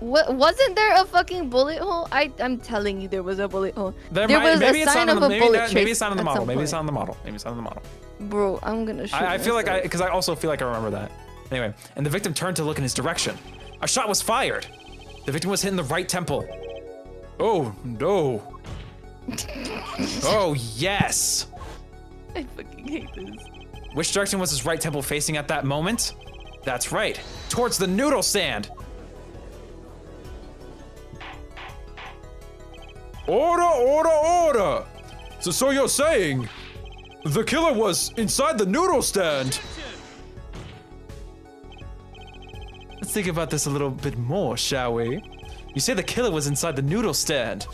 What, wasn't there a fucking bullet hole? I'm telling you, there was a bullet hole. There was maybe a it's sign not of on a the, bullet maybe trace it's not on the at model. some Maybe it's point. not on the model. Maybe it's not on the model. Bro, I'm gonna shoot. I feel like myself. because I also feel like I remember that. Anyway, and the victim turned to look in his direction. A shot was fired. The victim was hit in the right temple. Oh, no. Oh, yes. I fucking hate this. Which direction was his right temple facing at that moment? That's right, towards the noodle stand. Order, order, order! So you're saying the killer was inside the noodle stand? Let's think about this a little bit more, shall we? You say the killer was inside the noodle stand,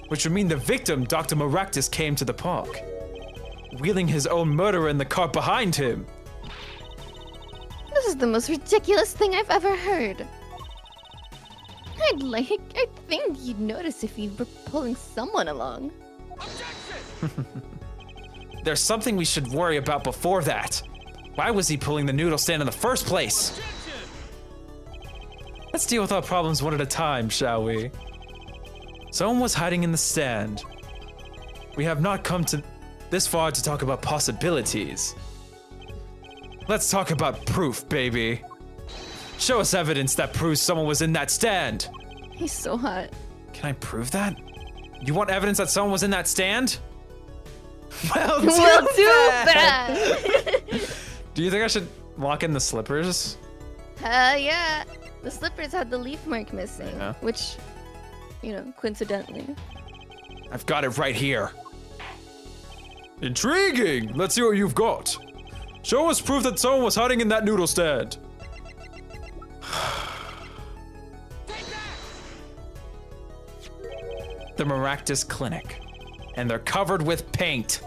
which would mean the victim, Dr. Meraktis, came to the park, wheeling his own murderer in the cart behind him. This is the most ridiculous thing I've ever heard. I think you'd notice if you were pulling someone along. There's something we should worry about before that. Why was he pulling the noodle stand in the first place? Let's deal with our problems one at a time, shall we? Someone was hiding in the stand. We have not come to this far to talk about possibilities. Let's talk about proof, baby. Show us evidence that proves someone was in that stand. He's so hot. Can I prove that? You want evidence that someone was in that stand? Well, Too bad. Do you think I should lock in the slippers? Yeah. The slippers had the leaf mark missing, Yeah. which, coincidentally. I've got it right here. Intriguing! Let's see what you've got. Show us proof that someone was hiding in that noodle stand. The Meraktis Clinic. And they're covered with paint.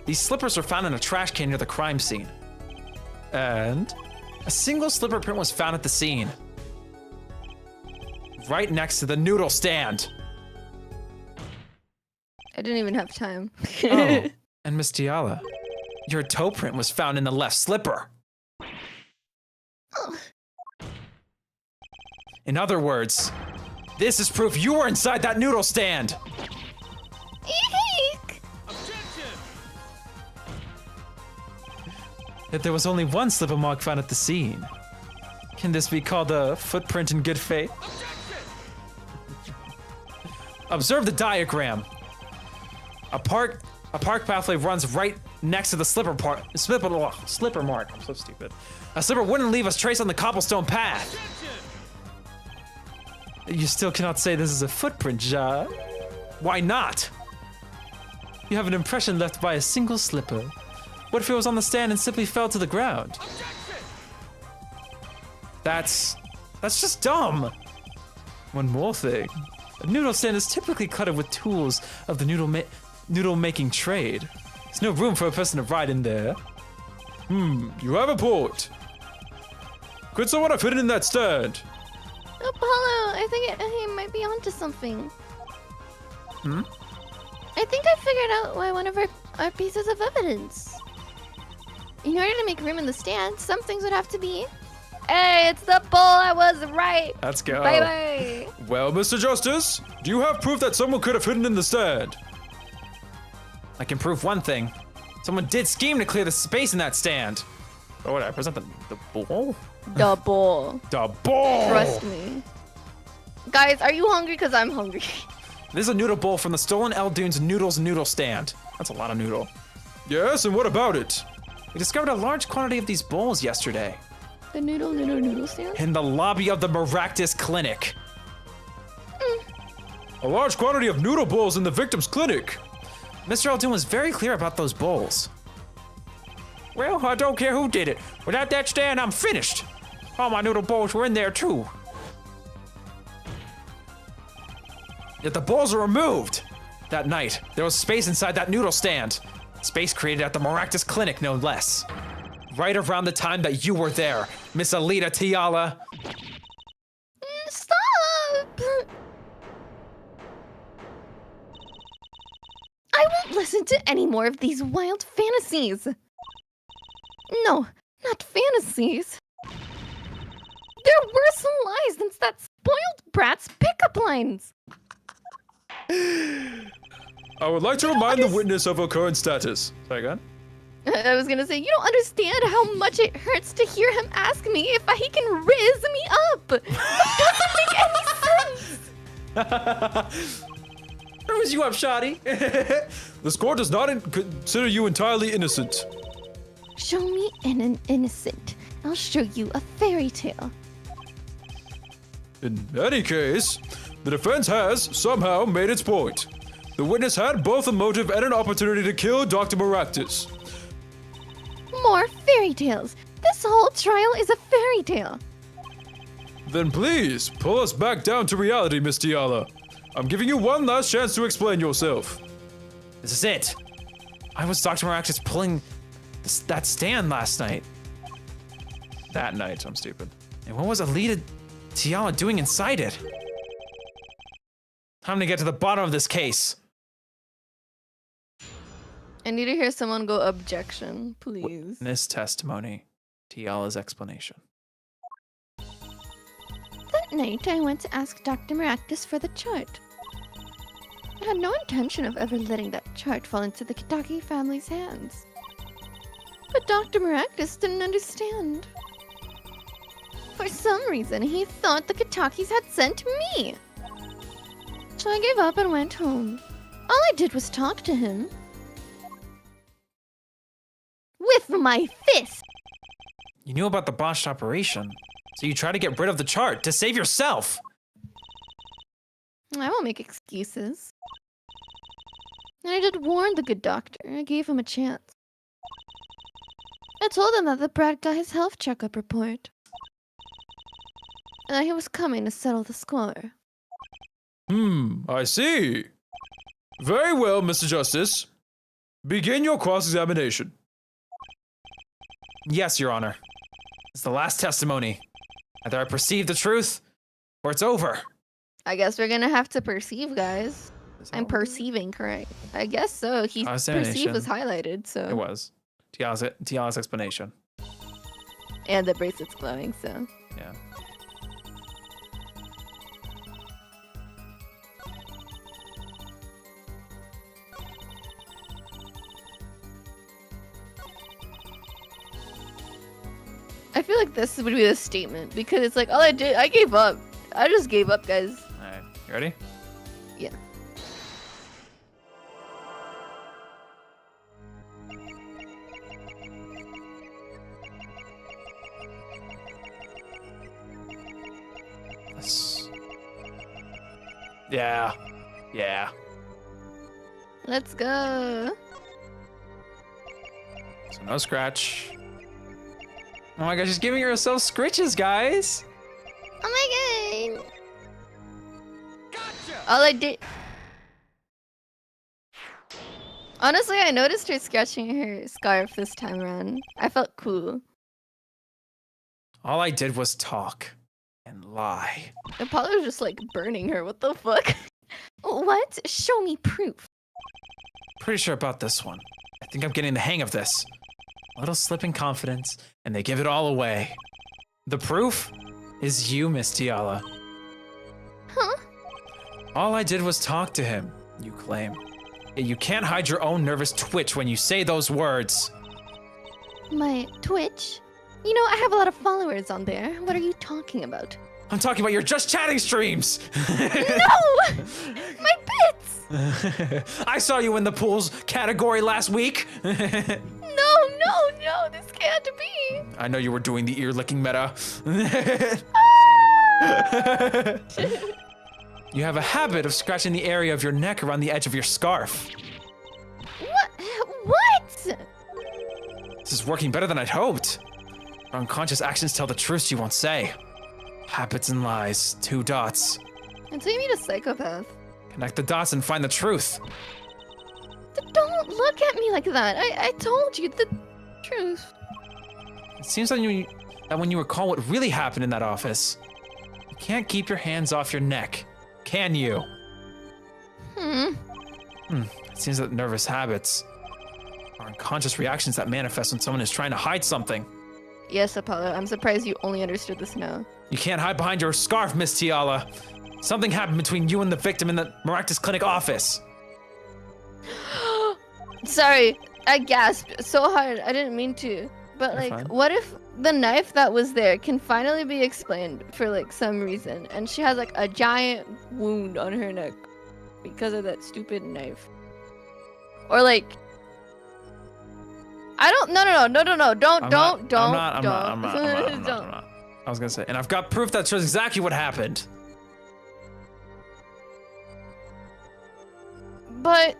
These slippers were found in a trash can near the crime scene. And a single slipper print was found at the scene. Right next to the noodle stand. I didn't even have time. Oh, and Miss Tiala, your toe print was found in the left slipper. In other words, this is proof you were inside that noodle stand. Eek! That there was only one slipper mark found at the scene. Can this be called a footprint in good faith? Observe the diagram. A park pathway runs right next to the slipper mark. I'm so stupid. A slipper wouldn't leave a trace on the cobblestone path. You still cannot say this is a footprint, Ja. Why not? You have an impression left by a single slipper. What if it was on the stand and simply fell to the ground? That's just dumb. One more thing. A noodle stand is typically cluttered with tools of the noodle making trade. There's no room for a person to ride in there. You have a point. Could someone have hidden in that stand? Apollo, I think he might be onto something. I think I figured out why one of our pieces of evidence. In order to make room in the stand, some things would have to be... Hey, it's the bull, I was right! Let's go. Bye-bye! Well, Mr. Justice, do you have proof that someone could have hidden in the stand? I can prove one thing. Someone did scheme to clear the space in that stand. Or would I present the bull? The bull. The bull! Trust me. Guys, are you hungry? Because I'm hungry. This is a noodle bowl from the stolen El Dunes Noodles noodle stand. That's a lot of noodle. Yes, and what about it? We discovered a large quantity of these bowls yesterday The noodle stand? in the lobby of the Meraktis Clinic. A large quantity of noodle bowls in the victim's clinic. Mr. El Dune was very clear about those bowls. Well, I don't care who did it. Without that stand, I'm finished. All my noodle bowls were in there too. Yet the bowls were removed. That night, there was space inside that noodle stand. Space created at the Meraktis Clinic, no less. Right around the time that you were there, Miss Alita Tiala. Stop! I won't listen to any more of these wild fantasies. No, not fantasies. They're worse lies than that spoiled brat's pickup lines. I would like to remind the witness of her current status. Sorry, go on. I was gonna say, you don't understand how much it hurts to hear him ask me if he can riz me up. That doesn't make any sense. Who's you up, Shoddy? This court does not consider you entirely innocent. Show me an innocent, I'll show you a fairy tale. In any case, the defense has somehow made its point. The witness had both a motive and an opportunity to kill Dr. Meraktis. More fairy tales. This whole trial is a fairy tale. Then please, pull us back down to reality, Miss Tiala. I'm giving you one last chance to explain yourself. This is it. I was Dr. Meraktis pulling that stand last night. That night, I'm stupid. And what was Alita Tiala doing inside it? Time to get to the bottom of this case. I need to hear someone go objection, please. Witness testimony. Tiala's explanation. That night, I went to ask Dr. Meraktis for the chart. I had no intention of ever letting that chart fall into the Kitaki family's hands. But Dr. Meraktis didn't understand. For some reason, he thought the Kitakis had sent me. So I gave up and went home. All I did was talk to him. With my fist! You knew about the botched operation, so you tried to get rid of the chart to save yourself. I won't make excuses. And I did warn the good doctor. I gave him a chance. I told him that the brat got his health checkup report. And that he was coming to settle the score. I see. Very well, Mr. Justice. Begin your cross-examination. Yes, Your Honor. It's the last testimony. Either I perceive the truth, or it's over. I guess we're gonna have to perceive, guys. I'm perceiving correct. I guess so. He perceive was highlighted, so. It was. Tiala's explanation. And the bracelet's glowing, so. Yeah. I feel like this would be the statement because it's like all I did, I gave up. I just gave up, guys. Alright, you ready? Yeah. Yeah. Yeah. Let's go. So no scratch. Oh my gosh, she's giving herself scritches, guys. Oh my god. Gotcha. All I did. Honestly, I noticed her scratching her scarf this time around. I felt cool. All I did was talk and lie. Apollo was just like burning her. What the fuck? What? Show me proof. Pretty sure about this one. I think I'm getting the hang of this. A little slip in confidence, and they give it all away. The proof is you, Miss Tiala. Huh? All I did was talk to him, you claim. Yet you can't hide your own nervous twitch when you say those words. My Twitch? You know, I have a lot of followers on there. What are you talking about? I'm talking about your Just Chatting streams! No! My bits! I saw you in the pools category last week! No, this can't be. I know you were doing the ear-licking meta. You have a habit of scratching the area of your neck around the edge of your scarf. What? This is working better than I'd hoped. Your unconscious actions tell the truths you won't say. Habits and lies, 2 dots. And so you mean a psychopath? Connect the dots and find the truth. Don't look at me like that. I told you the truth. It seems that when you recall what really happened in that office, you can't keep your hands off your neck, can you? It seems that nervous habits are unconscious reactions that manifest when someone is trying to hide something. Yes, Apollo. I'm surprised you only understood this now. You can't hide behind your scarf, Miss Tiala. Something happened between you and the victim in the Meraktis Clinic office. Sorry, I gasped so hard. I didn't mean to. But You're like, fine. what if the knife that was there can finally be explained for like some reason, and she has like a giant wound on her neck because of that stupid knife? Or like, I don't. No. Don't. I'm Don't. not. I was gonna say, and I've got proof that shows exactly what happened. But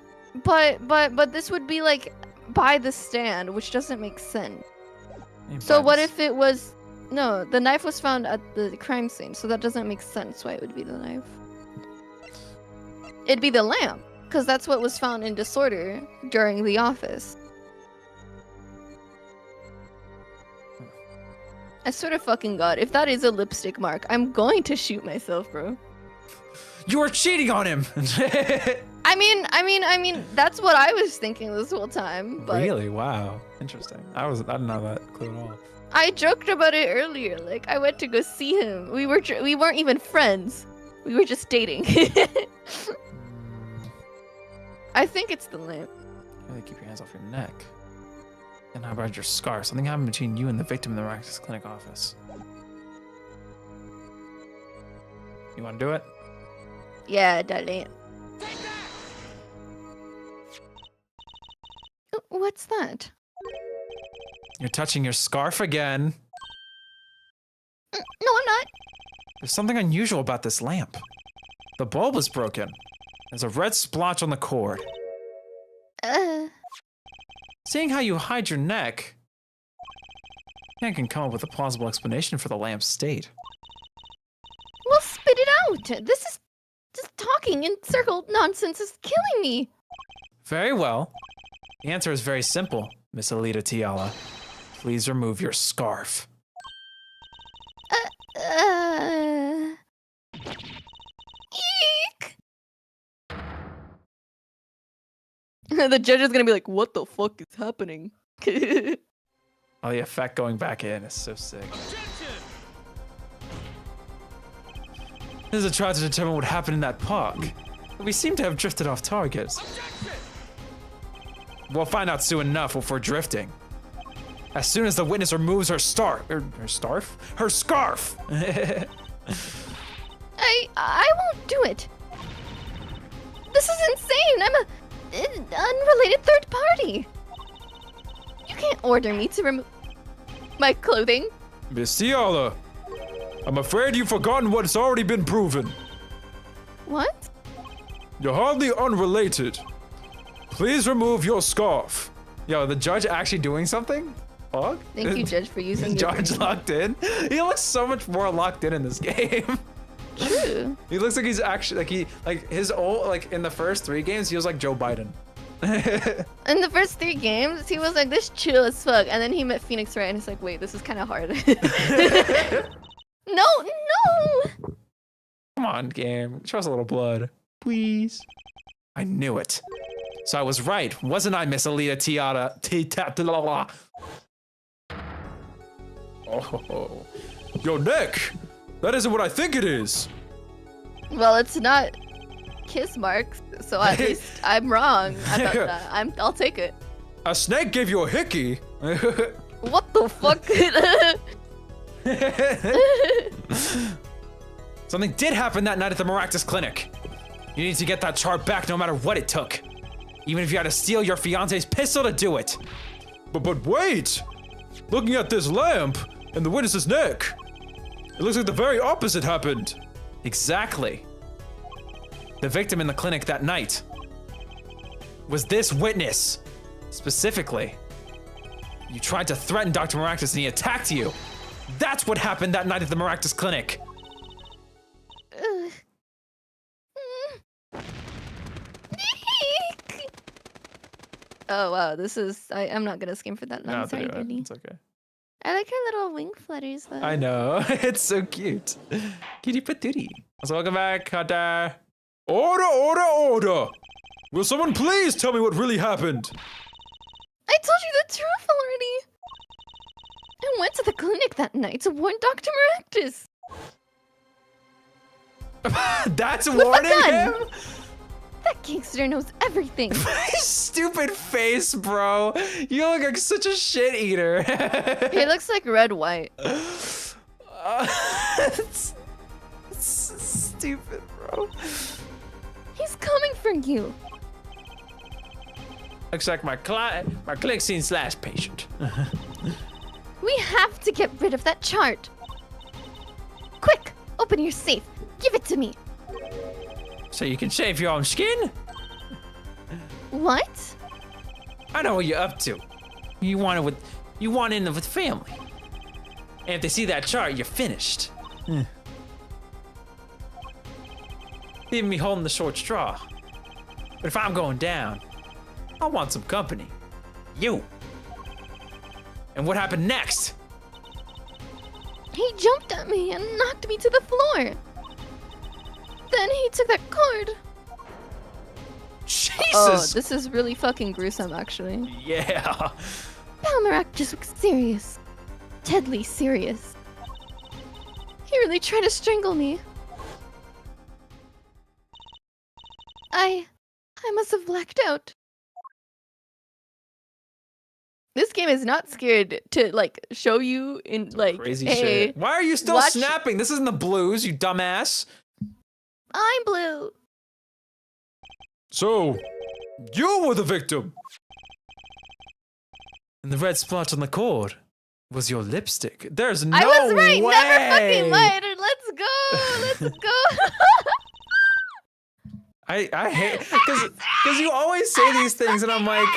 this would be like by the stand, which doesn't make sense. So what if it was? No, the knife was found at the crime scene, so that doesn't make sense. Why it would be the knife? It'd be the lamp, because that's what was found in disorder during the office. I swear to fucking God, if that is a lipstick mark, I'm going to shoot myself, bro. You were cheating on him. I mean, that's what I was thinking this whole time. But Really? Wow. Interesting. I didn't know that clue at all. I joked about it earlier. Like I went to go see him. We weren't even friends. We were just dating. I think it's the lamp. Really keep your hands off your neck. And how about your scar? Something happened between you and the victim in the Meraktis Clinic office. You want to do it? Yeah, darling. What's that? You're touching your scarf again. No, I'm not. There's something unusual about this lamp. The bulb is broken. There's a red splotch on the cord. Seeing how you hide your neck, I can come up with a plausible explanation for the lamp's state. Well, spit it out. This is just talking in circle nonsense is killing me. Very well. The answer is very simple, Miss Alita Tiala. Please remove your scarf. Eek. The judge is gonna be like, "What the fuck is happening?" Oh, the effect going back in is so sick. This is a trial to determine what happened in that park. But we seem to have drifted off target. We'll find out soon enough if we're drifting. As soon as the witness removes her scarf. I won't do it. This is insane. I'm an unrelated third party. You can't order me to remove my clothing. Miss Tiala, I'm afraid you've forgotten what's already been proven. What? You're hardly unrelated. Please remove your scarf. Yo, the judge actually doing something? Fuck? Thank you, Judge, for using your Judge brain. locked in? He looks so much more locked in this game. True. He looks like he's actually in the first 3 games he was like Joe Biden. In the first 3 games, he was like this chill as fuck, and then he met Phoenix Wright, and he's like, wait, this is kind of hard. No. Come on, game. Show us a little blood. Please. I knew it. So I was right, wasn't I, Miss Alita Tiara? Oh, your neck. That isn't what I think it is. Well, it's not kiss marks, so at least I'm wrong about that. I'll take it. A snake gave you a hickey. What the fuck? Something did happen that night at the Meraktis Clinic. You need to get that chart back no matter what it took. Even if you had to steal your fiance's pistol to do it. But wait! Looking at this lamp and the witness's neck, it looks like the very opposite happened. Exactly. The victim in the clinic that night was this witness. Specifically, you tried to threaten Dr. Meraktis and he attacked you. That's what happened that night at the Meraktis Clinic. Oh wow, this is. I'm not gonna skim for that long. Sorry, Brittany. It's okay. I like her little wing flutters though. I know. It's so cute. Kitty patootie. So welcome back, Hunter. Order! Will someone please tell me what really happened? I told you the truth already. I went to the clinic that night to warn Dr. Meraktis. That's With a warning gun. him? That gangster knows everything. Stupid face, bro. You look like such a shit eater. He looks like red white. It's stupid, bro. He's coming for you. Looks like my clinic scene / patient. We have to get rid of that chart. Quick, open your safe. Give it to me. So you can shave your own skin? What? I know what you're up to. You want in with family. And if they see that chart, you're finished. Leaving me holding the short straw. But if I'm going down, I want some company. You. And what happened next? He jumped at me and knocked me to the floor. Then he took that card. Jesus! Oh, this is really fucking gruesome, actually. Yeah. Meraktis looks serious. Deadly serious. He really tried to strangle me. I must have blacked out. This game is not scared to, like, show you in, like, Crazy hey, shit. Why are you still watch- snapping? This isn't the blues, you dumbass. I'm blue. So, you were the victim. And the red splotch on the cord was your lipstick. There's no I was right. way. Never fucking lied. Let's go. Let's go. I hate because you always say these things, and I'm like,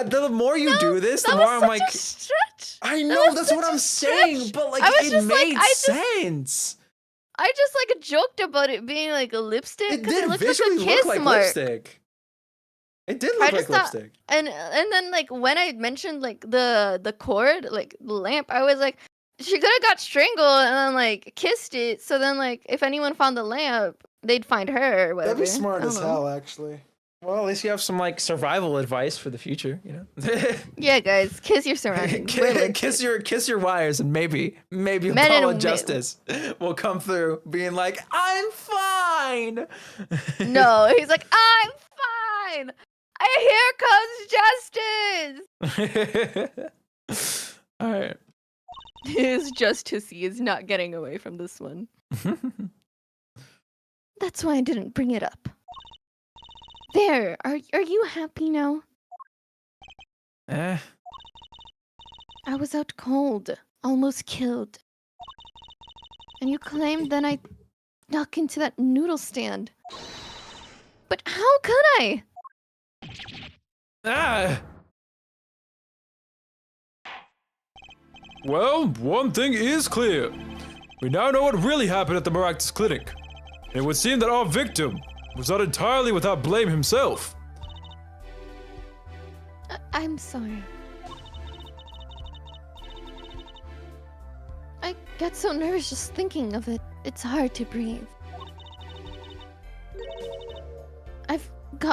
the more you do this, the That more was I'm such like, a stretch. I That know was that's such what a I'm stretch. saying, but like I was it just like, made sense. I just like joked about it being like a lipstick It because did it looked visually like a kiss look like mark. lipstick. It did I look like just thought- lipstick. And then like when I mentioned like the cord, like the lamp, I was like, she could have got strangled and then like kissed it. So then like if anyone found the lamp, they'd find her or whatever. That'd be smart I as don't know. hell, actually. Well, at least you have some like survival advice for the future, you know. Yeah, guys, kiss your surroundings. We're legit. kiss your wires, and maybe Men and Apollo women. Justice will come through, being like, "I'm fine." No, he's like, I'm fine. Here comes justice. All right. His justice, he is not getting away from this one. That's why I didn't bring it up. There, are you happy now? Eh. I was out cold, almost killed. And you claimed then I snuck into that noodle stand. But how could I? Ah. Well, one thing is clear. We now know what really happened at the Meraktis Clinic. It would seem that our victim was not entirely without blame himself. I'm sorry. I get so nervous just thinking of it. It's hard to breathe.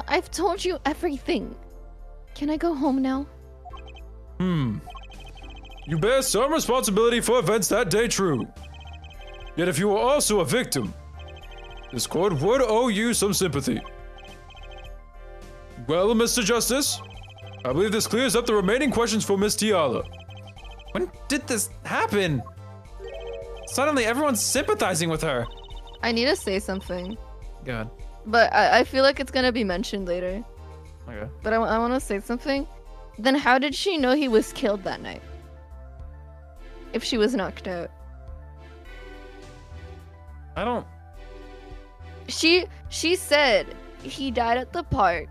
I've told you everything. Can I go home now? You bear some responsibility for events that day, true. Yet if you were also a victim, this court would owe you some sympathy. Well, Mr. Justice, I believe this clears up the remaining questions for Miss Tiala. When did this happen? Suddenly, everyone's sympathizing with her. I need to say something, God. but I feel like it's gonna be mentioned later. Okay. But I want to say something. Then how did she know he was killed that night? If she was knocked out. I don't. She said he died at the park.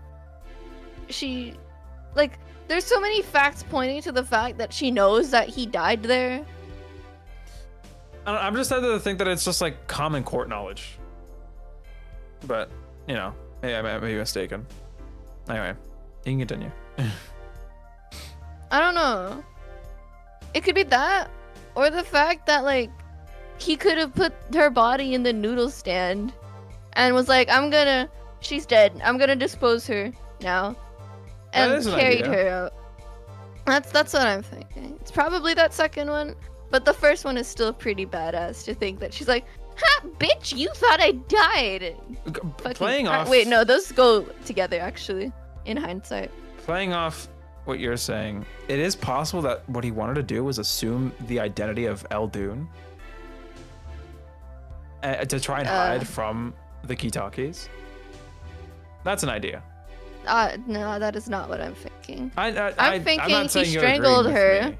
There's so many facts pointing to the fact that she knows that he died there. I'm just starting to think that it's just like common court knowledge. But, you know, maybe I might be mistaken. Anyway, you can continue. I don't know. It could be that, or the fact that like he could have put her body in the noodle stand and was like, she's dead. I'm gonna dispose her now, That and is an carried idea. her out. That's what I'm thinking. It's probably that second one, but the first one is still pretty badass to think that she's like, ha, bitch, you thought I died. Fucking Playing off. Wait, no, those go together actually. In hindsight. Playing off what you're saying, it is possible that what he wanted to do was assume the identity of Eldoon to try and hide from the Kitakis. That's an idea. No, that is not what I'm thinking. I'm thinking not he saying you're strangled agreeing with her.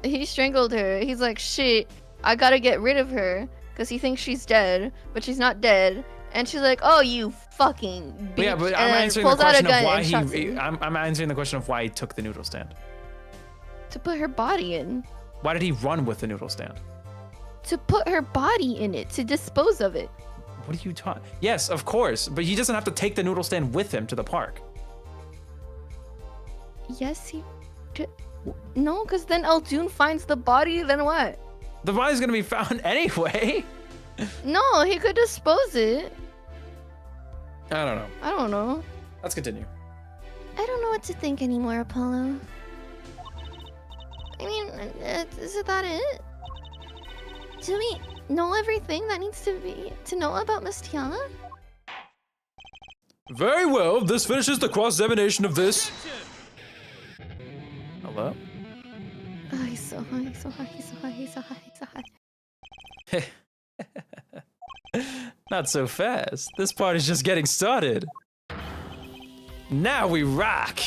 me. He strangled her. He's like, shit, I gotta get rid of her because he thinks she's dead, but she's not dead. And she's like, oh, you fucking bitch. Yeah, but and I'm then answering the pulls out a question gun of why and shoots him. I'm answering the question of why he took the noodle stand. To put her body in. Why did he run with the noodle stand? To put her body in it. To dispose of it. What are you talking? Yes, of course, but he doesn't have to take the noodle stand with him to the park. Yes, he... No, because then Aldun finds the body, then what? The body's gonna be found anyway. No, he could dispose it. I don't know. I don't know. Let's continue. I don't know what to think anymore, Apollo. I mean, is it that it? Do we know everything that needs to know about Miss Tiana? Very well, this finishes the cross-examination of this. Hello? Oh, he's so high, he's so high, he's so high, he's so high, he's so high. Not so fast. This party's just getting started. Now we rock.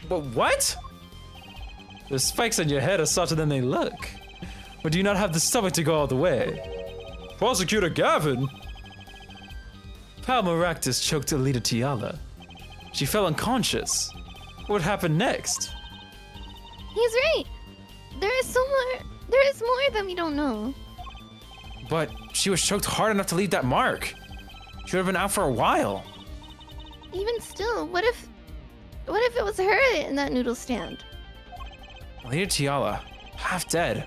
But what? The spikes on your head are softer than they look. Or do you not have the stomach to go all the way? Prosecutor Gavin? Pal Meraktis choked Alita Tiala. She fell unconscious. What happened next? He's right. There is more that we don't know. But she was choked hard enough to leave that mark. She would have been out for a while. Even still, what if it was her in that noodle stand? Alita Tiala, half dead.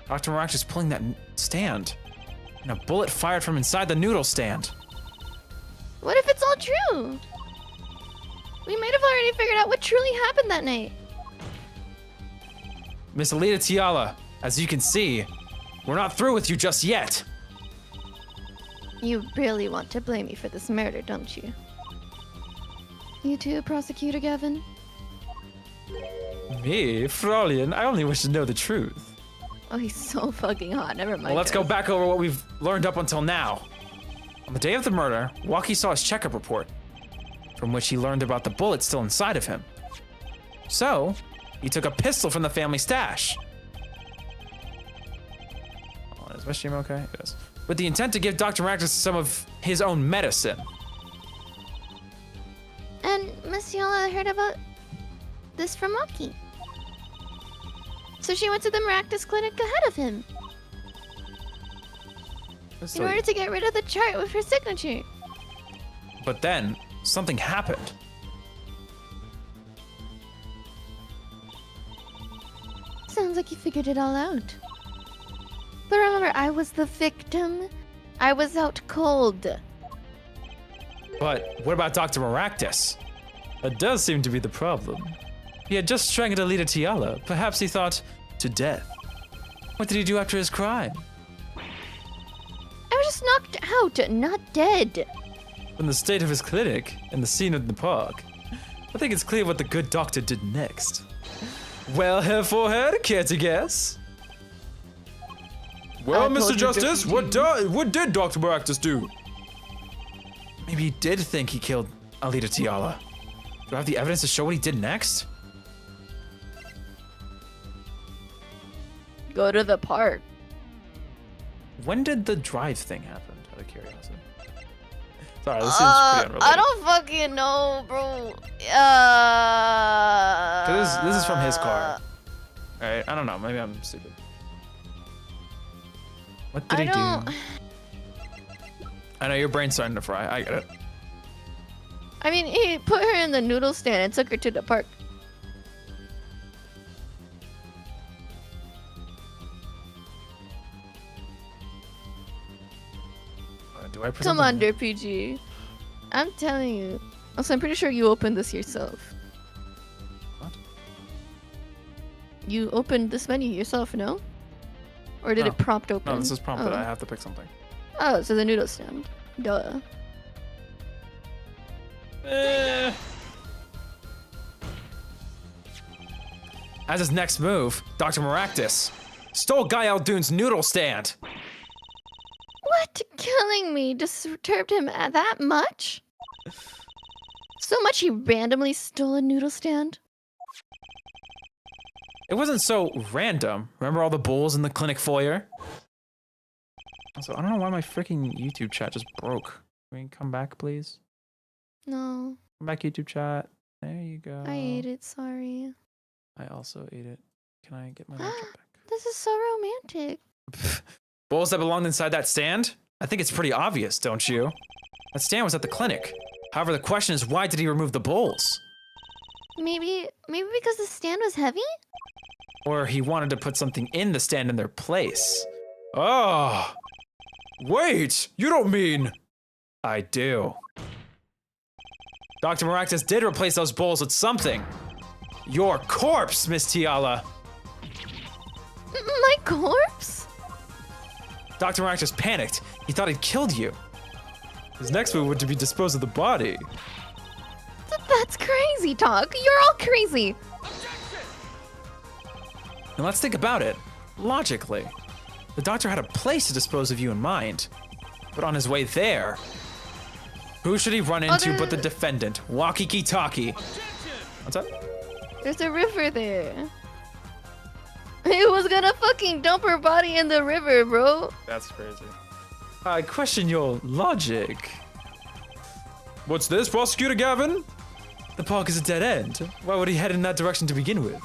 Dr. Meraktis pulling that stand. And a bullet fired from inside the noodle stand. What if it's all true? We might have already figured out what truly happened that night. Miss Alita Tiala, as you can see, we're not through with you just yet. You really want to blame me for this murder, don't you? You too, Prosecutor Gavin? Me, Fraulein, I only wish to know the truth. Oh, he's so fucking hot. Never mind. Well, let's go guys. back over what we've learned up until now. On the day of the murder, Waki saw his checkup report, from which he learned about the bullet still inside of him. So, he took a pistol from the family stash. Oh, is my stream okay? It is. With the intent to give Dr. Meraktis some of his own medicine. And Miss Tiala heard about this from Maki. So she went to the Meraktis Clinic ahead of him in order to get rid of the chart with her signature. But then, something happened. Sounds like you figured it all out. But remember, I was the victim. I was out cold. But what about Dr. Meraktis? That does seem to be the problem. He had just strangled Alita Tiala. Perhaps he thought, to death. What did he do after his crime? I was just knocked out, not dead. From the state of his clinic and the scene in the park, I think it's clear what the good doctor did next. Well, Herr Forehead, care to guess? Well, I told Mr. you, Justice, Deputy. what did Dr. Meraktis do? Maybe he did think he killed Alita Tiala. Do I have the evidence to show what he did next? Go to the park. When did the drive thing happen, out of curiosity? Sorry, this seems pretty unrelated. I don't fucking know, bro. This is from his car. Alright, I don't know, maybe I'm stupid. What did he do? I know your brain's starting to fry, I get it. I mean, he put her in the noodle stand and took her to the park. Do I Come on, PG. I'm telling you. Also, I'm pretty sure you opened this yourself. What? You opened this menu yourself, no? Or did No. it prompt open? No, this is prompted. Oh. I have to pick something. Oh, so the noodle stand. Duh. As his next move, Dr. Meraktis stole Guy Aldun's noodle stand. What? Killing me disturbed him that much? So much he randomly stole a noodle stand? It wasn't so random. Remember all the bowls in the clinic foyer? Also, I don't know why my freaking YouTube chat just broke. Can we come back, please? No, Come back, YouTube chat. There you go. I ate it, sorry. I also ate it. Can I get my laptop back? This is so romantic. Bowls that belonged inside that stand? I think it's pretty obvious, don't you? That stand was at the clinic. However, the question is, why did he remove the bowls? Maybe because the stand was heavy? Or he wanted to put something in the stand in their place. Ah! Wait! You don't mean... I do. Dr. Meraktis did replace those bowls with something. Your corpse, Miss Tiala. My corpse? Dr. Meraktis panicked. He thought he'd killed you. His next move would be dispose of the body. That's crazy talk. You're all crazy. And let's think about it. Logically, the doctor had a place to dispose of you in mind. But on his way there, who should he run into but the defendant, Walkie-Talkie? What's up? There's a river there. He was gonna fucking dump her body in the river, bro. That's crazy. I question your logic. What's this, Prosecutor Gavin? The park is a dead end. Why would he head in that direction to begin with?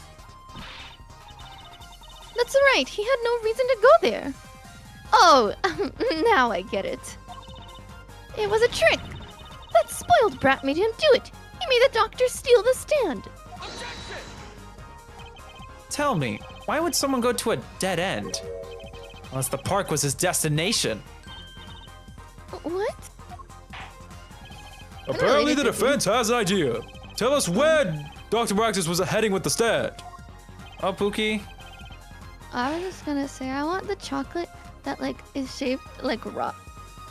That's right. He had no reason to go there. Oh, now I get it. It was a trick. That spoiled brat made him do it. He made the doctor steal the stand. Tell me, why would someone go to a dead end? Unless the park was his destination. What? Apparently the defense has an idea. Tell us where Dr. Meraktis was heading with the stand. Oh, Pookie. I was just gonna say, I want the chocolate that like is shaped like rock.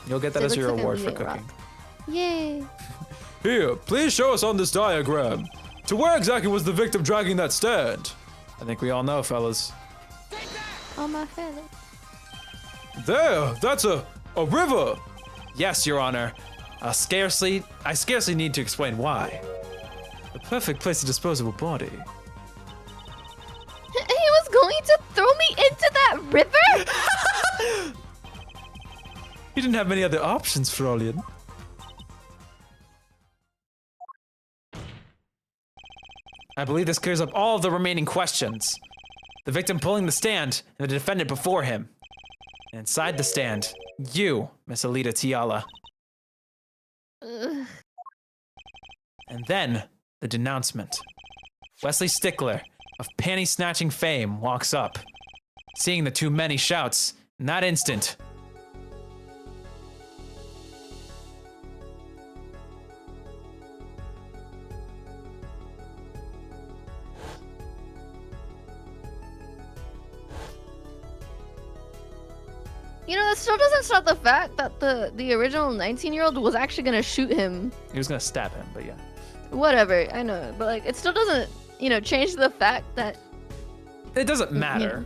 You'll get that So it as your looks like a reward for real cooking. rock. Yay. Here, please show us on this diagram. To where exactly was the victim dragging that stand? I think we all know, fellas. Oh my fellow. There, that's a river. Yes, Your Honor. I scarcely need to explain why. The perfect place to dispose of a body. He was going to throw me into that river? You didn't have many other options, Frolian. I believe this clears up all of the remaining questions. The victim pulling the stand and the defendant before him. And inside the stand, you, Miss Alita Tiala. Ugh. And then, the denouncement. Wesley Stickler, of panty-snatching fame, walks up. Seeing the two men, he shouts, in that instant, You know, that still doesn't stop the fact that the original 19-year-old was actually gonna shoot him. he was gonna stab him, but yeah. Whatever, I know, but like, it still doesn't, you know, change the fact that. It doesn't matter.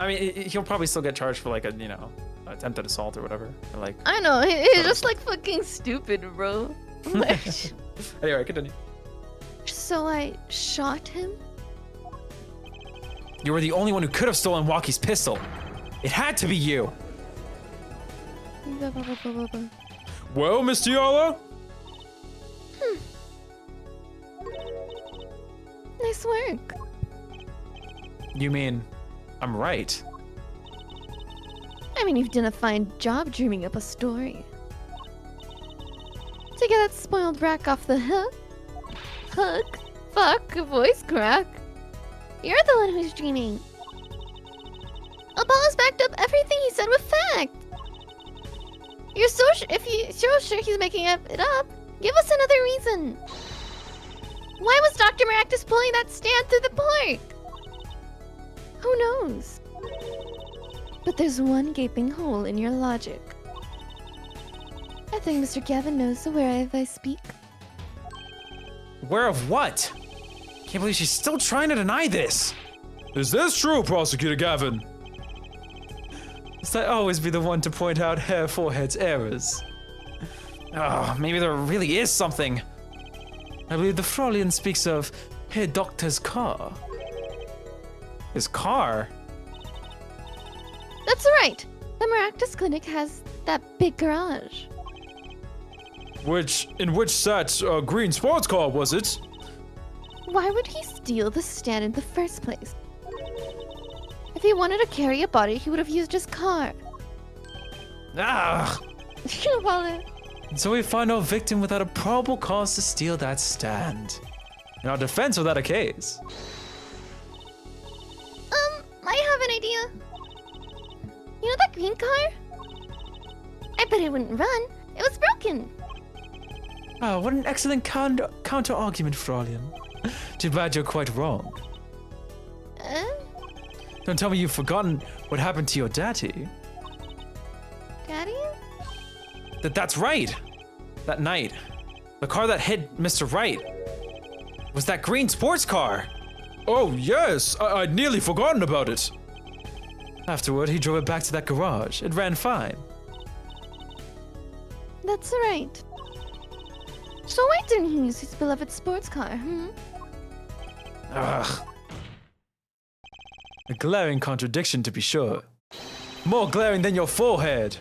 I mean, he'll probably still get charged for like a, attempted assault or whatever. Or like. I know, he's just like fucking stupid, bro. Anyway, continue. So I shot him? You were the only one who could have stolen Walkie's pistol. It had to be you. Well, Miss Tiala? Nice work. You mean, I'm right? I mean, you've done a fine job dreaming up a story. To get that spoiled brat off the hook. Fuck, voice crack. You're the one who's dreaming. Apollo's backed up everything he said with fact. You're so if you're so sure he's making it up, give us another reason. Why was Dr. Meraktis pulling that stand through the park? Who knows? But there's one gaping hole in your logic. I think Mr. Gavin knows whereof I speak. Aware of what? Can't believe she's still trying to deny this. Is this true, Prosecutor Gavin? Must I always be the one to point out Herr Forehead's errors? Oh, maybe there really is something. I believe the Frolian speaks of Herr Doctor's car. His car? That's right. The Meraktis Clinic has that big garage. In which sat a green sports car, was it? Why would he steal the stand in the first place? If he wanted to carry a body, he would have used his car. Ah! Wallet. So we find our victim without a probable cause to steal that stand. In our defense without a case. I have an idea. You know that green car? I bet it wouldn't run. It was broken. Oh, what an excellent counter-argument, Frolian. Too bad you're quite wrong. Don't tell me you've forgotten what happened to your daddy. Daddy? That's right. That night, the car that hit Mr. Wright was that green sports car. Oh, yes. I'd nearly forgotten about it. Afterward, he drove it back to that garage. It ran fine. That's right. So why didn't he use his beloved sports car, Ugh. A glaring contradiction, to be sure. More glaring than your forehead.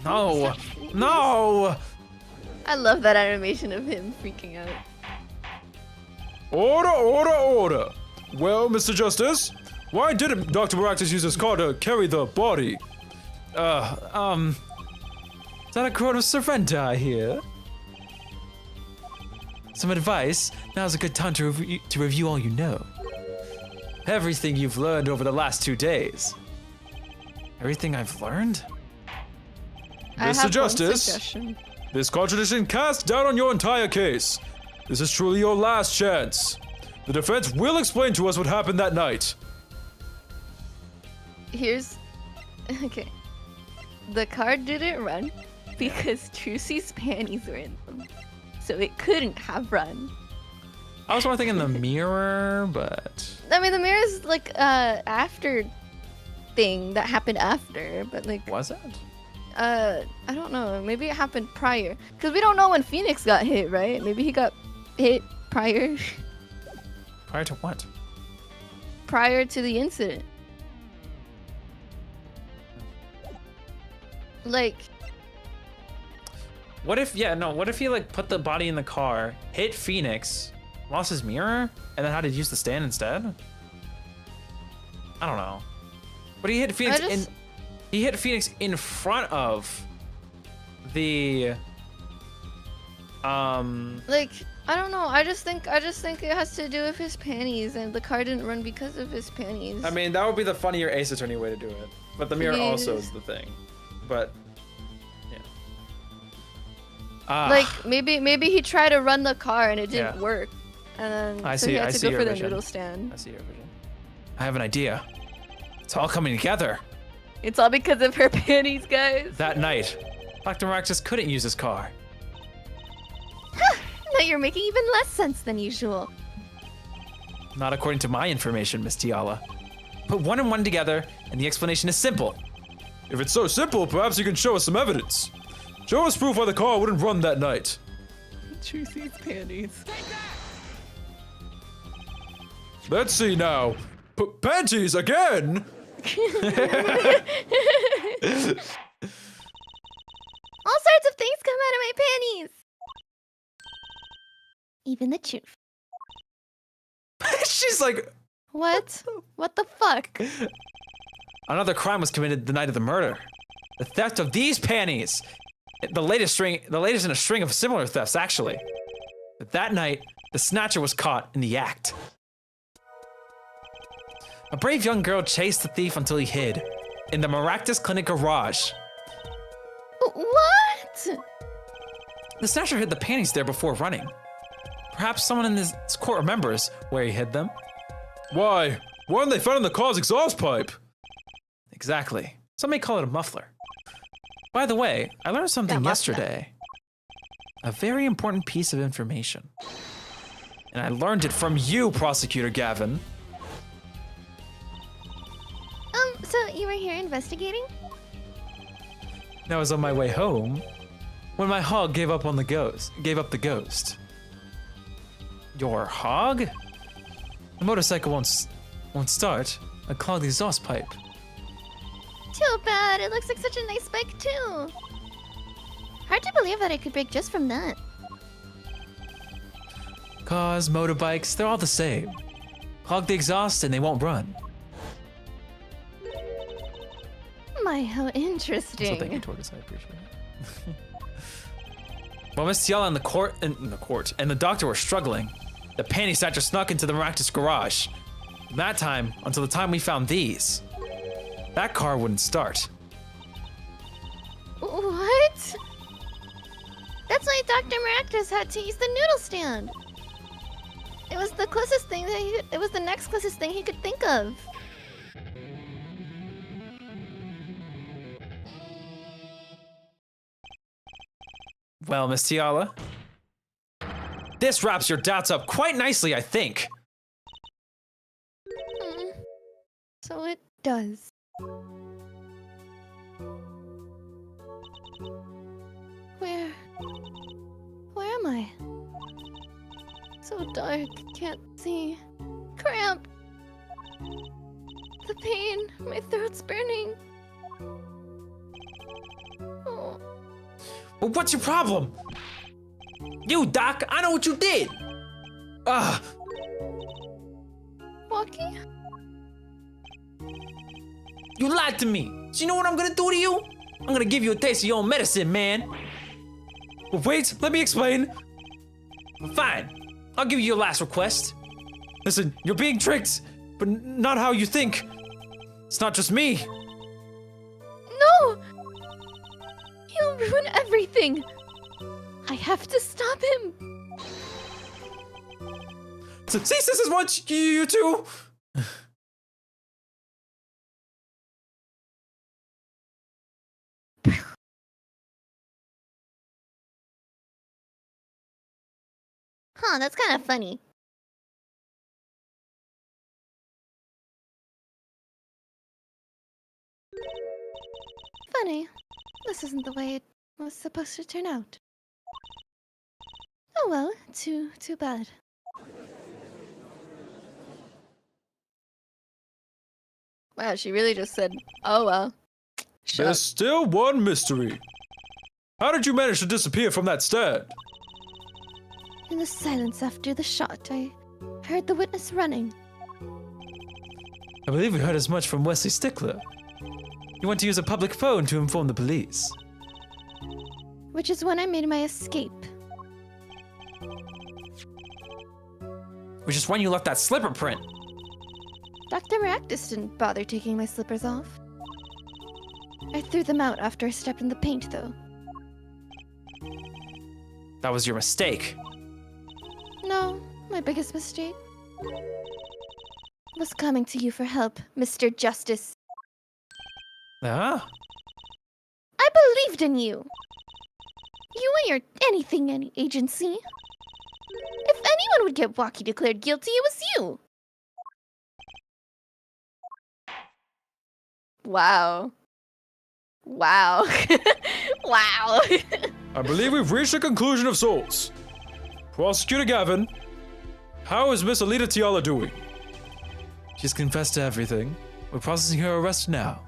No! No! I love that animation of him freaking out. Order, order, order. Well, Mr. Justice, why didn't Dr. Meraktis use his car to carry the body? Is that a crowd of surrender I hear? Some advice? Now's a good time to review all you know. Everything you've learned over the last 2 days. Everything I've learned? Mr. Justice, this contradiction casts doubt on your entire case. This is truly your last chance. The defense will explain to us what happened that night. Here's... Okay. The car didn't run because Trucy's panties were in them. So it couldn't have run. I was more thinking the mirror, but... I mean, the mirror's like after thing that happened after, but like... Was it? I don't know. Maybe it happened prior. Because we don't know when Phoenix got hit, right? Maybe he got hit prior. Prior to what? Prior to the incident. Like... What if, what if he like put the body in the car, hit Phoenix, lost his mirror, and then had to use the stand instead? I don't know. But he hit Phoenix in front of the like, I don't know. I just think it has to do with his panties, and the car didn't run because of his panties. I mean, that would be the funnier Ace Attorney way to do it. But the mirror also is the thing. But yeah. Like maybe he tried to run the car and it didn't work, and then he had to go for the noodle stand. I see your vision. I have an idea. It's all coming together. It's all because of her panties, guys. That night, Dr. Meraktis couldn't use his car. Now you're making even less sense than usual. Not according to my information, Miss Tiala. Put one and one together, and the explanation is simple. If it's so simple, perhaps you can show us some evidence. Show us proof why the car wouldn't run that night. Trucy's panties. Let's see now. Panties again? All sorts of things come out of my panties. Even the truth. She's like, What? What the fuck? another crime was committed the night of the murder. The theft of these panties. The latest in a string of similar thefts, actually. But that night, the snatcher was caught in the act. A brave young girl chased the thief until he hid in the Meraktis Clinic garage. What? The snatcher hid the panties there before running. Perhaps someone in this court remembers where he hid them. Why? Weren't they found in the car's exhaust pipe? Exactly. Some may call it a muffler. By the way, I learned something yesterday. A very important piece of information. And I learned it from you, Prosecutor Gavin. So you were here investigating? I was on my way home when my hog gave up the ghost. Your hog? The motorcycle won't start. I clogged the exhaust pipe. Too bad. It looks like such a nice bike too. Hard to believe that it could break just from that. Cars, motorbikes, they're all the same. Clog the exhaust and they won't run. My, how interesting. So thank you, Tortoise. I appreciate it. While Miss Tiala and the doctor were struggling, the panty snatcher snuck into the Meraktis garage. From that time until the time we found these, that car wouldn't start. What? That's why Dr. Meraktis had to use the noodle stand. It was the closest thing that it was the next closest thing he could think of. Well, Miss Tiala, this wraps your doubts up quite nicely, I think. So it does. Where am I? So dark, can't see. Cramp. The pain, my throat's burning. Oh. Well, what's your problem? You, Doc, I know what you did. Walkie? You lied to me. So you know what I'm gonna do to you? I'm gonna give you a taste of your own medicine, man. But wait, let me explain. Fine, I'll give you your last request. Listen, you're being tricked, but not how you think. It's not just me. No! He'll ruin everything. I have to stop him. See, this is what you two. Huh, that's kind of funny. Funny. This isn't the way it was supposed to turn out. Oh well, too bad. Wow, she really just said, oh well. There's still one mystery. How did you manage to disappear from that stand? In the silence after the shot, I heard the witness running. I believe we heard as much from Wesley Stickler. You went to use a public phone to inform the police. Which is when I made my escape. Which is when you left that slipper print. Dr. Meraktis didn't bother taking my slippers off. I threw them out after I stepped in the paint, though. That was your mistake. No, my biggest mistake was coming to you for help, Mr. Justice. Ah? I believed in you. You and your any agency. If anyone would get Waki declared guilty, it was you. Wow. Wow. Wow. I believe we've reached a conclusion of sorts. Prosecutor Gavin, how is Miss Alita Tiala doing? She's confessed to everything. We're processing her arrest now.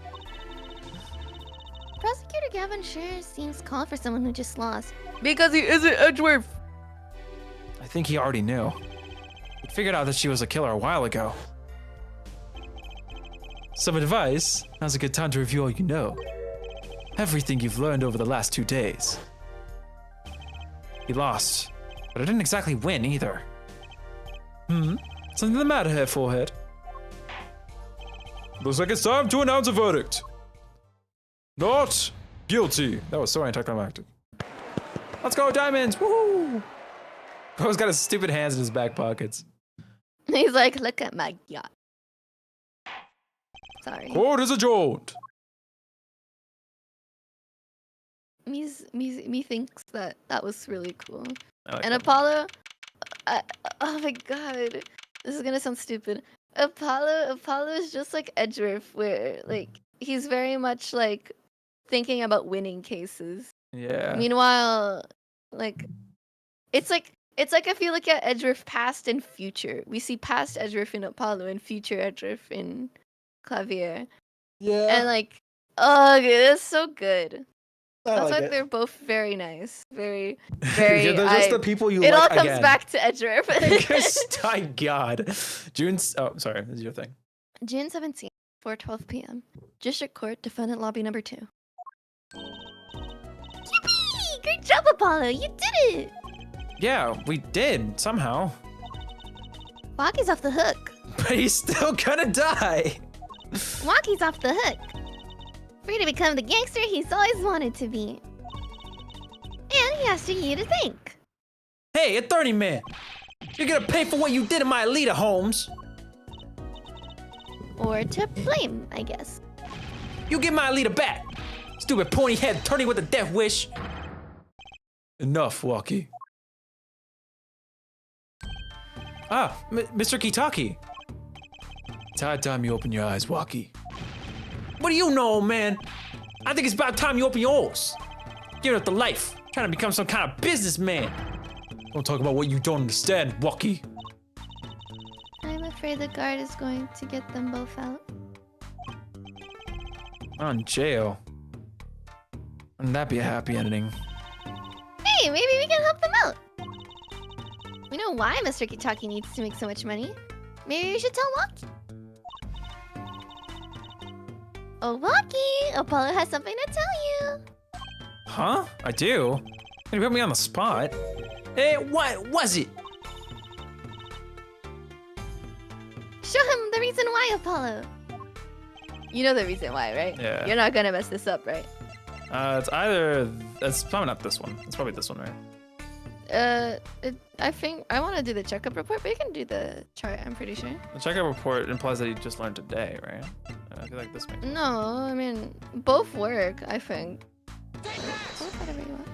Prosecutor Gavin sure seems calm for someone who just lost. Because he isn't Edgeworth. I think he already knew. He figured out that she was a killer a while ago. Some advice? Now's a good time to review all you know. Everything you've learned over the last 2 days. He lost, but I didn't exactly win either. Something the matter here, Forehead? Looks like it's time to announce a verdict. Not guilty. That was so anticlimactic. Let's go, Diamonds! Woohoo! Bro's got his stupid hands in his back pockets. He's like, look at my yacht. Sorry. Court is adjourned. Me thinks that was really cool. Like and that. Apollo, oh my god, this is gonna sound stupid. Apollo is just like Edgeworth, where like he's very much like thinking about winning cases. Yeah. Meanwhile, like it's like It's like if you look at Edgeworth past and future. We see past Edgeworth in Apollo and future Edgeworth in Clavier. Yeah. And like, oh, that's so good. I That's like why it. they're both very nice. Very, very. Yeah, they're just the people you it like all comes again. back to Edgeworth. My God. Oh, sorry. This is your thing. June 17th, 4:12 p.m. District Court, Defendant Lobby Number 2. Yippee! Great job, Apollo. You did it. Yeah, we did, somehow. Walkie's off the hook. But he's still gonna die. Walkie's off the hook. Free to become the gangster he's always wanted to be. And he asks you to think. Hey, attorney man. You're gonna pay for what you did in my Alita homes. Or to blame, I guess. You get my Alita back. Stupid pointy head attorney with a death wish. Enough, Walkie. Ah, Mr. Kitaki. It's high time you open your eyes, Walkie. What do you know, old man? I think it's about time you open yours. Giving up the life, trying to become some kind of businessman. Don't talk about what you don't understand, Walkie. I'm afraid the guard is going to get them both out. On jail. Wouldn't that be a happy ending? Hey, maybe we can help them out. We know why Mr. Kitaki needs to make so much money. Maybe we should tell Walkie. Oh, Walkie! Apollo has something to tell you. Huh? I do? You put me on the spot. Hey, what was it? Show him the reason why, Apollo. You know the reason why, right? Yeah. You're not gonna mess this up, right? It's probably not this one. It's probably this one, right? I think I want to do the checkup report, but you can do the chart. I'm pretty sure. The checkup report implies that you just learned today, right? I feel like this makes No, I mean both work. I think. Both whatever you want.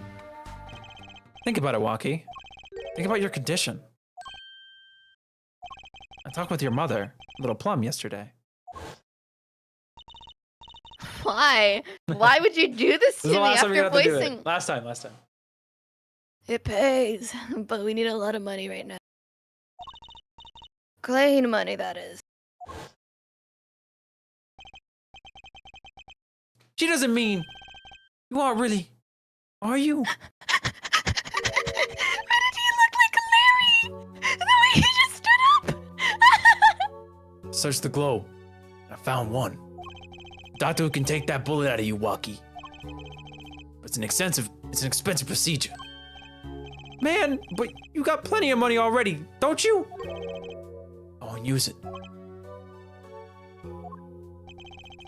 Think about it, Walkie. Think about your condition. I talked with your mother, Little Plum, yesterday. Why? Why would you do this to This is the me last time you're after gonna have to do voicing? it. Last time. It pays, but we need a lot of money right now. Clean money, that is. She doesn't mean you aren't really, are you? Why did he look like Larry? The way he just stood up. Search the globe. I found one. Doctor who can take that bullet out of you, Walkie. It's an expensive procedure. Man, but you got plenty of money already, don't you? I won't use it.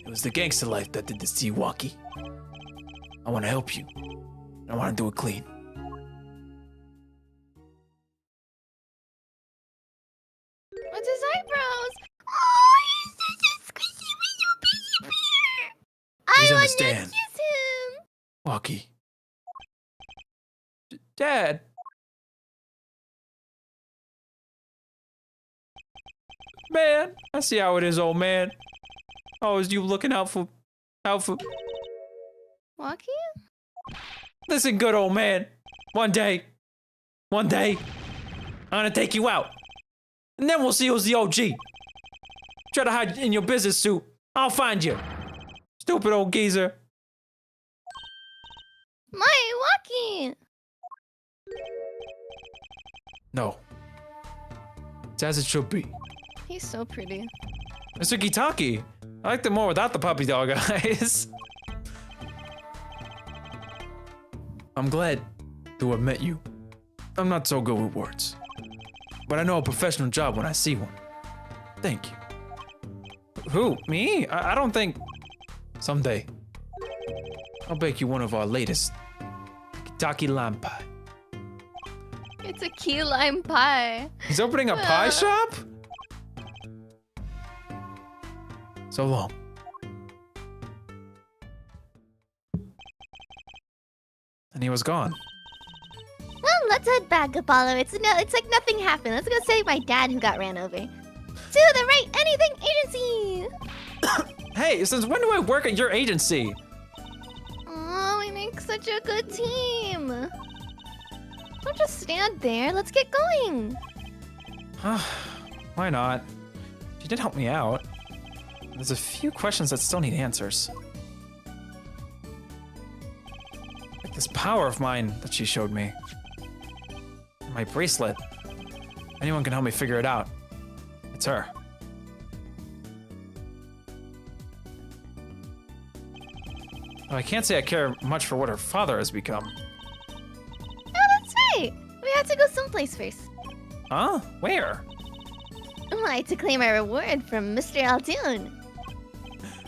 It was the gangster life that did this to you, Walkie. I want to help you. I want to do it clean. What's his eyebrows? Oh, he's such a squishy little baby bear. I Please want to understand. kiss him. Walkie. Dad. Man, I see how it is, old man. Always you looking out for. Walkie? Listen, good old man. One day, I'm gonna take you out. And then we'll see who's the OG. Try to hide in your business suit. I'll find you. Stupid old geezer. My Walkie! No. It's as it should be. He's so pretty. Mr. Kitaki. I liked it more without the puppy dog eyes. I'm glad to have met you. I'm not so good with words. But I know a professional job when I see one. Thank you. Who? Me? I don't think. Someday, I'll bake you one of our latest Kitaki lime pie. It's a key lime pie. He's opening a pie shop? So long. And he was gone. Well, let's head back, Apollo. It's like nothing happened. Let's go save my dad who got ran over. To the Right Anything Agency! Hey, since when do I work at your agency? Oh, we make such a good team. Don't just stand there. Let's get going. Why not? She did help me out. There's a few questions that still need answers. Like this power of mine that she showed me. My bracelet. Anyone can help me figure it out. It's her. Though I can't say I care much for what her father has become. Oh, that's right. We have to go someplace first. Huh? Where? Why, to claim our reward from Mr. Altoon.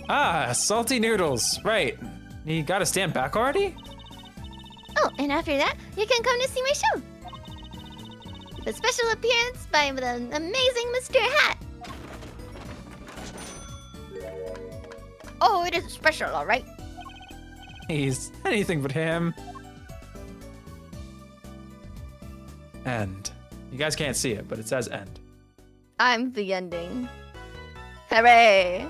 Ah, salty noodles. Right. You gotta stand back already? Oh, and after that, you can come to see my show. The special appearance by the amazing Mr. Hat. Oh, it is special, all right. He's anything but him. End. You guys can't see it, but it says end. I'm the ending. Hooray!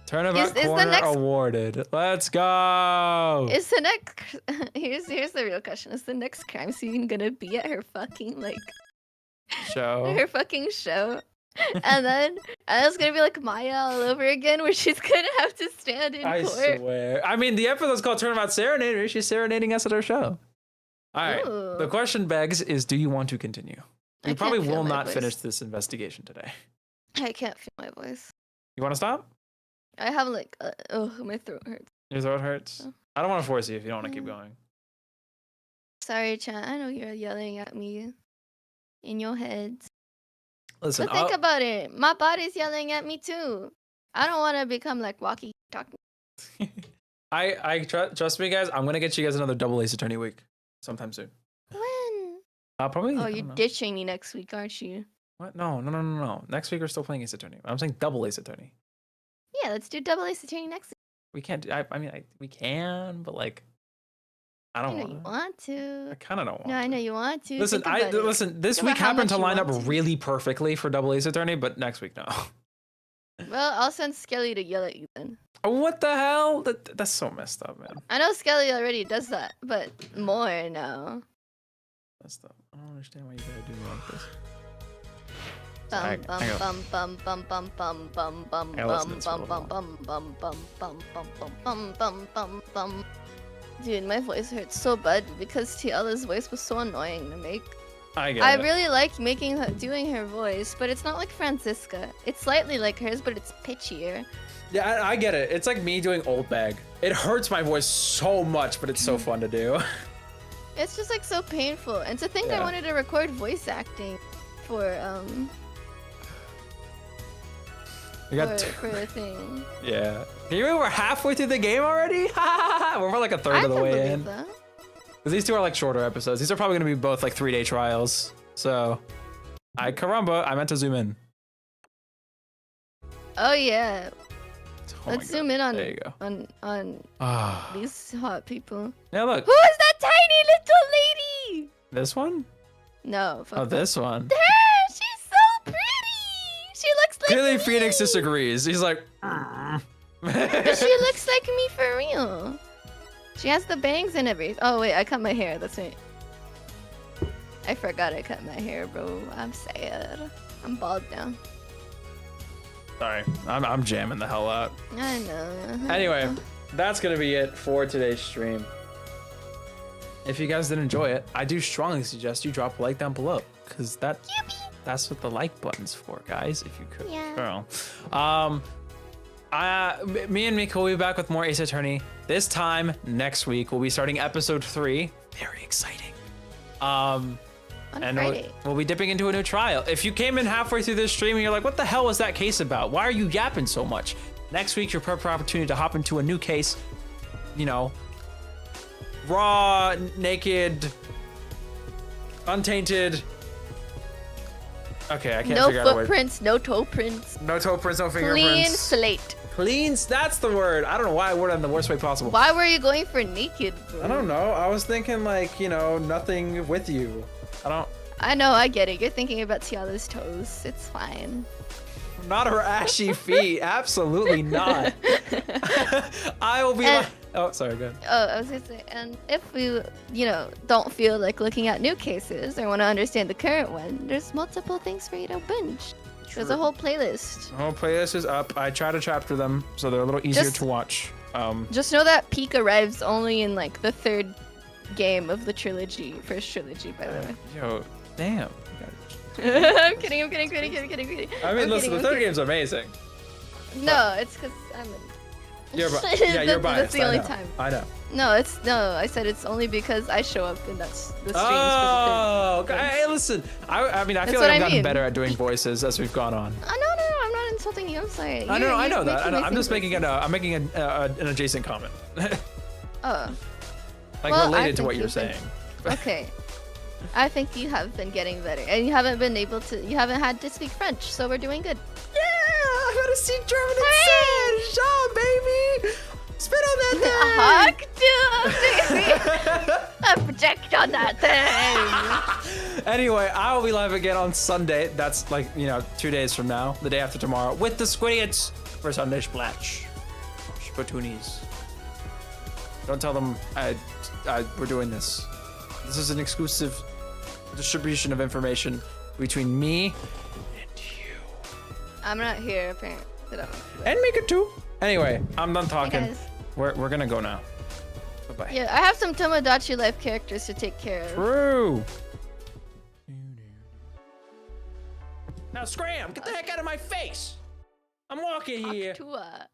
Turnabout corner awarded. Let's go. Is the next? Here's the real question: is the next crime scene gonna be at her fucking Show? her fucking show? And then it's gonna be like Maya all over again, where she's gonna have to stand in court. I swear. I mean, the episode's called Turnabout Serenader. She's serenading us at our show. All right. Ooh. The question begs is, do you want to continue? I You probably can't feel will my not voice. finish this investigation today. I can't feel my voice. You want to stop? I have my throat hurts. Your throat hurts? Oh. I don't want to force you if you don't want to keep Mm. going. Sorry, Chan. I know you're yelling at me in your heads. Listen, But think about it. My body's yelling at me too. I don't want to become like walkie-talkie. trust me, guys. I'm gonna get you guys another double Ace Attorney week sometime soon. When? Probably. Oh, I you're don't know. ditching me next week, aren't you? What? No. Next week we're still playing Ace Attorney. I'm saying double Ace Attorney. Yeah, let's do double Ace Attorney next week. We can't. We can, but like, I I don't know you want. want to. I kind of don't want. No, I to. know you want to. Listen, Think about it. listen. This Think week about how happened to much you line up want to. really perfectly for double Ace Attorney, but next week no. Well, I'll send Skelly to yell at you then. What the hell? That's so messed up, man. I know Skelly already does that, but more now. Messed up. I don't understand why you gotta do me like this. Bum I bum go- bum bum bum bum bum bum bum I listen bum to bum it bum bum bum bum bum bum bum bum bum bum. Dude, my voice hurts so bad because Tiala's voice was so annoying to make. I get I it. really like doing her voice, but it's not like Francisca. It's slightly like hers, but it's pitchier. Yeah, I get it. It's like me doing Old Bag. It hurts my voice so much, but it's so fun to do. It's just like so painful. And to think I Yeah. wanted to record voice acting for We got for a thing. yeah. Can you believe we're halfway through the game already? We're like a third I of the can way believe in. that. Because these two are like shorter episodes. These are probably gonna be both like 3-day trials. So, caramba, I meant to zoom in. Oh yeah. Oh my Let's God. zoom in on There you go. on Ah. these hot people. Now look, Who is that tiny little lady? this one? No. Fuck Oh, that. this one. Her! She's so pretty! She looks like Clearly, me! Phoenix disagrees. He's like, But she looks like me for real. She has the bangs and everything. Oh wait, I cut my hair. That's right. I forgot I cut my hair, bro. I'm sad. I'm bald now. sorry, I'm jamming the hell out. I know. Anyway, that's gonna be it for today's stream. If you guys did enjoy it, I do strongly suggest you drop a like down below, because that's what the like button's for, guys. If you could, Yeah. girl. Me and Mika will be back with more Ace Attorney. This time next week, we'll be starting episode 3. Very exciting. On And Friday. we'll be dipping into a new trial. If you came in halfway through this stream and you're like, what the hell was that case about? Why are you yapping so much? Next week's your proper opportunity to hop into a new case. You know, raw, naked, untainted. Okay, I can't No figure out a word. footprints, no toe prints. No toe prints, no Clean fingerprints. slate. Clean, that's the word. I don't know why I worded it in the worst way possible. Why were you going for naked, bro? I don't know. I was thinking like, you know, nothing with you. I know, I get it. You're thinking about Tiala's toes. It's fine. Not her ashy feet. Absolutely not. I will be like, Oh, sorry, go ahead. Oh, I was gonna say, and if we, don't feel like looking at new cases or want to understand the current one, there's multiple things for you to binge. There's a whole playlist. The whole playlist is up. I try to chapter them so they're a little easier Just- to watch. Just know that peak arrives only in like the third game of the first trilogy, by the way. Yo, damn. I'm kidding. I mean, I'm listen, kidding, the third game's amazing. No, it's because I'm. You're That's biased. the only I know. time. I know. No, I said it's only because I show up and that's the streams Oh, for the third. hey, listen. I mean, I feel what like I I've gotten mean. better at doing voices as we've gone on. No, I'm not insulting you. I'm sorry. I know You're that. making my I'm just thing making racist. I'm making an adjacent comment, Oh, like Well, I related to think what you're you've been- saying. okay. I think you have been getting better, and you haven't had to speak French, so we're doing good. Yeah, I gotta see German instead. Shaw, baby. Spit on that Hawk, I project on that thing. Anyway, I will be live again on Sunday. That's like, 2 days from now, the day after tomorrow, with the Squidiots for Sunday Splash. Spatoonies. Don't tell them we're doing this. This is an exclusive distribution of information between me and you. I'm not here, apparently. And Mika too. Anyway, I'm done Hey talking. guys. We're gonna go now. Bye-bye. Yeah, I have some Tomodachi Life characters to take care of. True. Now scram! Get the heck out of my face! I'm walking here. Tua.